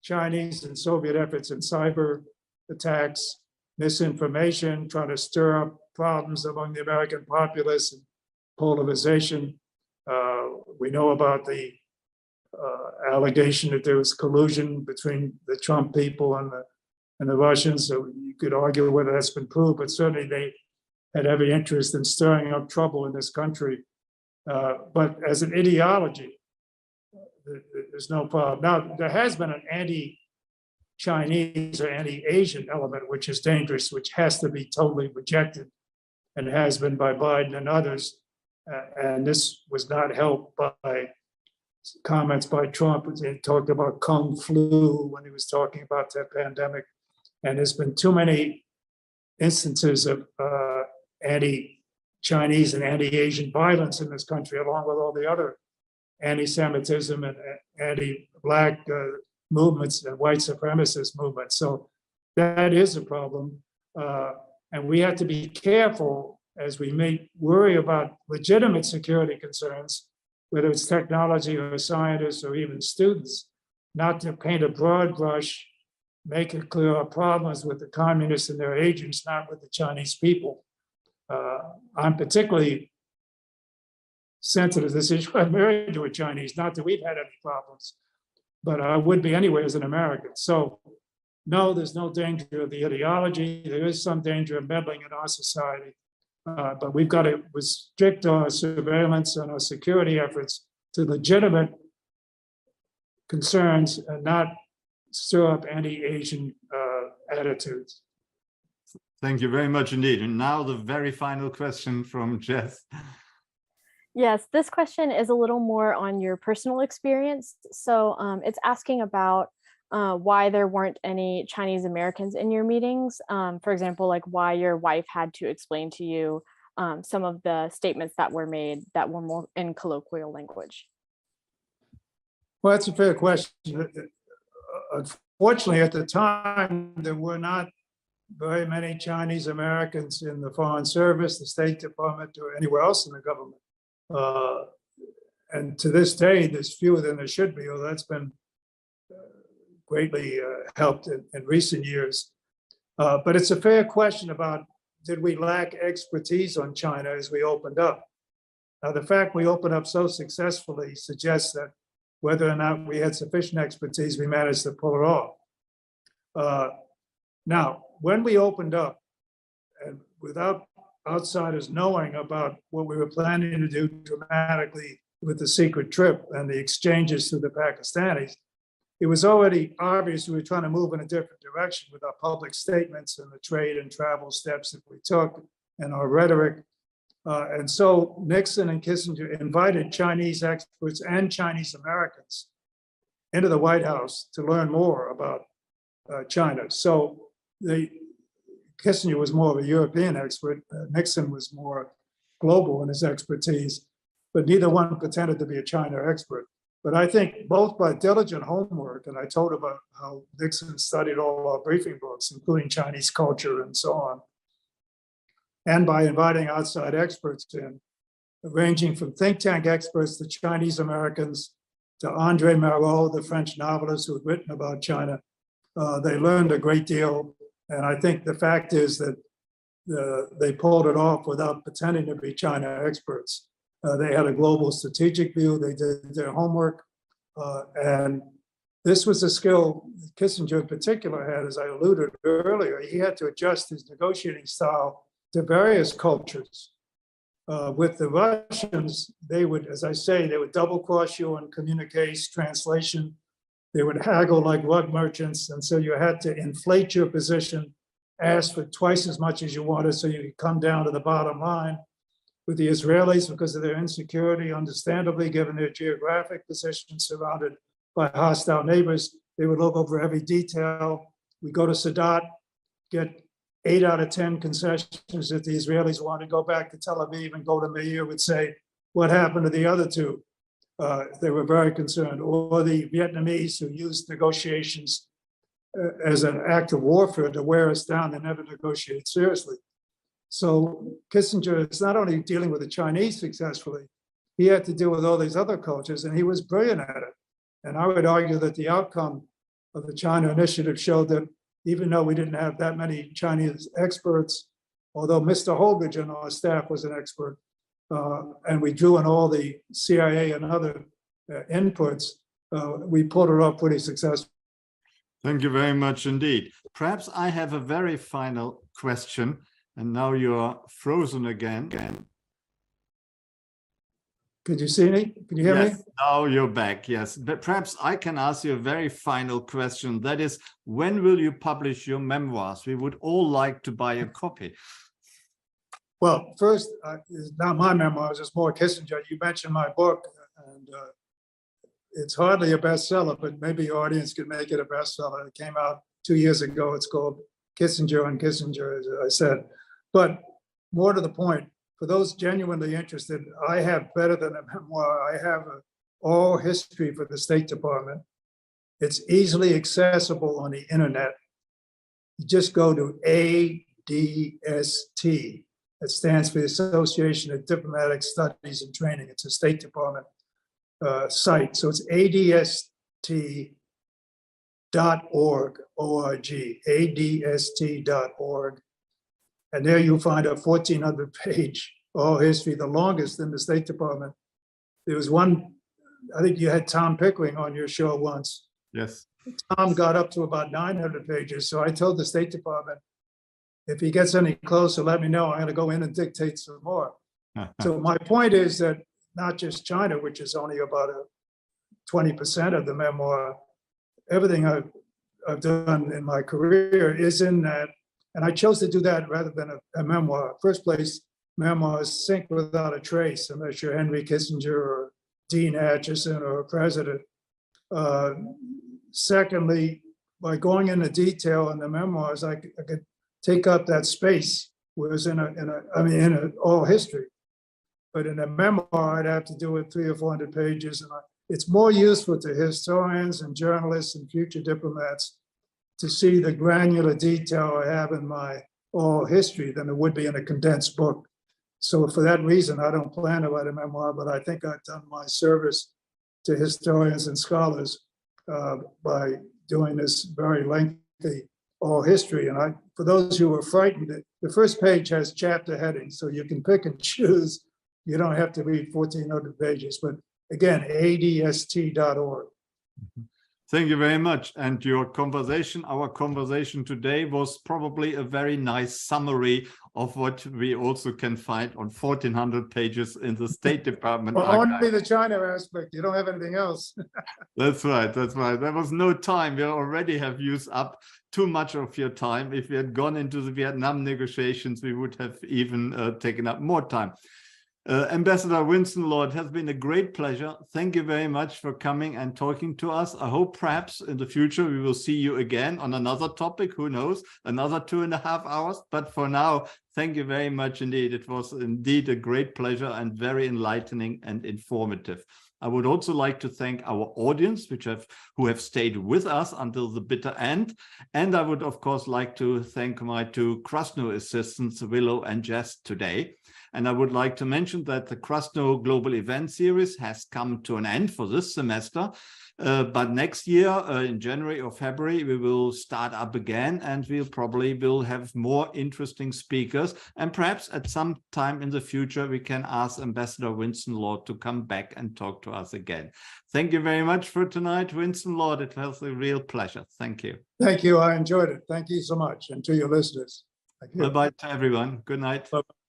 Chinese and Soviet efforts in cyber attacks, misinformation, trying to stir up problems among the American populace, and polarization. We know about the allegation that there was collusion between the Trump people and the Russians. So you could argue whether that's been proved, but certainly they had every interest in stirring up trouble in this country. But as an ideology, there's no problem. Now, there has been an anti-Chinese or anti-Asian element, which is dangerous, which has to be totally rejected, and has been by Biden and others. And this was not helped by comments by Trump. He talked about Kung flu when he was talking about that pandemic. And there's been too many instances of anti-Chinese and anti-Asian violence in this country, along with all the other anti-Semitism and anti-Black movements and white supremacist movements. So that is a problem. And we have to be careful as we may worry about legitimate security concerns, whether it's technology or scientists or even students, not to paint a broad brush, make it clear our problems with the communists and their agents, not with the Chinese people. I'm particularly sensitive to this issue. I'm married to a Chinese, not that we've had any problems, but I would be anyway as an American. So no, there's no danger of the ideology. There is some danger of meddling in our society. But we've got to restrict our surveillance and our security efforts to legitimate concerns and not stir up anti-Asian attitudes. Thank you very much indeed. And now the very final question from Jess. Yes, this question is a little more on your personal experience. So it's asking about why there weren't any Chinese Americans in your meetings. For example, like why your wife had to explain to you some of the statements that were made that were more in colloquial language. Well, that's a fair question. Unfortunately, at the time, there were not very many Chinese Americans in the Foreign Service, the State Department, or anywhere else in the government. And to this day, there's fewer than there should be, although that's been greatly helped in recent years. But it's a fair question about, did we lack expertise on China as we opened up? Now, the fact we opened up so successfully suggests that whether or not we had sufficient expertise, we managed to pull it off. Now, when we opened up, and without outsiders knowing about what we were planning to do dramatically with the secret trip and the exchanges to the Pakistanis, it was already obvious we were trying to move in a different direction with our public statements and the trade and travel steps that we took and our rhetoric. And so Nixon and Kissinger invited Chinese experts and Chinese Americans into the White House to learn more about China. So Kissinger was more of a European expert. Nixon was more global in his expertise, but neither one pretended to be a China expert. But I think both by diligent homework, and I told about how Nixon studied all our briefing books, including Chinese culture and so on, and by inviting outside experts in, ranging from think tank experts to Chinese Americans to André Malraux, the French novelist who had written about China. They learned a great deal. And I think the fact is that they pulled it off without pretending to be China experts. They had a global strategic view. They did their homework. And this was a skill Kissinger in particular had, as I alluded earlier. He had to adjust his negotiating style to various cultures. With the Russians, they would, as I say, they would double cross you on communiques, translation. They would haggle like rug merchants. And so you had to inflate your position, ask for twice as much as you wanted so you could come down to the bottom line. With the Israelis, because of their insecurity, understandably, given their geographic position surrounded by hostile neighbors, they would look over every detail. We go to Sadat, get 8 out of 10 concessions. If the Israelis want to go back to Tel Aviv and go to Meir, would say, what happened to the other two? They were very concerned. Or the Vietnamese who used negotiations as an act of warfare to wear us down and never negotiate seriously. So Kissinger is not only dealing with the Chinese successfully, he had to deal with all these other cultures, and he was brilliant at it. And I would argue that the outcome of the China initiative showed that even though we didn't have that many Chinese experts, although Mr. Holgage on our staff was an expert, and we drew in all the CIA and other inputs, we pulled it off pretty successfully. Thank you very much indeed. Perhaps I have a very final question, and now you're frozen again. Could you see me? Can you hear me? Now you're back, yes. But perhaps I can ask you a very final question. That is, when will you publish your memoirs? We would all like to buy a copy. Well, first, it's not my memoirs, it's more Kissinger. You mentioned my book, and it's hardly a bestseller, but maybe your audience could make it a bestseller. It came out 2 years ago. It's called Kissinger and Kissinger, as I said. But more to the point, for those genuinely interested, I have better than a memoir. I have an oral history for the State Department. It's easily accessible on the internet. You just go to ADST. It stands for the Association of Diplomatic Studies and Training. It's a State Department site. So it's adst.org, O-R-G, adst.org. And there you'll find a 1,400-page oral history, the longest in the State Department. There was one, I think you had Tom Pickering on your show once. Yes. Tom got up to about 900 pages. So I told the State Department, if he gets any closer, let me know. I'm going to go in and dictate some more. So my point is that not just China, which is only about 20% of the memoir, everything I've done in my career is in that. And I chose to do that rather than a memoir. First place, memoirs sink without a trace, unless you're Henry Kissinger or Dean Acheson or a president. Secondly, by going into detail in the memoirs, I could take up that space, whereas in an oral history. But in a memoir, I'd have to do it 300 or 400 pages. And it's more useful to historians and journalists and future diplomats to see the granular detail I have in my oral history than it would be in a condensed book. So for that reason, I don't plan to write a memoir, but I think I've done my service to historians and scholars by doing this very lengthy oral history. And for those who are frightened, the first page has chapter headings, so you can pick and choose. You don't have to read 1,400 pages, but again, adst.org. Thank you very much. And our conversation today was probably a very nice summary of what we also can find on 1,400 pages in the State Department Well, archive. only the China aspect. You don't have anything else. That's right. That's right. There was no time. We already have used up too much of your time. If we had gone into the Vietnam negotiations, we would have even taken up more time. Ambassador Winston, Lord, has been a great pleasure. Thank you very much for coming and talking to us. I hope perhaps in the future we will see you again on another topic. Who knows, another 2.5 hours. But for now, thank you very much indeed. It was indeed a great pleasure and very enlightening and informative. I would also like to thank our audience, who have stayed with us until the bitter end. And I would, of course, like to thank my two Krasno assistants, Willow and Jess, today. And I would like to mention that the Krasno Global Event series has come to an end for this semester. But next year, in January or February, we will start up again, and we'll probably have more interesting speakers. And perhaps at some time in the future, we can ask Ambassador Winston Lord to come back and talk to us again. Thank you very much for tonight, Winston Lord. It was a real pleasure. Thank you. Thank you. I enjoyed it. Thank you so much. And to your listeners. Thank you. Bye-bye to everyone. Good night. Bye-bye.